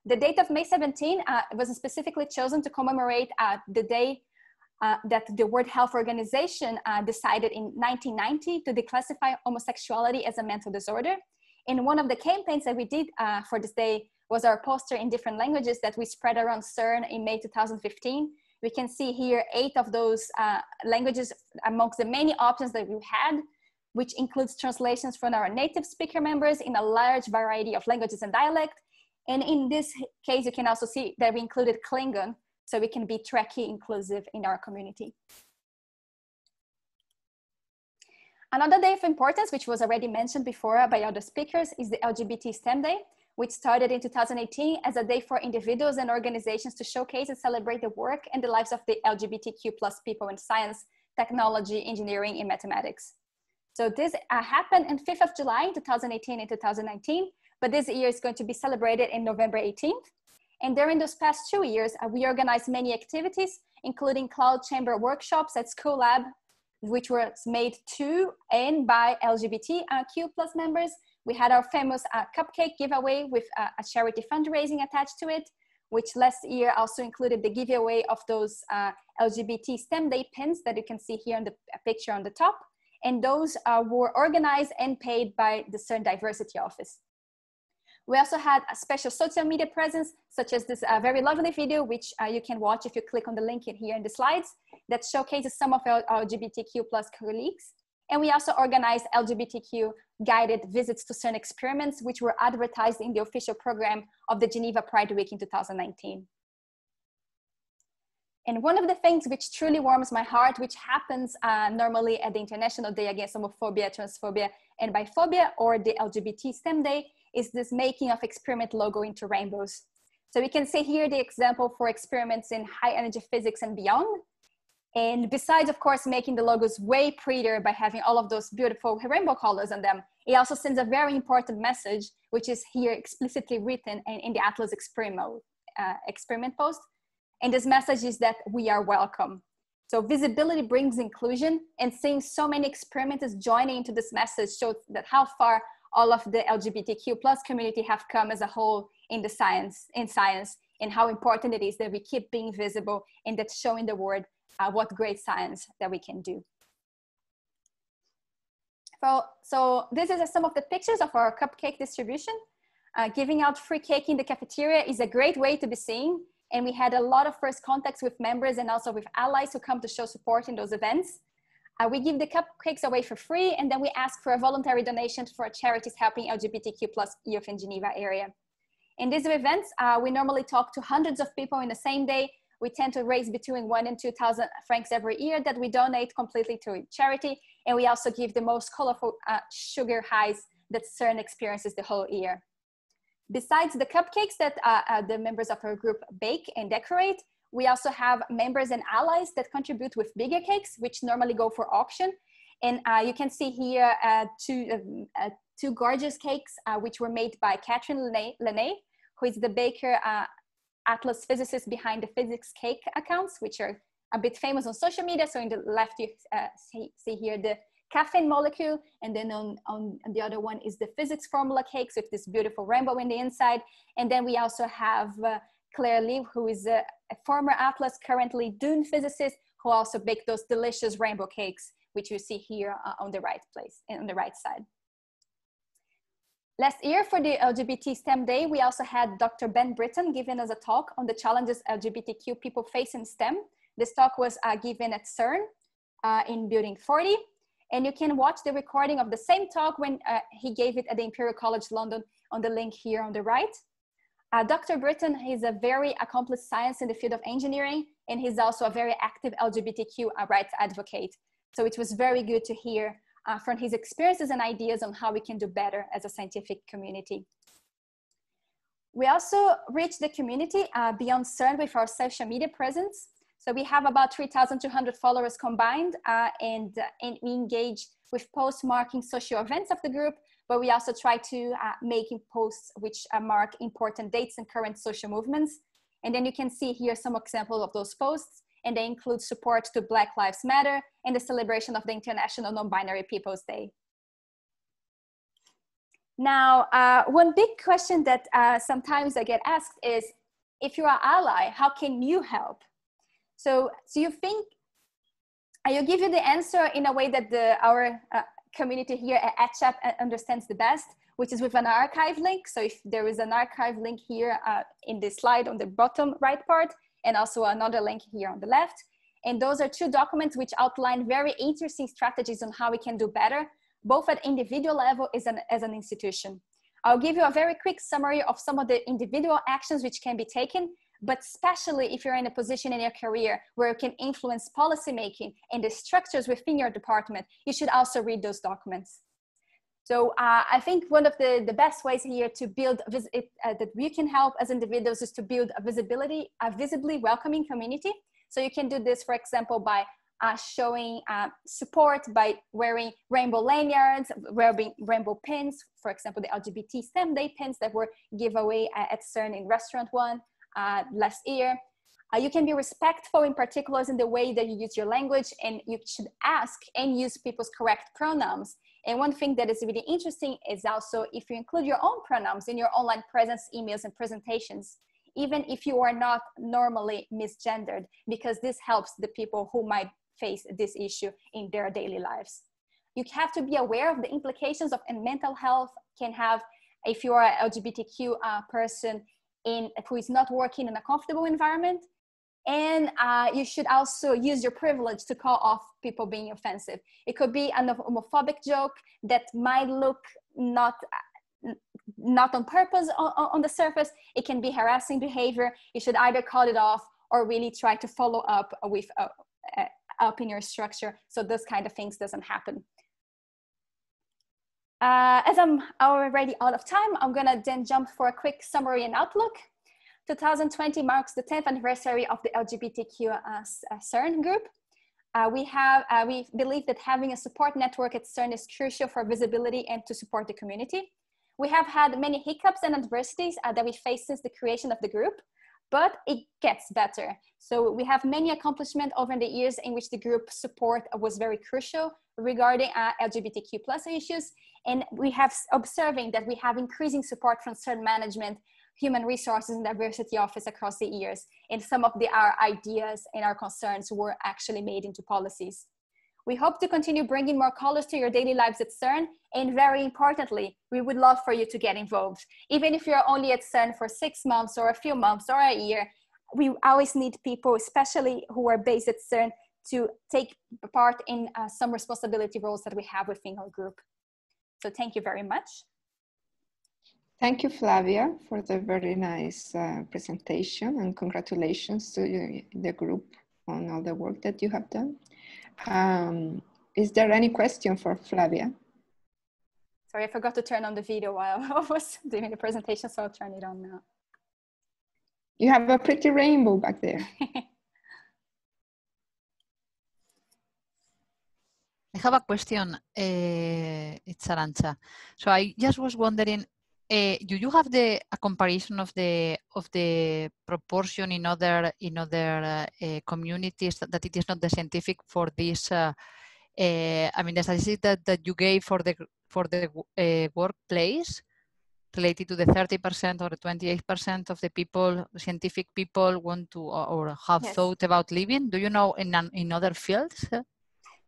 The date of May 17 was specifically chosen to commemorate the day that the World Health Organization decided in 1990 to declassify homosexuality as a mental disorder. And one of the campaigns that we did for this day was our poster in different languages that we spread around CERN in May 2015. We can see here 8 of those languages amongst the many options that we had, which includes translations from our native speaker members in a large variety of languages and dialect. And in this case, you can also see that we included Klingon. so we can be tracky inclusive in our community. Another day of importance, which was already mentioned before by other speakers, is the LGBT STEM Day, which started in 2018 as a day for individuals and organizations to showcase and celebrate the work and the lives of the LGBTQ+ people in science, technology, engineering, and mathematics. So this happened on 5th of July, 2018 and 2019, but this year is going to be celebrated in November 18th. And during those past 2 years, we organized many activities, including Cloud Chamber workshops at School Lab, which was made to and by LGBTQ+ members. We had our famous cupcake giveaway with a charity fundraising attached to it, which last year also included the giveaway of those LGBT STEM Day pins that you can see here in the picture on the top. And those were organized and paid by the CERN Diversity Office. We also had a special social media presence, such as this very lovely video, which you can watch if you click on the link here in the slides, that showcases some of our LGBTQ+ colleagues. And we also organized LGBTQ guided visits to CERN experiments, which were advertised in the official program of the Geneva Pride Week in 2019. And one of the things which truly warms my heart, which happens normally at the International Day Against Homophobia, Transphobia, and Biphobia, or the LGBT STEM Day, is this making of experiment logo into rainbows. So we can see here the example for experiments in high energy physics and beyond. And besides, of course, making the logos way prettier by having all of those beautiful rainbow colors on them, it also sends a very important message, which is here explicitly written in the Atlas experiment post. And this message is that we are welcome. So visibility brings inclusion, and seeing so many experimenters joining into this message shows that how far all of the LGBTQ+ community have come as a whole in science, and how important it is that we keep being visible and that's showing the world what great science that we can do. So this is some of the pictures of our cupcake distribution. Giving out free cake in the cafeteria is a great way to be seen. And we had a lot of first contacts with members and also with allies who come to show support in those events. We give the cupcakes away for free, and then we ask for a voluntary donation for charities helping LGBTQ+ youth in Geneva area. In these events, we normally talk to hundreds of people in the same day. We tend to raise between 1,000 and 2,000 francs every year that we donate completely to charity. And we also give the most colorful sugar highs that CERN experiences the whole year. Besides the cupcakes that the members of our group bake and decorate, we also have members and allies that contribute with bigger cakes, which normally go for auction. And you can see here two gorgeous cakes, which were made by Catherine Lenné, who is the baker Atlas physicist behind the physics cake accounts, which are a bit famous on social media. So in the left, you see here the caffeine molecule, and then on the other one is the physics formula cakes with this beautiful rainbow in the inside. And then we also have Claire Lee, who is a former Atlas, currently Dune physicist, who also baked those delicious rainbow cakes, which you see here on the right place, on the right side. Last year for the LGBT STEM Day, we also had Dr. Ben Britton giving us a talk on the challenges LGBTQ people face in STEM. This talk was given at CERN in Building 40. And you can watch the recording of the same talk when he gave it at the Imperial College London on the link here on the right. Dr. Britton is a very accomplished science in the field of engineering, and he's also a very active LGBTQ rights advocate. So it was very good to hear from his experiences and ideas on how we can do better as a scientific community. We also reached the community beyond CERN with our social media presence. So we have about 3,200 followers combined, and we engage with posts marking social events of the group, but we also try to make posts which mark important dates and current social movements. And then you can see here some examples of those posts, and they include support to Black Lives Matter and the celebration of the International Non-Binary People's Day. Now, one big question that sometimes I get asked is, if you're an ally, how can you help? So you think, I'll give you the answer in a way that our community here at ICHEP understands the best, which is with an archive link. So if there is an archive link here in this slide on the bottom right part, and also another link here on the left. And those are two documents which outline very interesting strategies on how we can do better, both at individual level as an institution. I'll give you a very quick summary of some of the individual actions which can be taken, but especially if you're in a position in your career where you can influence policymaking and the structures within your department, you should also read those documents. So I think one of the best ways here to build that we can help as individuals is to build a visibly welcoming community. So you can do this, for example, by showing support by wearing rainbow lanyards, wearing rainbow pins, for example, the LGBT STEM Day pins that were given away at CERN in Restaurant One last year. You can be respectful in particular in the way that you use your language, and you should ask and use people's correct pronouns. And one thing that is really interesting is also if you include your own pronouns in your online presence, emails, and presentations, even if you are not normally misgendered, because this helps the people who might face this issue in their daily lives. You have to be aware of the implications of mental health can have if you are an LGBTQ person who is not working in a comfortable environment. And you should also use your privilege to call off people being offensive. It could be an homophobic joke that might look not on purpose on the surface. It can be harassing behavior. You should either call it off or really try to follow up with up in your structure so those kind of things doesn't happen. As I'm already out of time, I'm gonna then jump for a quick summary and outlook. 2020 marks the 10th anniversary of the LGBTQ CERN group. We believe that having a support network at CERN is crucial for visibility and to support the community. We have had many hiccups and adversities that we faced since the creation of the group, but it gets better. So we have many accomplishments over the years in which the group support was very crucial regarding LGBTQ+ issues. And we have observing that we have increasing support from CERN management, Human Resources and Diversity Office across the years. And some of our ideas and our concerns were actually made into policies. We hope to continue bringing more colors to your daily lives at CERN. And very importantly, we would love for you to get involved. Even if you're only at CERN for 6 months or a few months or a year, we always need people, especially who are based at CERN, to take part in some responsibility roles that we have within our group. So thank you very much. Thank you, Flavia, for the very nice presentation, and congratulations to you, the group on all the work that you have done. Is there any question for Flavia? Sorry, I forgot to turn on the video while I was doing the presentation, so I'll turn it on now. You have a pretty rainbow back there. I have a question, it's Arantxa. So I just was wondering, do you have a comparison of the proportion in other communities that it is not the scientific for this? I mean, the statistic that you gave for the workplace related to the 30% or 28% of the people, scientific people, want to or have thought about leaving. Do you know in other fields?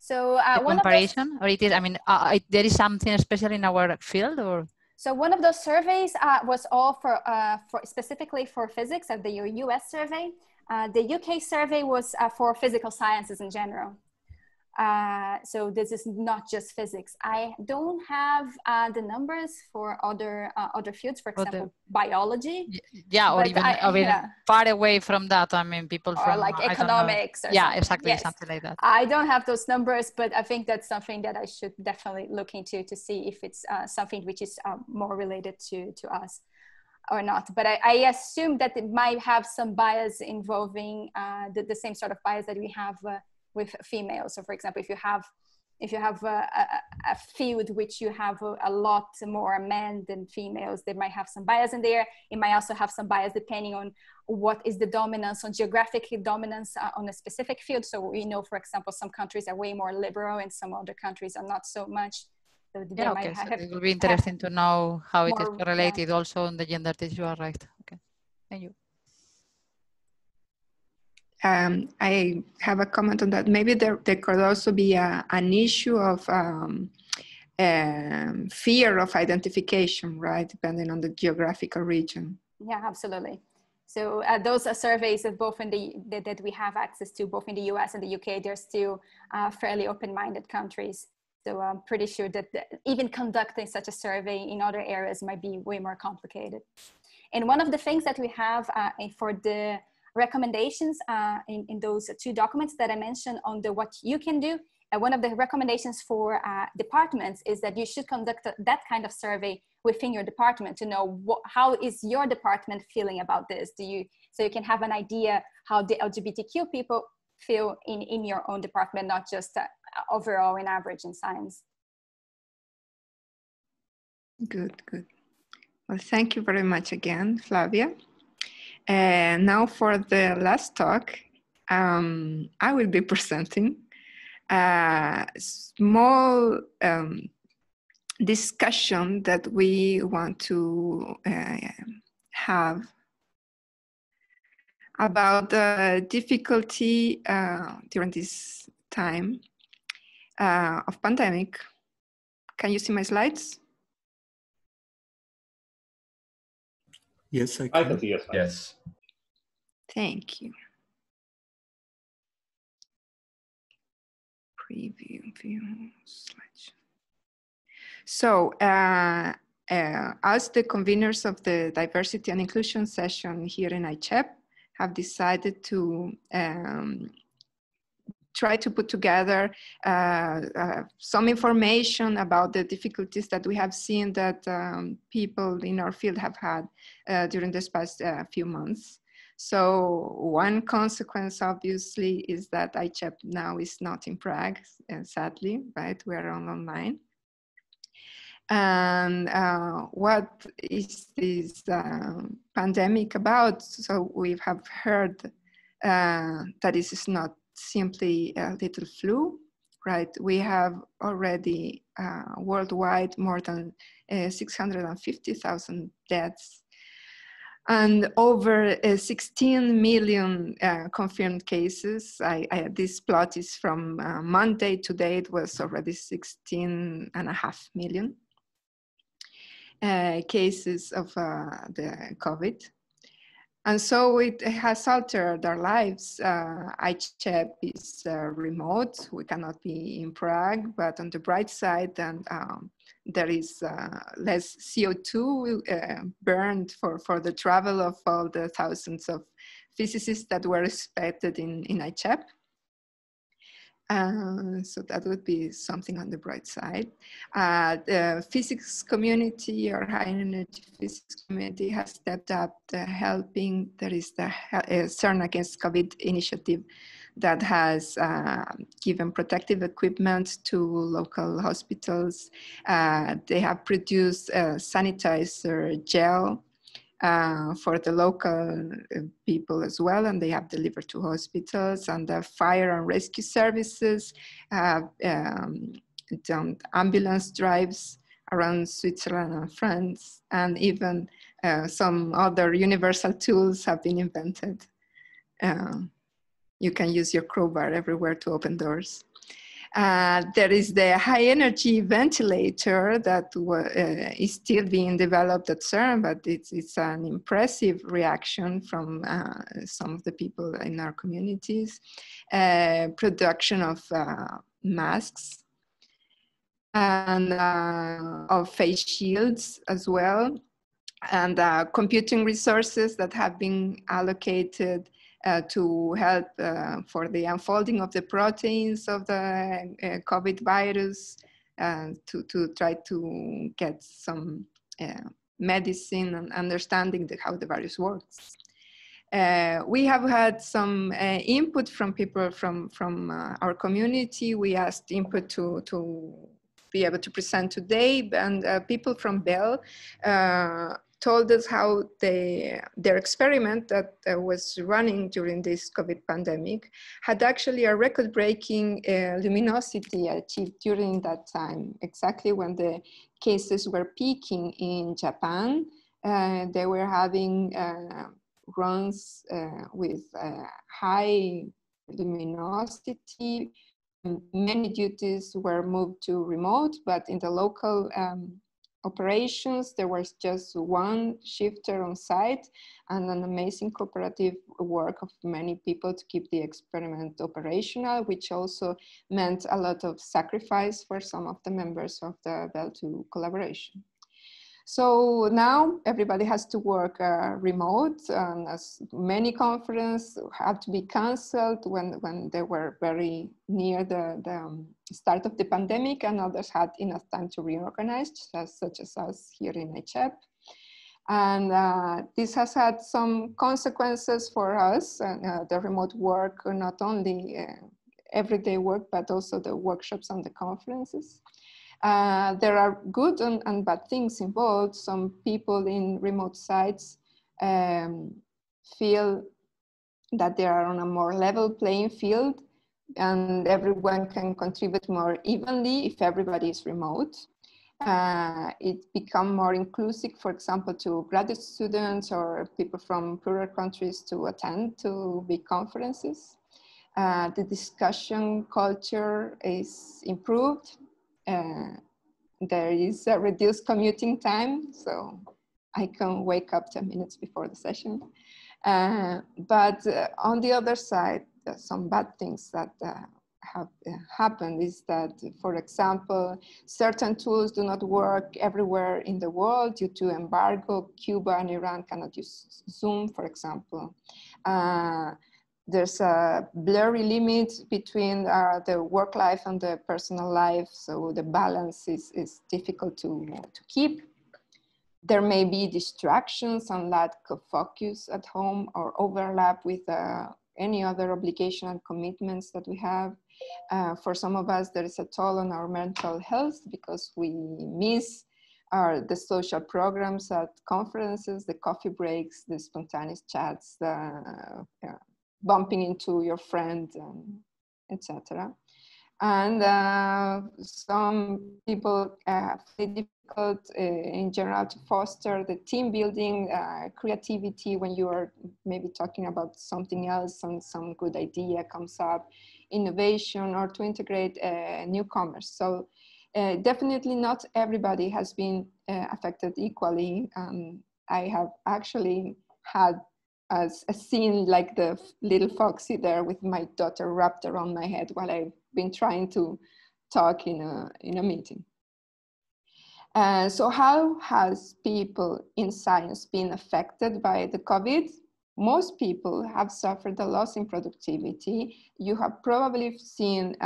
So the comparison, or it is? I mean, there is something special in our field, or? So one of those surveys was all for specifically for physics at the US survey. The UK survey was for physical sciences in general. So this is not just physics. I don't have the numbers for other fields, for example, biology. Yeah, or even far away from that. I mean, people or from like economics. Or yeah, something. exactly, yes. something like that. I don't have those numbers, but I think that's something that I should definitely look into to see if it's something which is more related to us or not. But I assume that it might have some bias involving the same sort of bias that we have with females. So for example, if you have a field which you have a lot more men than females, they might have some bias in there. It might also have some bias depending on what is the dominance, on geographic dominance on a specific field. So we know, for example, some countries are way more liberal and some other countries are not so much. So yeah, okay, so it will be interesting to know how it is correlated also on the gender that you are right. Okay, thank you. I have a comment on that. Maybe there could also be an issue of fear of identification, right? Depending on the geographical region. Yeah, absolutely. So those are surveys that both in that we have access to, both in the US and the UK, they're still fairly open-minded countries. So I'm pretty sure that even conducting such a survey in other areas might be way more complicated. And one of the things that we have for the recommendations in those 2 documents that I mentioned on the what you can do, one of the recommendations for departments is that you should conduct that kind of survey within your department to know how is your department feeling about this. So you can have an idea how the LGBTQ people feel in your own department, not just overall in average in science. Good, good. Well, thank you very much again, Flavia. And now for the last talk, I will be presenting a small discussion that we want to have about the difficulty during this time of pandemic. Can you see my slides? Yes, I can see your slides. Yes. Thank you. Preview, view, slideshow. So, as the conveners of the diversity and inclusion session here in ICHEP have decided to try to put together some information about the difficulties that we have seen that people in our field have had during this past few months. So one consequence, obviously, is that ICHEP now is not in Prague, sadly, right? We are online. And what is this pandemic about? So we have heard that this is not simply a little flu, right? We have already worldwide more than 650,000 deaths and over 16 million confirmed cases. This plot is from Monday. Today it was already 16.5 million cases of the COVID. And so it has altered our lives. ICHEP is remote. We cannot be in Prague, but on the bright side, and there is less CO2 burned for the travel of all the thousands of physicists that were expected in ICHEP. So that would be something on the bright side. The physics community or high energy physics community has stepped up helping. There is the CERN Against COVID initiative that has given protective equipment to local hospitals. They have produced a sanitizer gel for the local people as well, and they have delivered to hospitals, and the fire and rescue services have done ambulance drives around Switzerland and France, and even some other universal tools have been invented. You can use your crowbar everywhere to open doors. There is the high energy ventilator that is still being developed at CERN, but it's an impressive reaction from some of the people in our communities. Production of masks and of face shields as well. And computing resources that have been allocated to help for the unfolding of the proteins of the COVID virus, to try to get some medicine and understanding how the virus works. We have had some input from people from our community. We asked input to be able to present today, and people from Bell told us how their experiment that was running during this COVID pandemic had actually a record-breaking luminosity achieved during that time, exactly when the cases were peaking in Japan. They were having runs with high luminosity. Many duties were moved to remote, but in the local operations, there was just one shifter on site and an amazing cooperative work of many people to keep the experiment operational, which also meant a lot of sacrifice for some of the members of the Bell II collaboration. So now everybody has to work remote, and as many conferences had to be canceled when they were very near the start of the pandemic, and others had enough time to reorganize, such as us here in ICHEP. And this has had some consequences for us, the remote work, not only everyday work, but also the workshops and the conferences. There are good and bad things involved. Some people in remote sites feel that they are on a more level playing field and everyone can contribute more evenly if everybody is remote. It becomes more inclusive, for example, to graduate students or people from poorer countries to attend to big conferences. The discussion culture is improved. There is a reduced commuting time, so I can wake up 10 minutes before the session. But on the other side, some bad things that have happened is that, for example, certain tools do not work everywhere in the world due to embargo. Cuba and Iran cannot use Zoom, for example. There's a blurry limit between the work life and the personal life, so the balance is difficult to keep. There may be distractions and lack of focus at home or overlap with any other obligation and commitments that we have. For some of us, there is a toll on our mental health because we miss the social programs at conferences, the coffee breaks, the spontaneous chats, the bumping into your friend, etc. And some people find it difficult in general to foster the team building, creativity when you are maybe talking about something else and some good idea comes up, innovation, or to integrate newcomers. So definitely not everybody has been affected equally. I have actually had a scene like the little foxy there with my daughter wrapped around my head while I've been trying to talk in a meeting. So how has people in science been affected by the COVID? Most people have suffered a loss in productivity. You have probably seen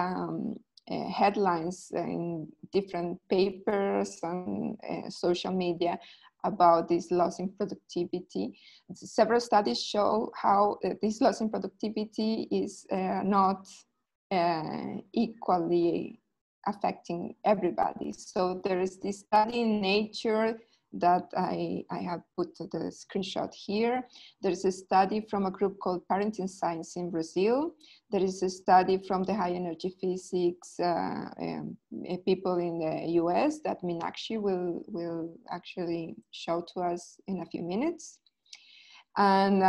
headlines in different papers and social media about this loss in productivity. Several studies show how this loss in productivity is not equally affecting everybody. So there is this study in Nature that I have put the screenshot here. There is a study from a group called Parenting Science in Brazil. There is a study from the high energy physics people in the US that Meenakshi will actually show to us in a few minutes. And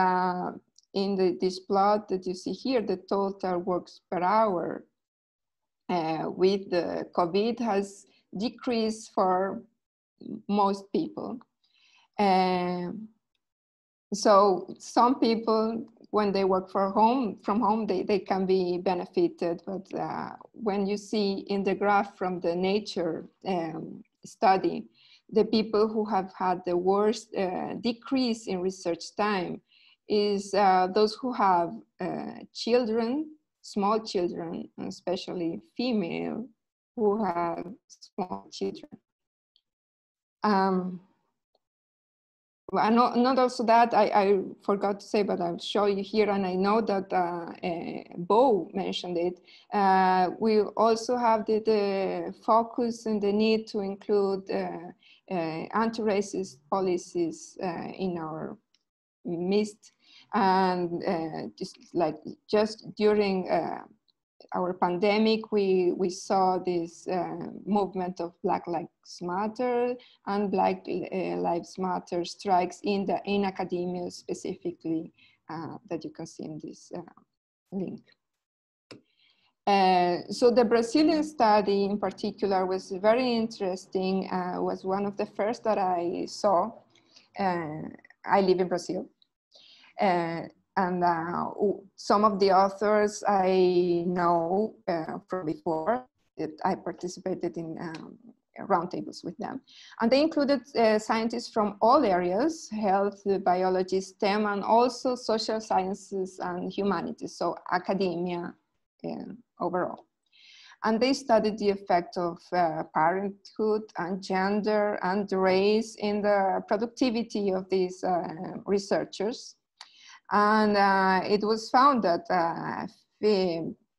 in this plot that you see here, the total works per hour with the COVID has decreased for most people. So some people, when they work from home, they can be benefited. But when you see in the graph from the Nature study, the people who have had the worst decrease in research time is those who have children, small children, especially female who have small children. Not also that, I forgot to say, but I'll show you here, and I know that Bo mentioned it. We also have the focus and the need to include anti-racist policies in our midst. And just during our pandemic, we saw this movement of Black Lives Matter and Black Lives Matter strikes in academia specifically that you can see in this link. So the Brazilian study in particular was very interesting, was one of the first that I saw. I live in Brazil. And some of the authors I know from before. I participated in roundtables with them. And they included scientists from all areas, health, biology, STEM, and also social sciences and humanities, so academia overall. And they studied the effect of parenthood and gender and race in the productivity of these researchers. And it was found that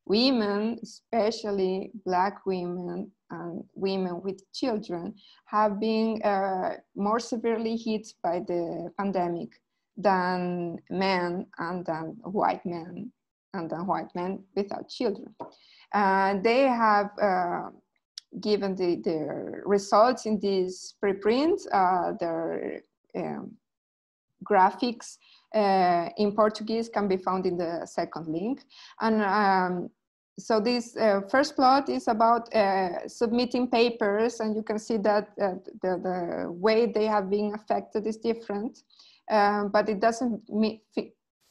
women, especially Black women and women with children, have been more severely hit by the pandemic than men and than white men and than white men without children. They have given their results in these preprints, their graphics in Portuguese can be found in the second link. And so this first plot is about submitting papers, and you can see that the way they have been affected is different, but it doesn't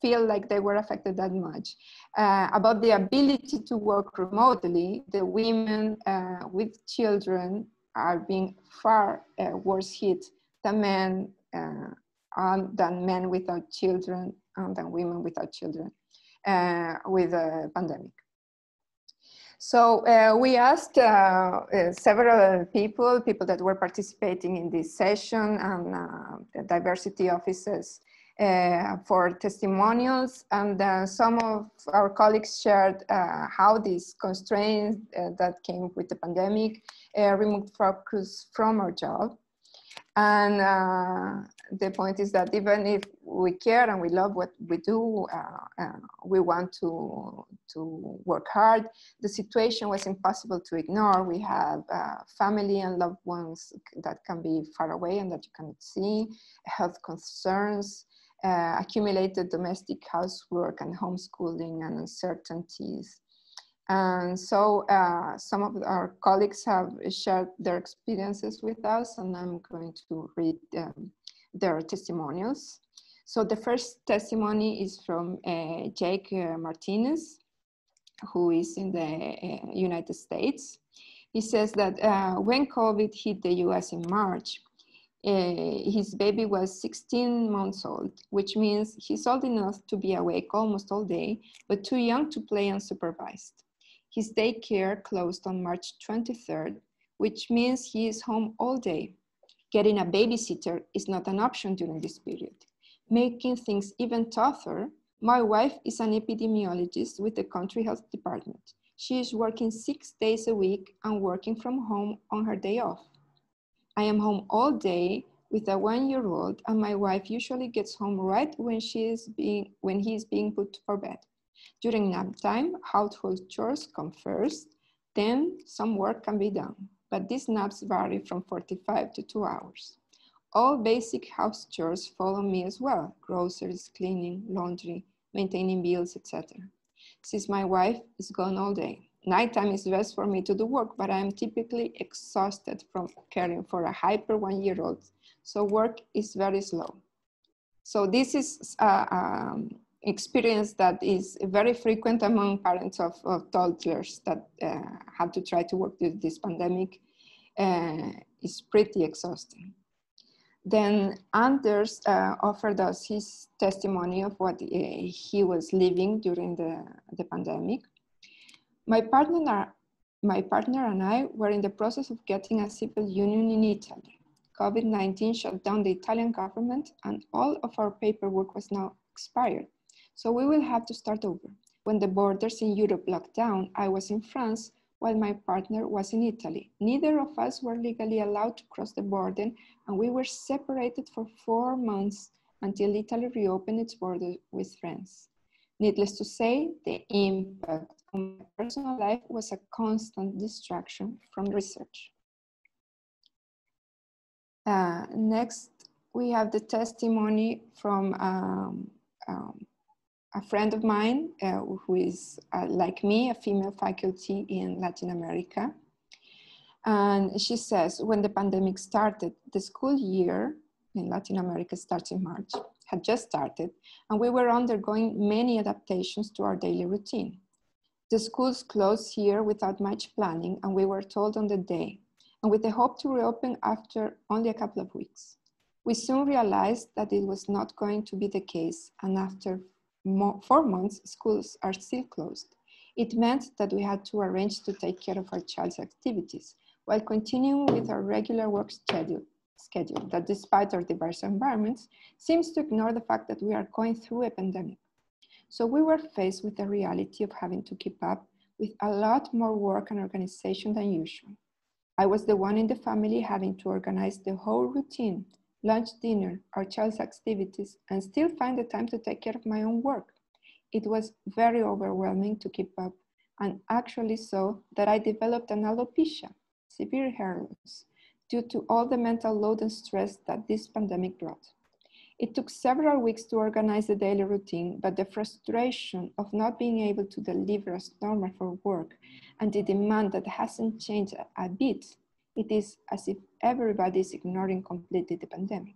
feel like they were affected that much. About the ability to work remotely, the women with children are being far worse hit than men without children and than women without children with the pandemic. So we asked several people that were participating in this session and the diversity offices for testimonials, and some of our colleagues shared how these constraints that came with the pandemic removed focus from our job. And the point is that even if we care and we love what we do, we want to work hard, the situation was impossible to ignore. We have family and loved ones that can be far away and that you cannot see, health concerns, accumulated domestic housework and homeschooling and uncertainties. And so some of our colleagues have shared their experiences with us, and I'm going to read their testimonials. So the first testimony is from Jake Martinez, who is in the United States. He says that when COVID hit the US in March, his baby was 16 months old, which means he's old enough to be awake almost all day, but too young to play unsupervised. His daycare closed on March 23rd, which means he is home all day. Getting a babysitter is not an option during this period. Making things even tougher, my wife is an epidemiologist with the country health department. She is working 6 days a week and working from home on her day off. I am home all day with a 1-year-old, and my wife usually gets home right when he is being put for bed. During nap time, household chores come first, then some work can be done, but these naps vary from 45 to 2 hours. All basic house chores follow me as well: groceries, cleaning, laundry, maintaining bills, etc. Since my wife is gone all day, nighttime is best for me to do work, but I am typically exhausted from caring for a hyper 1-year-old, so work is very slow. So this is experience that is very frequent among parents of toddlers that have to try to work through this pandemic. Is pretty exhausting. Then Anders offered us his testimony of what he was living during the pandemic. My partner and I were in the process of getting a civil union in Italy. COVID-19 shut down the Italian government and all of our paperwork was now expired. So we will have to start over. When the borders in Europe locked down, I was in France while my partner was in Italy. Neither of us were legally allowed to cross the border, and we were separated for 4 months until Italy reopened its border with France. Needless to say, the impact on my personal life was a constant distraction from research. Next, we have the testimony from a friend of mine who is, like me, a female faculty in Latin America. And she says, when the pandemic started, the school year in Latin America starts in March, had just started, and we were undergoing many adaptations to our daily routine. The schools closed here without much planning, and we were told on the day. and with the hope to reopen after only a couple of weeks. We soon realized that it was not going to be the case, and after 4 months, schools are still closed. It meant that we had to arrange to take care of our child's activities while continuing with our regular work schedule that, despite our diverse environments, seems to ignore the fact that we are going through a pandemic. So we were faced with the reality of having to keep up with a lot more work and organization than usual. I was the one in the family having to organize the whole routine, lunch, dinner, our child's activities, and still find the time to take care of my own work. It was very overwhelming to keep up, and actually so that I developed an alopecia, severe hair loss, due to all the mental load and stress that this pandemic brought. It took several weeks to organize the daily routine, but the frustration of not being able to deliver as normal for work and the demand that hasn't changed a bit, it is as if everybody is ignoring completely the pandemic.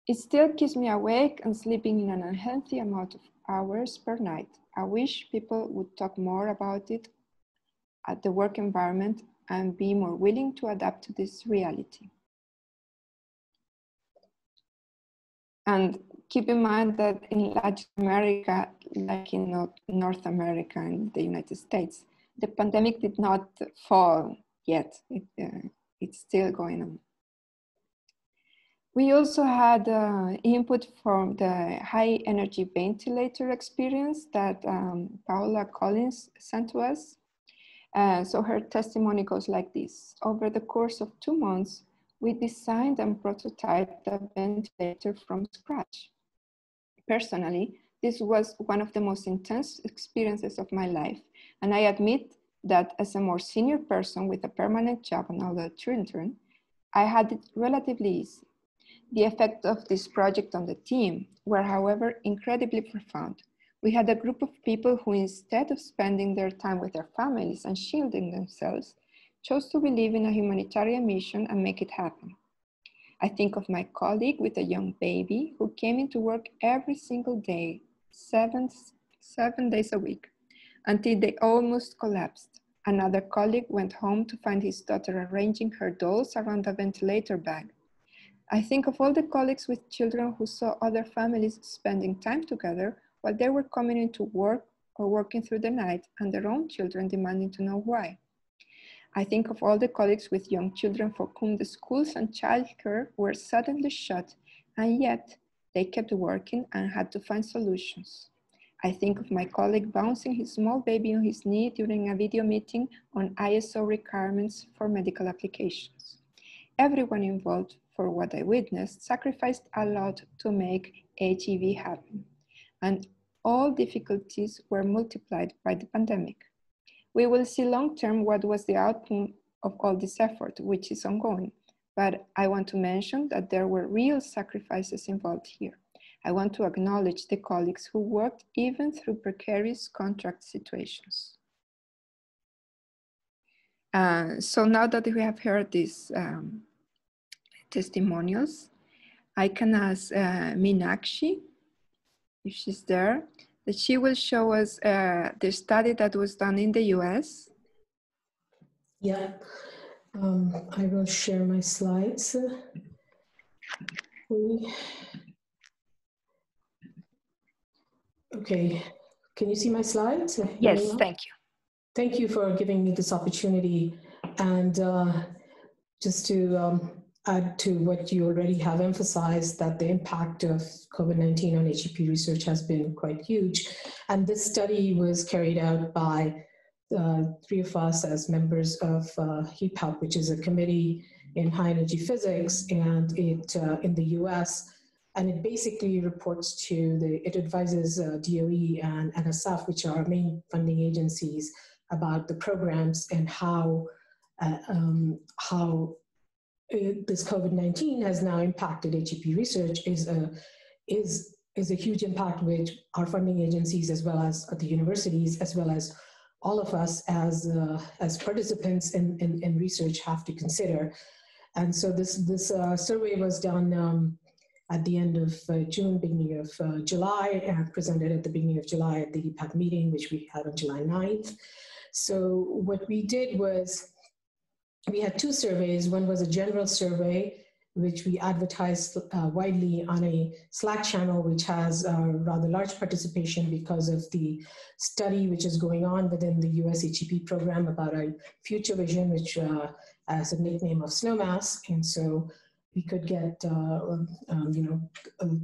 It still keeps me awake and sleeping in an unhealthy amount of hours per night. I wish people would talk more about it at the work environment and be more willing to adapt to this reality. And keep in mind that in Latin America, like in North America and the United States, the pandemic did not fall yet. It's still going on. We also had input from the high energy ventilator experience that Paola Collins sent to us. So her testimony goes like this. Over the course of 2 months, we designed and prototyped the ventilator from scratch. Personally, this was one of the most intense experiences of my life. And I admit that as a more senior person with a permanent job and other children, I had it relatively easy. The effect of this project on the team were, however, incredibly profound. We had a group of people who, instead of spending their time with their families and shielding themselves, chose to believe in a humanitarian mission and make it happen. I think of my colleague with a young baby who came into work every single day, seven days a week, until they almost collapsed. Another colleague went home to find his daughter arranging her dolls around a ventilator bag. I think of all the colleagues with children who saw other families spending time together while they were coming into work or working through the night, and their own children demanding to know why. I think of all the colleagues with young children for whom the schools and childcare were suddenly shut, and yet they kept working and had to find solutions. I think of my colleague bouncing his small baby on his knee during a video meeting on ISO requirements for medical applications. Everyone involved, for what I witnessed, sacrificed a lot to make HEV happen, and all difficulties were multiplied by the pandemic. We will see long-term what was the outcome of all this effort, which is ongoing, but I want to mention that there were real sacrifices involved here. I want to acknowledge the colleagues who worked even through precarious contract situations. So now that we have heard these testimonials, I can ask Meenakshi, if she's there, that she will show us the study that was done in the US. Yeah, I will share my slides. Okay, can you see my slides? Yes, thank you. Thank you for giving me this opportunity. And just to add to what you already have emphasized, that the impact of COVID-19 on HEP research has been quite huge. And this study was carried out by 3 of us as members of HEPAP, which is a committee in high energy physics, and it in the US. And it basically reports to it advises DOE and NSF, which are our main funding agencies, about the programs and how this COVID-19 has now impacted HEP research is a huge impact, which our funding agencies, as well as the universities, as well as all of us as participants in research have to consider. And so this survey was done at the end of June, beginning of July, and presented at the beginning of July at the HEPAP meeting, which we had on July 9th. So what we did was we had two surveys. One was a general survey, which we advertised widely on a Slack channel, which has rather large participation because of the study which is going on within the US ICHEP program about a future vision, which has a nickname of Snowmass. And so we could get,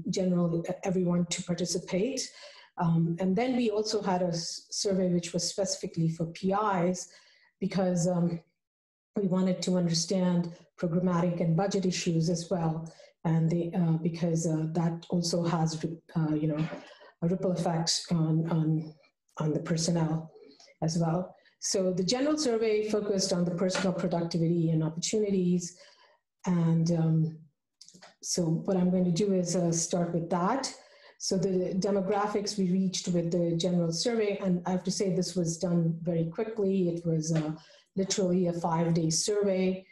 general everyone to participate. And then we also had a survey which was specifically for PIs, because we wanted to understand programmatic and budget issues as well, and because that also has a ripple effect on the personnel as well. So the general survey focused on the personal productivity and opportunities, and so what I'm going to do is start with that. So the demographics we reached with the general survey, and I have to say this was done very quickly. It was literally a 5-day survey,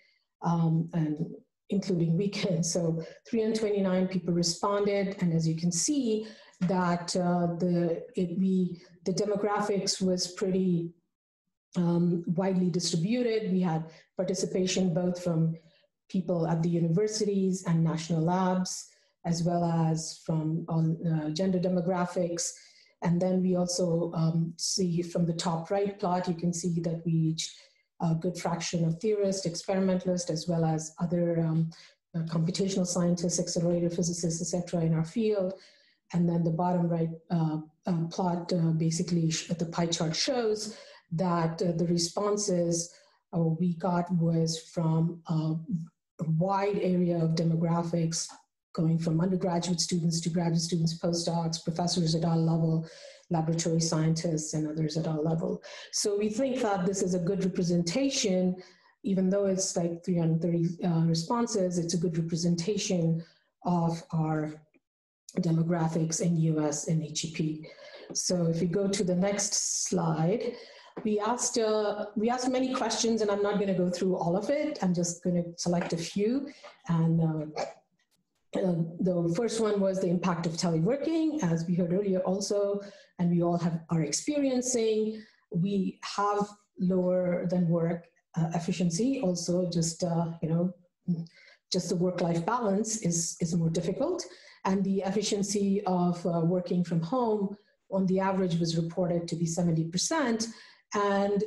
and including weekends. So 329 people responded, and as you can see, that the demographics was pretty widely distributed. We had participation both from people at the universities and national labs, as well as from gender demographics. And then we also see from the top right plot, you can see that we reached a good fraction of theorists, experimentalists, as well as other computational scientists, accelerator physicists, et cetera, in our field. And then the bottom right plot basically the pie chart shows that the responses we got was from a wide area of demographics, going from undergraduate students to graduate students, postdocs, professors at all level, laboratory scientists, and others at all level. So we think that this is a good representation, even though it's like 330 responses, it's a good representation of our demographics in US and ICHEP. So if you go to the next slide, we asked many questions, and I'm not going to go through all of it. I'm just going to select a few. And the first one was the impact of teleworking, as we heard earlier also, and we all are experiencing. We have lower than work efficiency. Also, just just the work-life balance is more difficult, and the efficiency of working from home on the average was reported to be 70%. And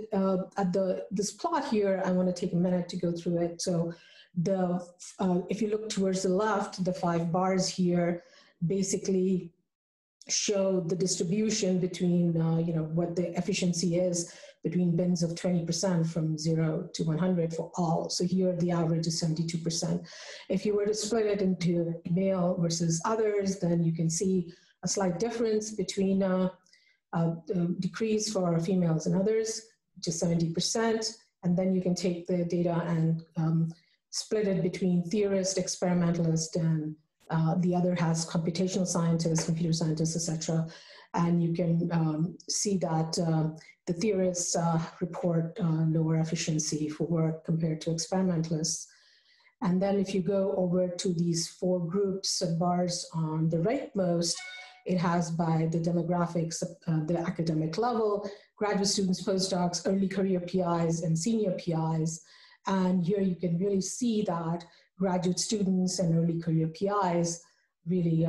at this plot here, I want to take a minute to go through it. So if you look towards the left, the 5 bars here basically show the distribution between what the efficiency is between bins of 20% from 0 to 100 for all. So here the average is 72%. If you were to split it into male versus others, then you can see a slight difference between decrease for females and others, which is 70%. And then you can take the data and split it between theorists, experimentalists, and the other has computational scientists, computer scientists, etc. And you can see that the theorists report lower efficiency for work compared to experimentalists. And then if you go over to these 4 groups of bars on the rightmost, it has by the demographics, the academic level, graduate students, postdocs, early career PIs, and senior PIs. And here you can really see that graduate students and early career PIs really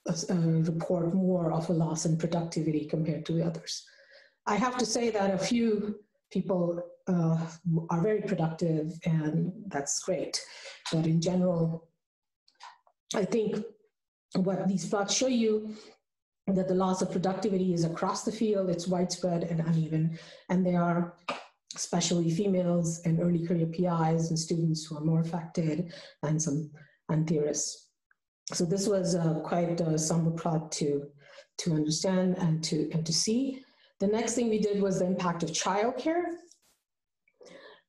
report more of a loss in productivity compared to the others. I have to say that a few people are very productive, and that's great. But in general, I think what these plots show you that the loss of productivity is across the field, it's widespread and uneven, and there are especially females and early career PIs and students who are more affected, and theorists. So this was quite a somber plot to understand and to see. The next thing we did was the impact of childcare,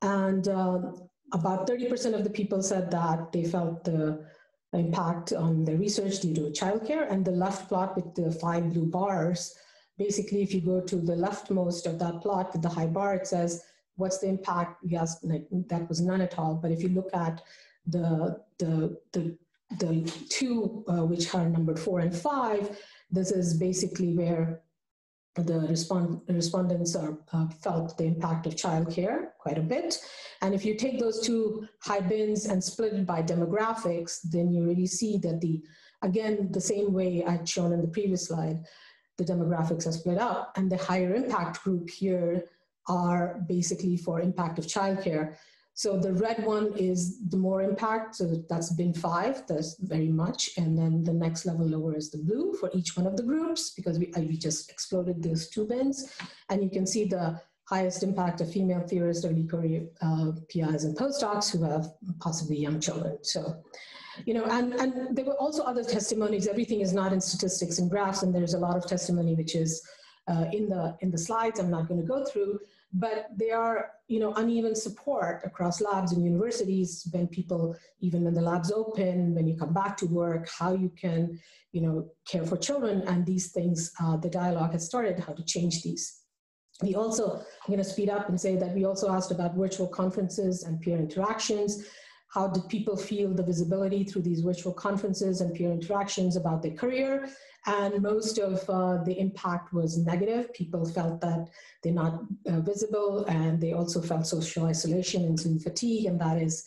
and about 30% of the people said that they felt the impact on their research due to childcare. And the left plot with the 5 blue bars, basically, if you go to the leftmost of that plot with the high bar, it says, what's the impact? Yes, that was none at all. But if you look at the 2, which are numbered 4 and 5, this is basically where the respondents felt the impact of childcare quite a bit. And if you take those two high bins and split it by demographics, then you really see that again, the same way I'd shown in the previous slide, the demographics are split up, and the higher impact group here are basically for impact of childcare. So the red one is the more impact, so that's bin 5, that's very much, and then the next level lower is the blue for each one of the groups, because we just exploded those 2 bins, and you can see the highest impact of female theorists, early career PIs and postdocs who have possibly young children. So, you know, and there were also other testimonies. Everything is not in statistics and graphs, and there's a lot of testimony which is in the slides I'm not going to go through, but there are, you know, uneven support across labs and universities when people, even when the labs open, when you come back to work, how you can, you know, care for children, and these things, the dialogue has started how to change these. We also, I'm going to speed up and say that we also asked about virtual conferences and peer interactions. How did people feel the visibility through these virtual conferences and peer interactions about their career? And most of the impact was negative. People felt that they're not visible, and they also felt social isolation and Zoom fatigue, and that is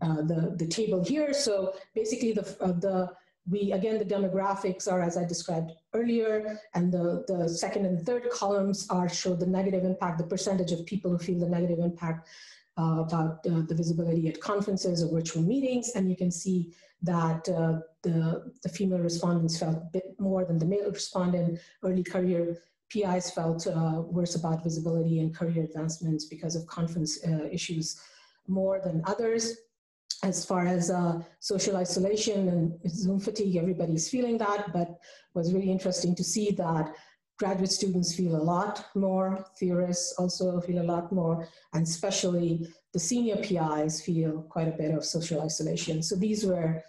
the table here. So basically again, the demographics are as I described earlier, and the second and third columns show the negative impact, the percentage of people who feel the negative impact about the visibility at conferences or virtual meetings. And you can see that the female respondents felt a bit more than the male respondent. Early career PIs felt worse about visibility and career advancements because of conference issues more than others. As far as social isolation and Zoom fatigue, everybody's feeling that, but it was really interesting to see that graduate students feel a lot more, theorists also feel a lot more, and especially the senior PIs feel quite a bit of social isolation. So these are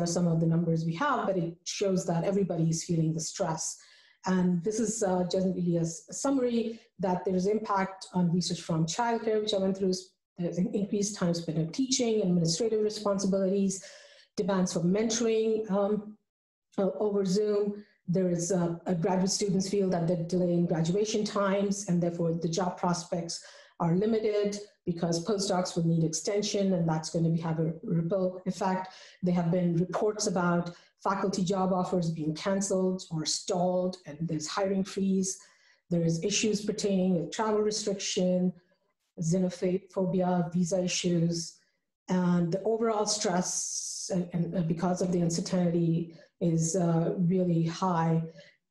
some of the numbers we have, but it shows that everybody is feeling the stress. And this is just really a summary that there's impact on research from childcare, which I went through. There's increased time spent on teaching, administrative responsibilities, demands for mentoring over Zoom. There is graduate students feel that they're delaying graduation times, and therefore the job prospects are limited because postdocs will need extension, and that's going to have a ripple effect. There have been reports about faculty job offers being canceled or stalled, and there's hiring freeze. There is issues pertaining with travel restriction, xenophobia, visa issues, and the overall stress and because of the uncertainty is really high,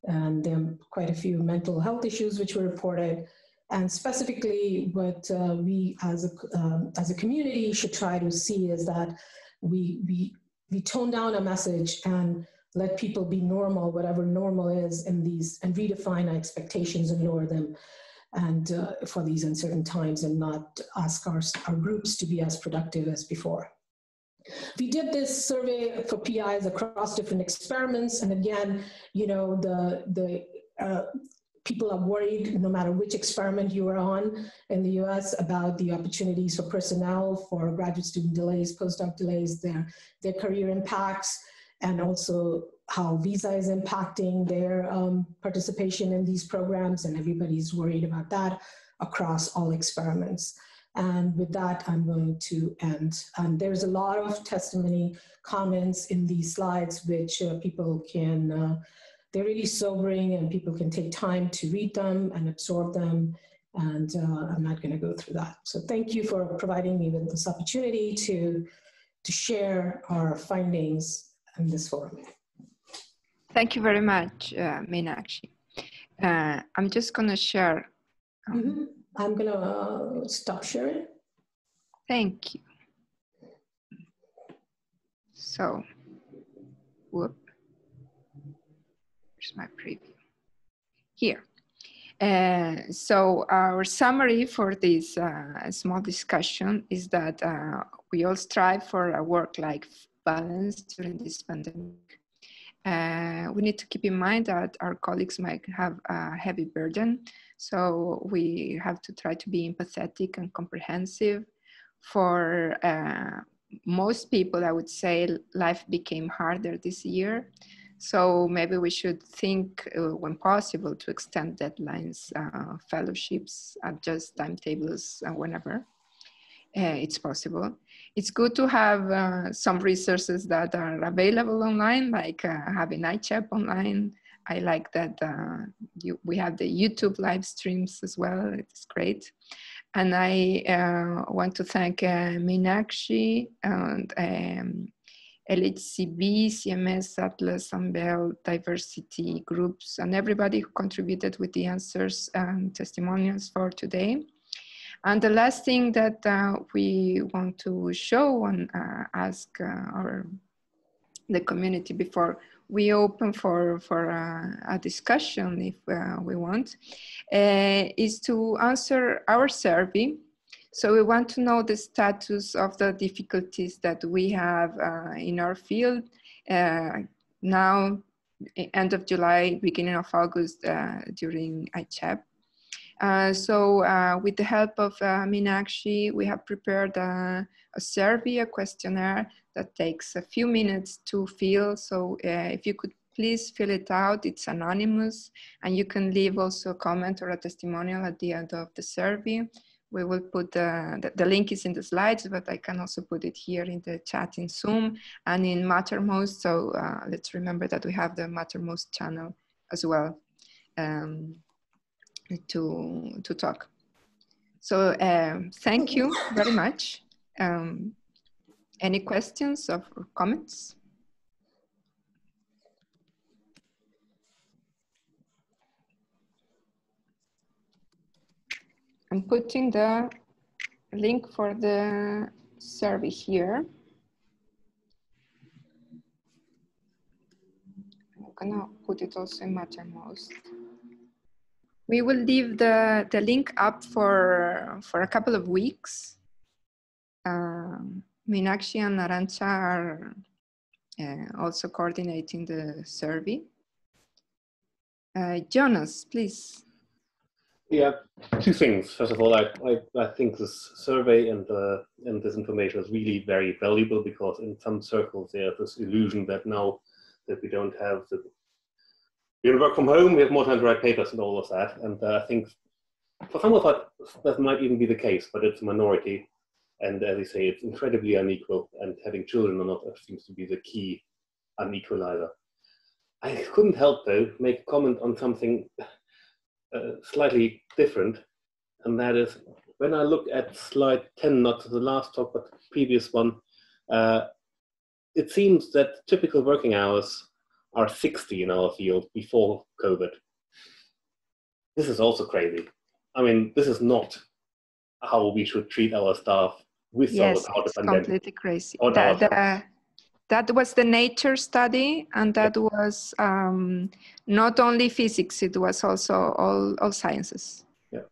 and quite a few mental health issues which were reported. And specifically what we as a community should try to see is that we tone down a message and let people be normal, whatever normal is in these, and redefine our expectations and lower them, and for these uncertain times, and not ask our groups to be as productive as before. We did this survey for PIs across different experiments, and again, you know, the people are worried no matter which experiment you are on in the US about the opportunities for personnel, for graduate student delays, postdoc delays, their career impacts, and also how visa is impacting their participation in these programs, and everybody's worried about that across all experiments. And with that, I'm going to end. There's a lot of testimony comments in these slides, which people can, they're really sobering, and people can take time to read them and absorb them. And I'm not going to go through that. So thank you for providing me with this opportunity to share our findings in this forum. Thank you very much, Meenakshi. I'm just going to share. I'm going to stop sharing. Thank you. So, whoop. Here's my preview. Here. So our summary for this small discussion is that we all strive for a work-life balance during this pandemic. We need to keep in mind that our colleagues might have a heavy burden, so we have to try to be empathetic and comprehensive. For most people, I would say life became harder this year, so maybe we should think, when possible, to extend deadlines, fellowships, adjust timetables, whenever. it's possible. It's good to have some resources that are available online, like having ICHEP online. I like that we have the YouTube live streams as well. It's great. And I want to thank Meenakshi and LHCB, CMS, Atlas, Unveil, diversity groups, and everybody who contributed with the answers and testimonials for today. And the last thing that we want to show and ask the community before we open for a discussion, if we want, is to answer our survey. So we want to know the status of the difficulties that we have in our field now, end of July, beginning of August, during ICHEP. So with the help of Meenakshi, we have prepared a survey, a questionnaire that takes a few minutes to fill. So if you could please fill it out, it's anonymous, and you can leave also a comment or a testimonial at the end of the survey. We will put the link is in the slides, but I can also put it here in the chat in Zoom and in Mattermost. So let's remember that we have the Mattermost channel as well to talk. So thank you very much. Any questions or comments? I'm putting the link for the survey here. I'm gonna put it also in Mattermost. We will leave the link up for a couple of weeks. Meenakshi and Arantxa are also coordinating the survey. Jonas, please. Yeah, two things. First of all, I think this survey and this information is really very valuable, because in some circles there's this illusion that now that we don't have we work from home, we have more time to write papers and all of that. And I think for some of us that might even be the case, but it's a minority. And as you say, it's incredibly unequal, and having children or not seems to be the key unequalizer. I couldn't help though make a comment on something slightly different, and that is when I look at slide 10, not the last talk but the previous one, it seems that typical working hours are 60 in our field before COVID. This is also crazy. I mean, this is not how we should treat our staff with or without the pandemic. Yes, completely crazy. That was the Nature study, and that was not only physics, it was also all sciences. Yeah.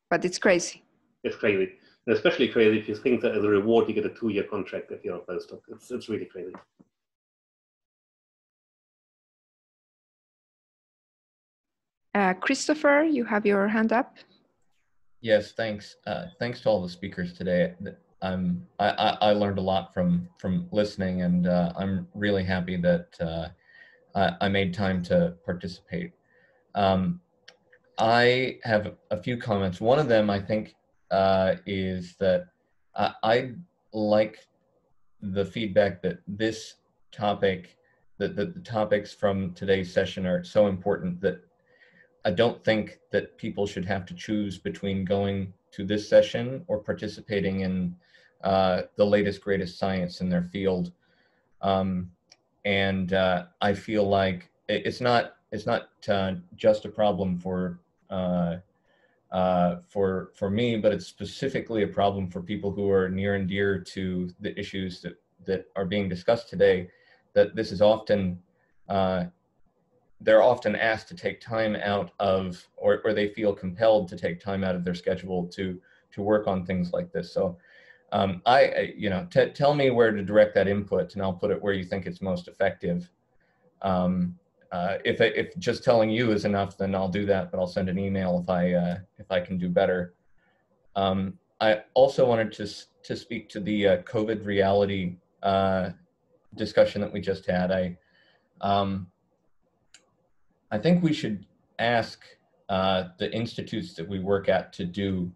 But it's crazy. It's crazy. And especially crazy if you think that as a reward you get a 2-year contract if you're a postdoc. It's really crazy. Christopher, you have your hand up. Yes, thanks. Thanks to all the speakers today. I learned a lot from listening, and I'm really happy that I made time to participate. I have a few comments. One of them, I think, is that I like the feedback that this topic, that the topics from today's session are so important that I don't think that people should have to choose between going to this session or participating in the latest, greatest science in their field. And I feel like it's not just a problem for me, but it's specifically a problem for people who are near and dear to the issues that are being discussed today. That this is often they're often asked to take time out of, or they feel compelled to take time out of their schedule to work on things like this. So tell me where to direct that input, and I'll put it where you think it's most effective. If just telling you is enough, then I'll do that, but I'll send an email if I can do better. I also wanted to speak to the COVID reality discussion that we just had. I think we should ask the institutes that we work at to do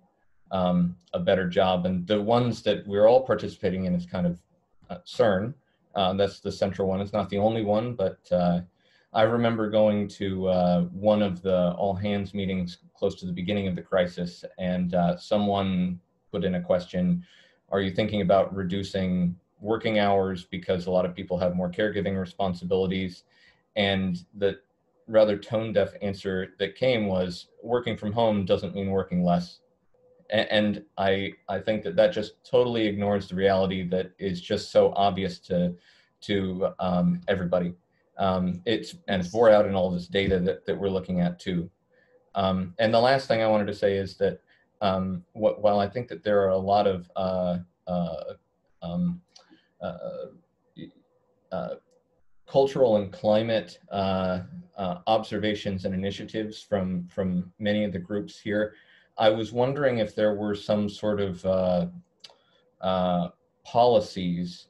a better job. And the ones that we're all participating in is kind of CERN. That's the central one. It's not the only one, but I remember going to one of the all hands meetings close to the beginning of the crisis, and someone put in a question, are you thinking about reducing working hours because a lot of people have more caregiving responsibilities? And the rather tone-deaf answer that came was, working from home doesn't mean working less. And I think that that just totally ignores the reality that is just so obvious to everybody. It's bore out in all this data that we're looking at too. And the last thing I wanted to say is that while I think that there are a lot of cultural and climate observations and initiatives from many of the groups here, I was wondering if there were some sort of policies.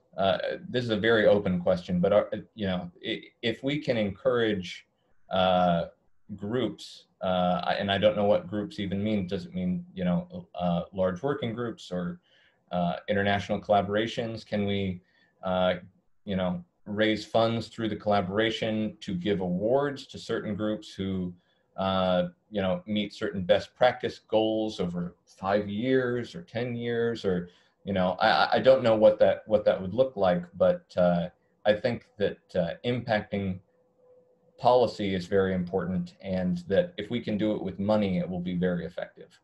This is a very open question, but if we can encourage groups, and I don't know what groups even mean. Does it mean large working groups or international collaborations? Can we raise funds through the collaboration to give awards to certain groups who meet certain best practice goals over 5 years or 10 years, or I don't know what that would look like, but I think that impacting policy is very important, and that if we can do it with money, it will be very effective.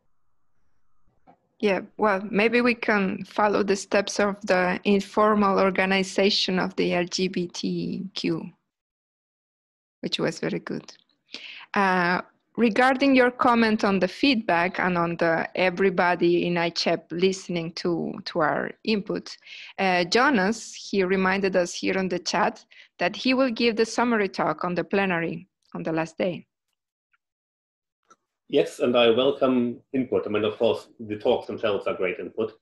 Yeah, well, maybe we can follow the steps of the informal organization of the LGBTQ, which was very good. Regarding your comment on the feedback and on the everybody in ICHEP listening to our input, Jonas, he reminded us here on the chat that he will give the summary talk on the plenary on the last day. Yes, and I welcome input. I mean, of course, the talks themselves are great input,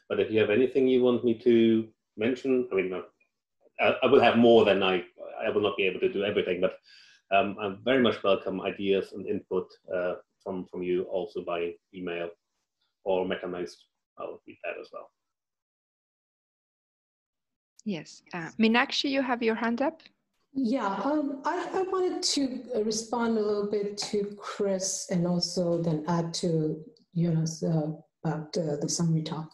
but if you have anything you want me to mention, I mean, I will have more than I will not be able to do everything, but I very much welcome ideas and input from you also by email or MetaMost. I'll read that as well. Yes. Meenakshi, you have your hand up? Yeah, I wanted to respond a little bit to Chris and also then add to Jonas about the summary talk.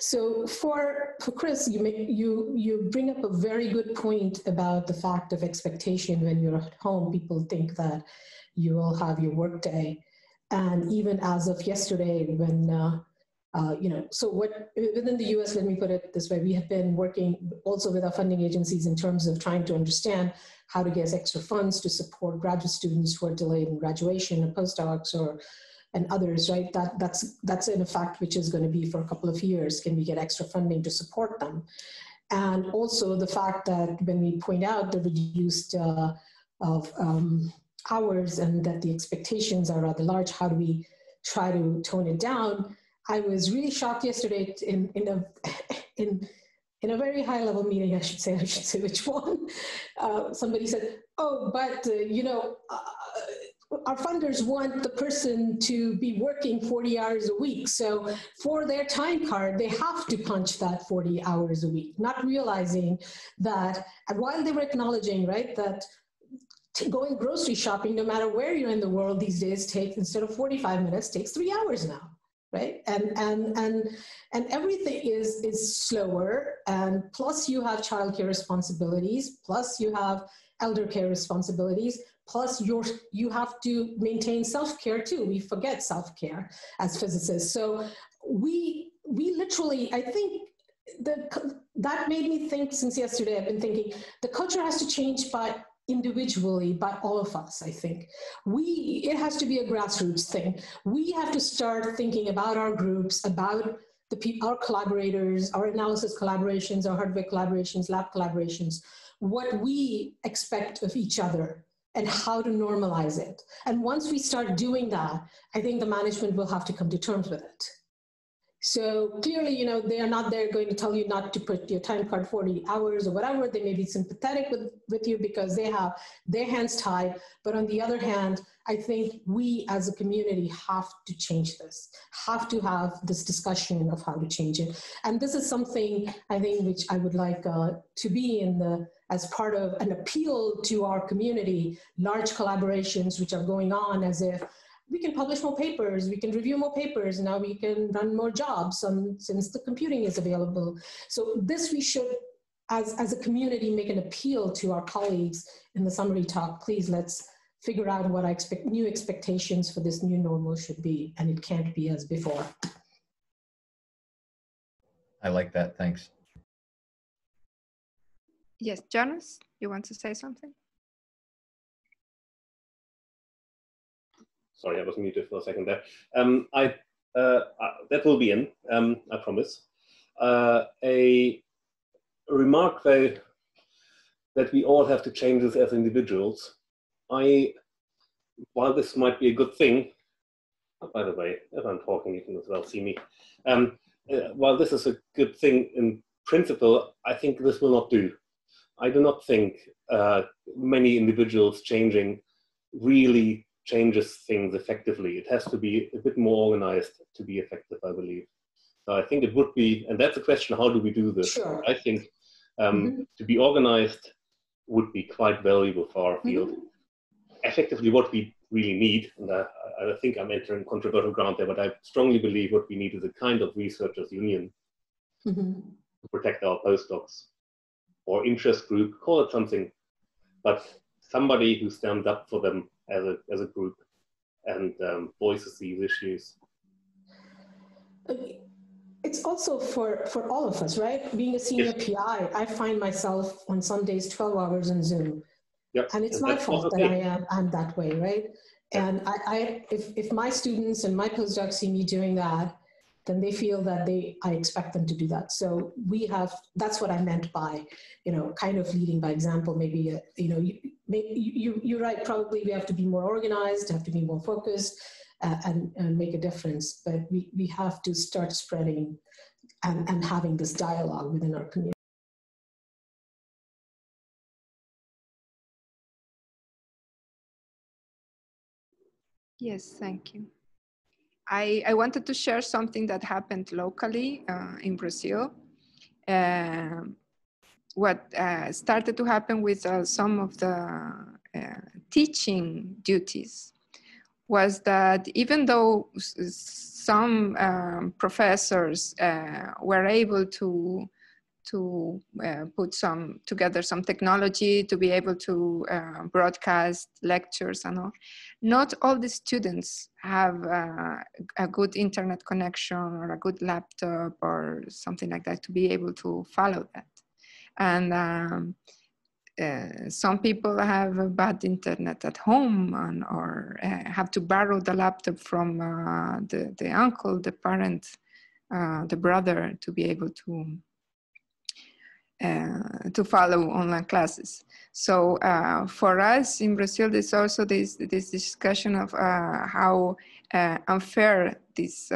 So for Chris, you bring up a very good point about the fact of expectation. When you're at home, people think that you will have your work day. And even as of yesterday, when so what within the US, let me put it this way, we have been working also with our funding agencies in terms of trying to understand how to get extra funds to support graduate students who are delayed in graduation, or postdocs, and others, right? That's in effect, which is going to be for a couple of years. Can we get extra funding to support them? And also the fact that when we point out the reduced hours and that the expectations are rather large, how do we try to tone it down? I was really shocked yesterday in a very high level meeting, I should say which one. Somebody said, oh, but our funders want the person to be working 40 hours a week. So for their time card, they have to punch that 40 hours a week, not realizing that, and while they were acknowledging, right, that going grocery shopping, no matter where you're in the world these days, takes, instead of 45 minutes, takes 3 hours now. Right, and everything is slower, and plus you have childcare responsibilities, plus you have elder care responsibilities, plus you have to maintain self-care too. We forget self-care as physicists. So we literally, I think that made me think, since yesterday I've been thinking, the culture has to change individually by all of us. I think it has to be a grassroots thing. We have to start thinking about our groups, about our collaborators, our analysis collaborations, our hardware collaborations, lab collaborations, what we expect of each other and how to normalize it. And once we start doing that, I think the management will have to come to terms with it. So clearly, you know, they are not there going to tell you not to put your time card 40 hours or whatever. They may be sympathetic with you because they have their hands tied. But on the other hand, I think we as a community have to change this, have to have this discussion of how to change it. And this is something I think which I would like to be in the, as part of an appeal to our community, large collaborations which are going on as if we can publish more papers, we can review more papers, now we can run more jobs since the computing is available. So this we should, as a community, make an appeal to our colleagues in the summary talk. Please, let's figure out what new expectations for this new normal should be, and it can't be as before. I like that, thanks. Yes, Jonas, you want to say something? Sorry, I was muted for a second there. That will be in, I promise. A remark though, that we all have to change this as individuals. While this might be a good thing, oh, by the way, if I'm talking, you can as well see me. While this is a good thing in principle, I think this will not do. I do not think many individuals changing really changes things effectively. It has to be a bit more organized to be effective, I believe. So I think it would be, and that's a question, how do we do this? Sure. I think to be organized would be quite valuable for our field. Effectively, what we really need, and I think I'm entering controversial ground there, but I strongly believe what we need is a kind of researchers' union to protect our postdocs, or interest group, call it something, but somebody who stands up for them as a group and voices these issues. It's also for all of us, right? Being a senior PI, I find myself on some days 12 hours on Zoom. Yep. And it's my fault that I'm that way, right? And if my students and my postdocs see me doing that, then they feel that I expect them to do that. So that's what I meant by, you know, kind of leading by example. Maybe, you know, you're right, probably we have to be more organized, have to be more focused and make a difference. But we have to start spreading and having this dialogue within our community. Yes, thank you. I wanted to share something that happened locally in Brazil. What started to happen with some of the teaching duties was that even though some professors were able to put together some technology to be able to broadcast lectures and all, not all the students have a good internet connection or a good laptop or something like that to be able to follow that. And some people have a bad internet at home or have to borrow the laptop from the uncle, the parent, the brother to be able to follow online classes. So for us in Brazil, there's also this discussion of how unfair this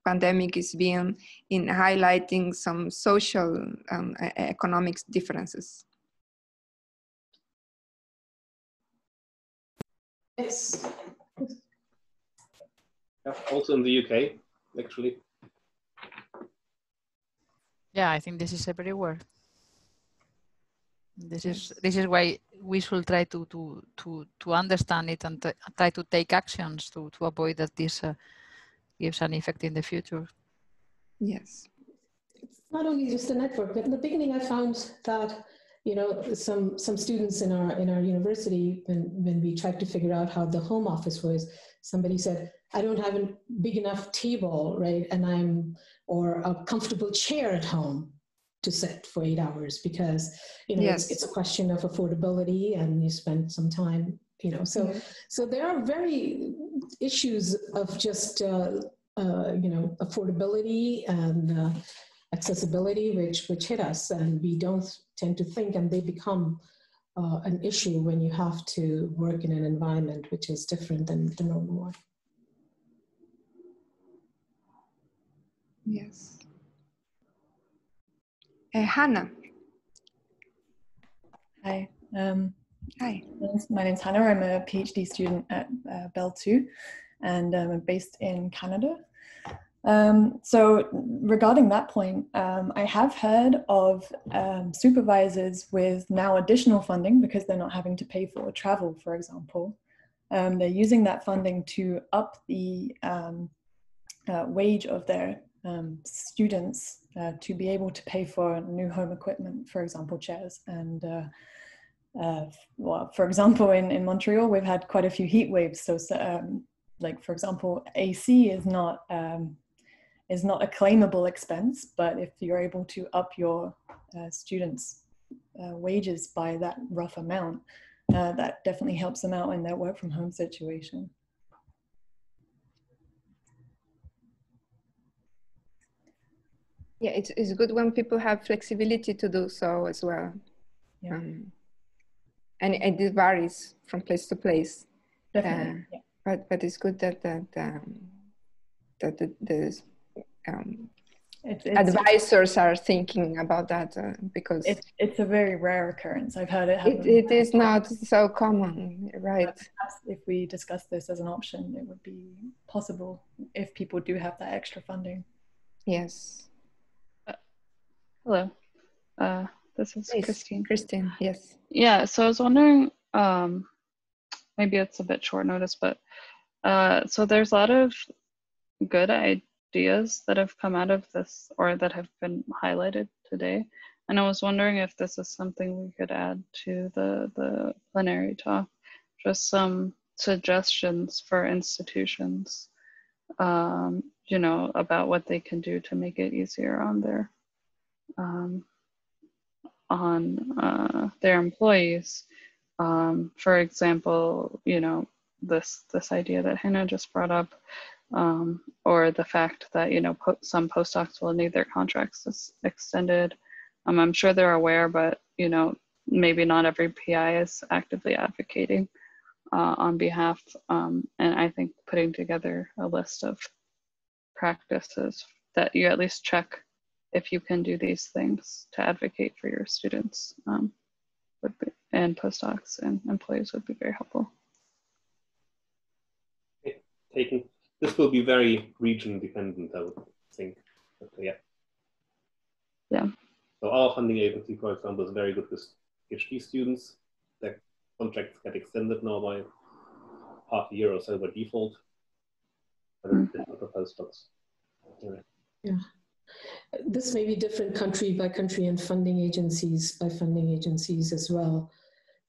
pandemic is being in highlighting some social and economic differences. Yes. Also in the UK, actually. Yeah, I think this is everywhere. This is why we should try to understand it and try to take actions to avoid that this gives an effect in the future. Yes. It's not only just the network, but in the beginning I found that, you know, some students in our university, when we tried to figure out how the home office was, somebody said, I don't have a big enough table, right? And or a comfortable chair at home to sit for 8 hours because, you know, yes, it's a question of affordability and you spend some time, you know, so there are very issues of just, you know, affordability and accessibility, which hit us, and we don't tend to think, and they become an issue when you have to work in an environment which is different than the normal one. Yes. Hannah. Hi. Hi. My name's Hannah. I'm a PhD student at Bell 2, and I'm based in Canada. So regarding that point, I have heard of supervisors with now additional funding because they're not having to pay for travel, for example. They're using that funding to up the wage of their students to be able to pay for new home equipment, for example, chairs. And well, for example, in Montreal, we've had quite a few heat waves. So like, for example, AC is not a claimable expense, but if you're able to up your students' wages by that rough amount, that definitely helps them out in their work from home situation. Yeah, it's good when people have flexibility to do so as well. Yeah. And it varies from place to place. Definitely. Yeah. But it's good that the advisors are thinking about that because it's a very rare occurrence. I've heard it happen. It is not so common, right? If we discuss this as an option, it would be possible if people do have that extra funding. Yes. Hello, this is Please, Christine. Christine, yes. Yeah, so I was wondering, maybe it's a bit short notice, but so there's a lot of good ideas that have come out of this or that have been highlighted today. And I was wondering if this is something we could add to the plenary talk, just some suggestions for institutions, you know, about what they can do to make it easier on their employees. For example, you know, this idea that Hannah just brought up, or the fact that, you know, some postdocs will need their contracts extended. I'm sure they're aware, but, you know, maybe not every PI is actively advocating on behalf. And I think putting together a list of practices that you at least check if you can do these things to advocate for your students and postdocs and employees would be very helpful. This will be very region dependent, I would think. But, yeah. Yeah. So our funding agency, for example, is very good with PhD students. Their contracts get extended now by half a year or so by default. But it's different for postdocs. Anyway. Yeah. This may be different country by country and funding agencies by funding agencies as well.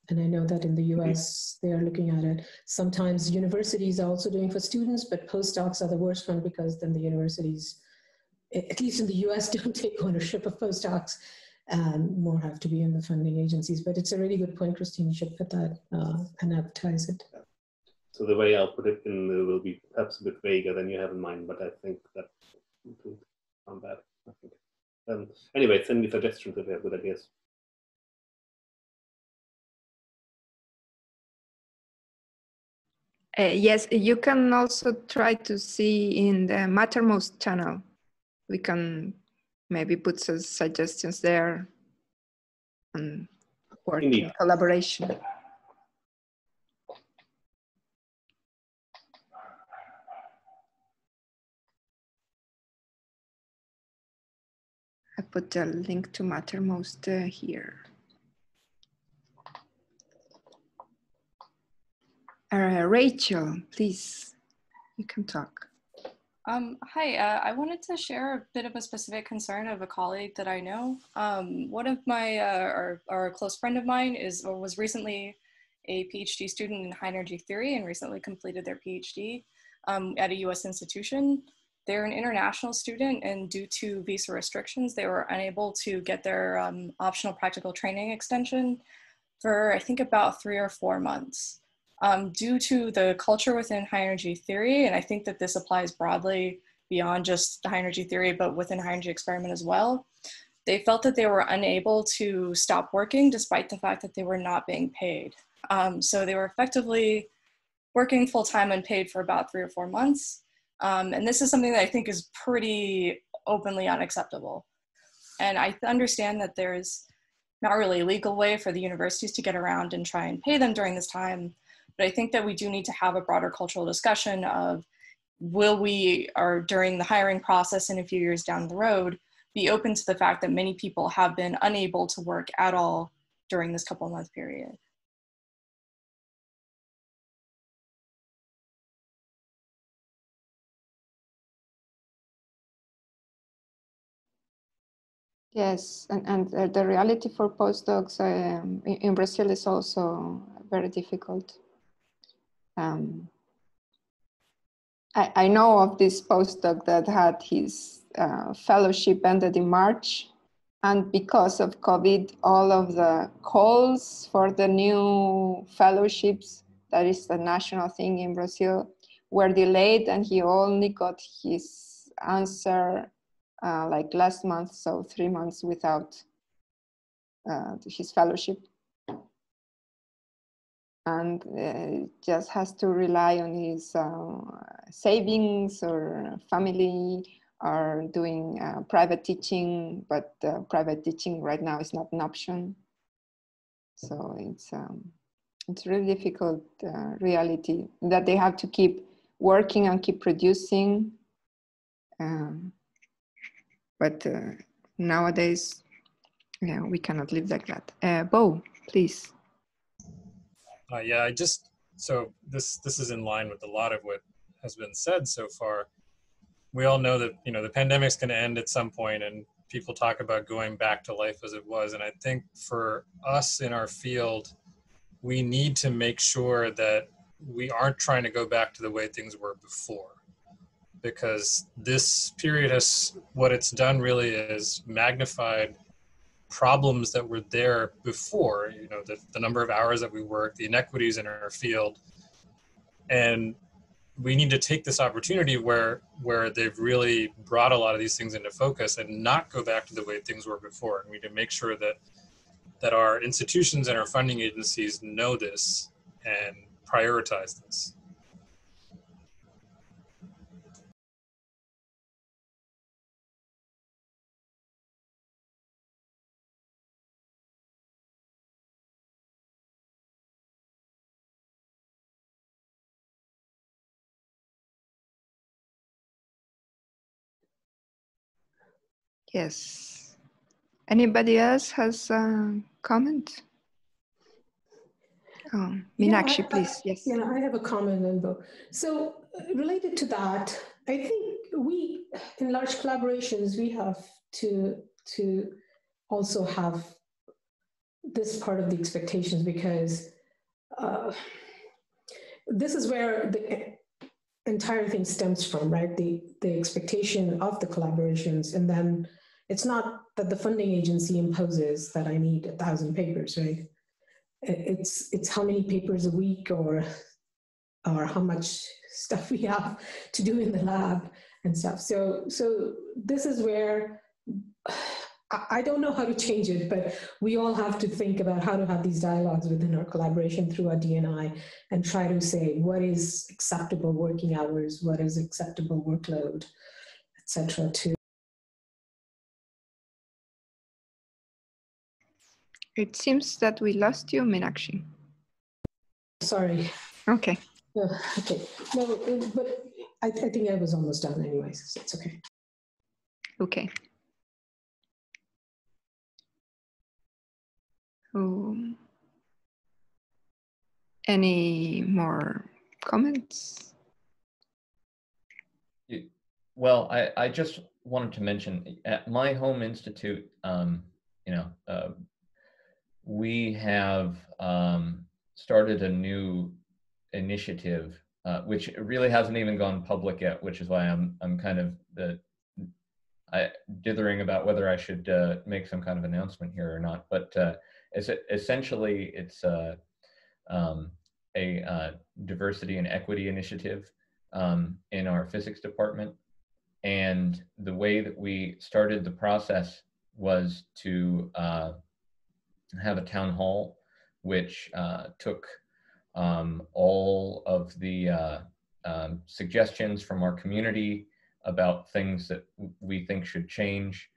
And I know that in the US, they are looking at it. Sometimes universities are also doing for students, but postdocs are the worst one because then the universities, at least in the US, don't take ownership of postdocs and more have to be in the funding agencies. But it's a really good point, Christine. You should put that and advertise it. So the way I'll put it in will be perhaps a bit vaguer than you have in mind, but I think that on that. I think. Anyway, send me suggestions if you have good ideas. Yes, you can also try to see in the Mattermost channel. We can maybe put some suggestions there and work in collaboration. I put the link to Mattermost here. Rachel, please, you can talk. Hi, I wanted to share a bit of a specific concern of a colleague that I know. One of my, or a close friend of mine was recently a PhD student in high energy theory and recently completed their PhD at a US institution. They're an international student and due to visa restrictions, they were unable to get their optional practical training extension for I think about 3 or 4 months. Due to the culture within high energy theory, and I think that this applies broadly beyond just high energy theory, but within high energy experiment as well, they felt that they were unable to stop working despite the fact that they were not being paid. So they were effectively working full-time unpaid for about 3 or 4 months. And this is something that I think is pretty openly unacceptable. And I understand that there's not really a legal way for the universities to get around and try and pay them during this time. But I think that we do need to have a broader cultural discussion of, will we, or during the hiring process in a few years down the road, be open to the fact that many people have been unable to work at all during this couple-month period. Yes, and the reality for postdocs in Brazil is also very difficult. I know of this postdoc that had his fellowship ended in March, and because of COVID, all of the calls for the new fellowships, that is the national thing in Brazil, were delayed, and he only got his answer like last month, so 3 months without his fellowship. And just has to rely on his savings or family, or doing private teaching, but private teaching right now is not an option. So it's really difficult reality that they have to keep working and keep producing. But nowadays, yeah, we cannot live like that. Bo, please. Yeah, so this is in line with a lot of what has been said so far. We all know that, you know, the pandemic's going to end at some point, and people talk about going back to life as it was. And I think for us in our field, we need to make sure that we aren't trying to go back to the way things were before, because this period has, what it's done really is magnified problems that were there before, you know, the number of hours that we work, the inequities in our field. And we need to take this opportunity where they've really brought a lot of these things into focus and not go back to the way things were before. And we need to make sure that our institutions and our funding agencies know this and prioritize this. Yes. Anybody else has a comment? Oh, Meenakshi, please. Yes. Yeah, I have a comment on both. So related to that, I think we, in large collaborations, we have to also have this part of the expectations, because this is where the entire thing stems from, right? The expectation of the collaborations, and then it's not that the funding agency imposes that I need 1,000 papers, right? It's how many papers a week, or how much stuff we have to do in the lab and stuff. So this is where I don't know how to change it, but we all have to think about how to have these dialogues within our collaboration through our D&I, and try to say what is acceptable working hours, what is acceptable workload, etc. to. It seems that we lost you, Meenakshi. Sorry. Okay. Okay. No, but I think I was almost done anyways, so it's okay. Okay. Any more comments? Well, I just wanted to mention, at my home institute, we have started a new initiative, which really hasn't even gone public yet, which is why I'm kind of dithering about whether I should make some kind of announcement here or not. But essentially, it's a diversity and equity initiative in our physics department. And the way that we started the process was to have a town hall, which took all of the suggestions from our community, about things that we think should change.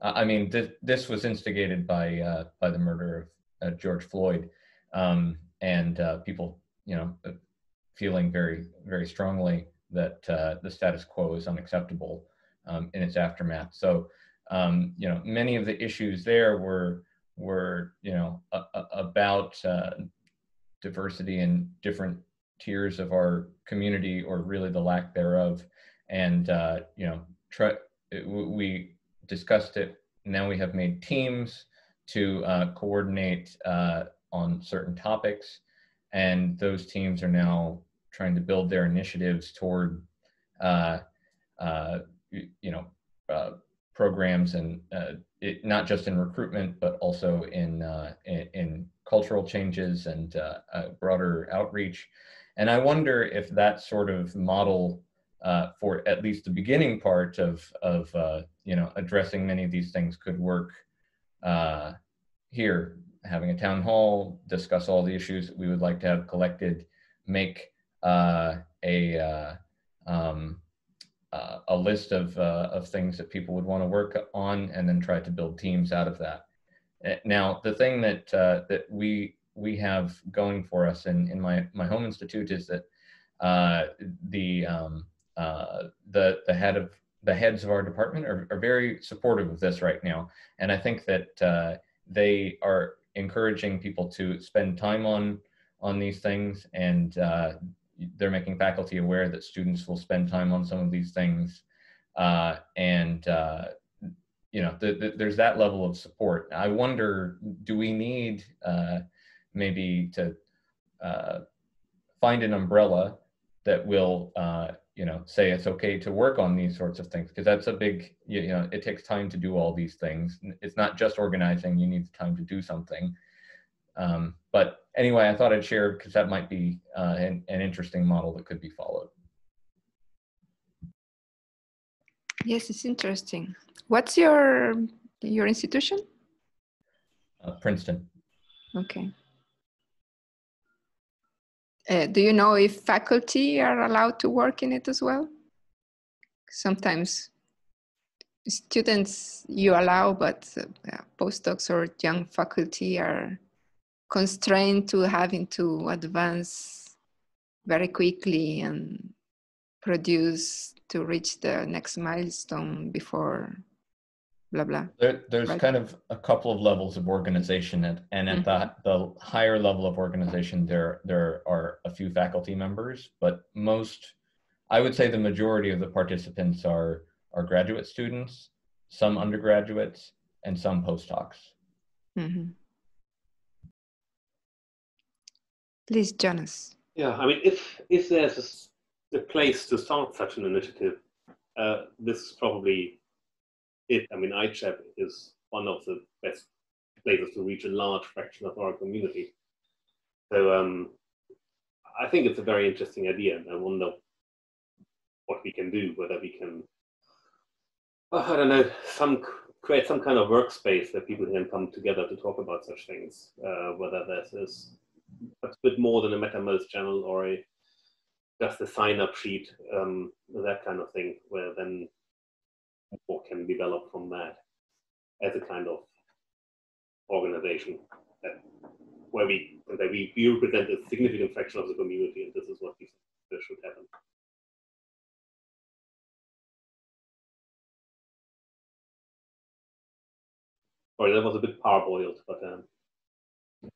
I mean, this was instigated by the murder of George Floyd, and people, you know, feeling very, very strongly that the status quo is unacceptable in its aftermath. So, you know, many of the issues there were you know, about diversity in different tiers of our community, or really the lack thereof. And, you know, we discussed it. Now we have made teams to coordinate on certain topics. And those teams are now trying to build their initiatives toward, you know, programs, and not just in recruitment, but also in cultural changes and broader outreach. And I wonder if that sort of model for at least the beginning part of you know, addressing many of these things could work here, having a town hall, discuss all the issues that we would like to have collected, make a list of things that people would want to work on, and then try to build teams out of that. Now, the thing that that we have going for us in my home institute is that the heads of our department are very supportive of this right now, and I think that they are encouraging people to spend time on these things, and they're making faculty aware that students will spend time on some of these things, and you know, there's that level of support. I wonder, do we need maybe to find an umbrella that will you know, say it's okay to work on these sorts of things, because that's a big, you know, it takes time to do all these things. It's not just organizing, you need the time to do something. But anyway, I thought I'd share because that might be an interesting model that could be followed. Yes, it's interesting. What's your institution? Princeton. Okay. Do you know if faculty are allowed to work in it as well? Sometimes students you allow, but postdocs or young faculty are constrained to having to advance very quickly and produce to reach the next milestone before blah, blah. There's right? Kind of a couple of levels of organization, and at the higher level of organization, there are a few faculty members, but most, I would say the majority of the participants are graduate students, some undergraduates, and some postdocs. Please, Jonas. Yeah, I mean, if there's a place to start such an initiative, this is probably it. I mean, ICHEP is one of the best places to reach a large fraction of our community. So I think it's a very interesting idea, and I wonder what we can do, whether we can, I don't know, create some kind of workspace that people can come together to talk about such things, whether there's a bit more than a MetaMost channel or just a sign-up sheet, that kind of thing, where then what can develop from that as a kind of organization where we represent a significant fraction of the community, and this is what we think should happen. Sorry, that was a bit parboiled, but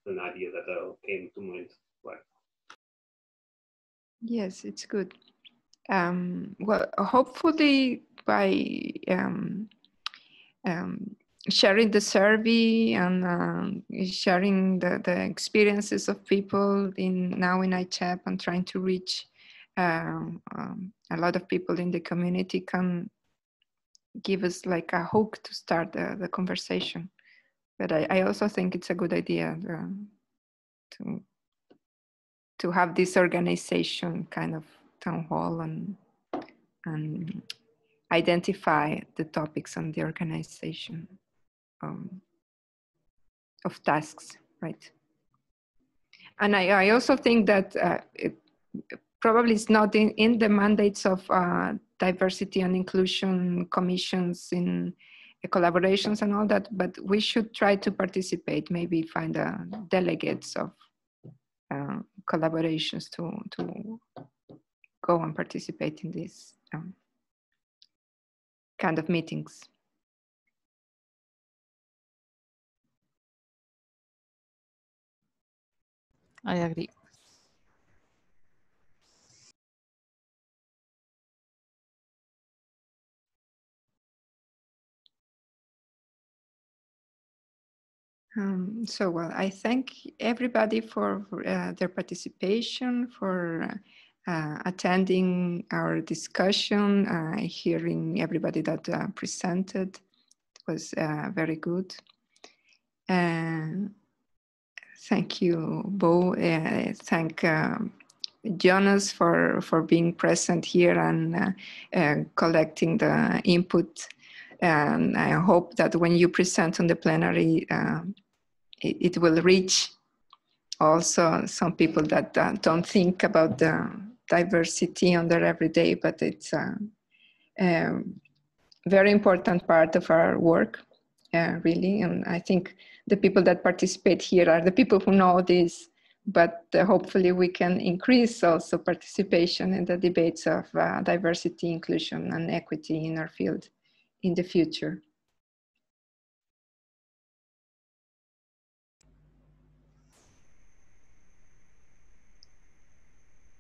an idea that came to mind. Right. Yes, it's good. Well, hopefully by sharing the survey and sharing the experiences of people now in ICHEP and trying to reach a lot of people in the community can give us like a hook to start the conversation. But I also think it's a good idea to have this organization kind of town hall and identify the topics on the organization of tasks, right? And I also think that probably it's not in the mandates of diversity and inclusion commissions in collaborations and all that, but we should try to participate, maybe find delegates of collaborations to go and participate in these kind of meetings. I agree. So, well, I thank everybody for their participation, for attending our discussion, hearing everybody that presented. It was very good. Thank you, Bo. Thank Jonas for being present here and collecting the input. And I hope that when you present on the plenary, it will reach also some people that don't think about the diversity on their everyday, but it's a very important part of our work, really. And I think the people that participate here are the people who know this, but hopefully we can increase also participation in the debates of diversity, inclusion, and equity in our field in the future.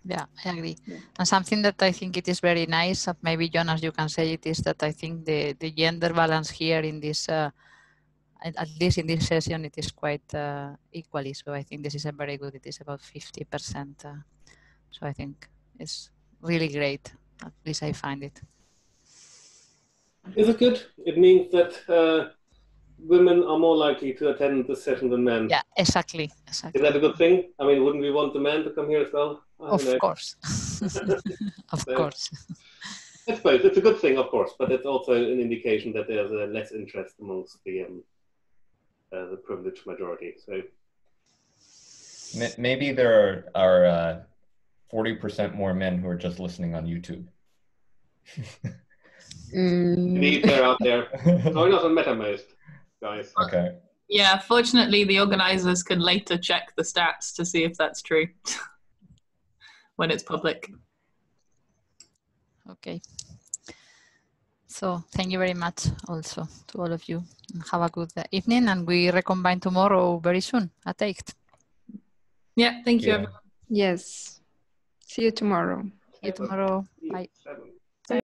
Yeah, I agree. Yeah. And something that I think it is very nice, maybe Jonas, you can say it, is that I think the gender balance here in this, at least in this session, it is quite equally. So I think this is a very good, it is about 50%. So I think it's really great. At least I find it. Is it good? It means that women are more likely to attend the session than men. Yeah, exactly. Is that a good thing? I mean, wouldn't we want the men to come here as well? Of course. Of course. I suppose it's a good thing, of course, but it's also an indication that there's less interest amongst the privileged majority. So maybe there are 40% more men who are just listening on YouTube. Indeed, they're out there. Join us on MetaMost, guys. Okay. Yeah, fortunately, the organizers can later check the stats to see if that's true when it's public. Okay. So thank you very much also to all of you. Have a good evening, and we reconvene tomorrow very soon at 8. Yeah, thank you, everyone. Yes. See you tomorrow. See you tomorrow. Bye.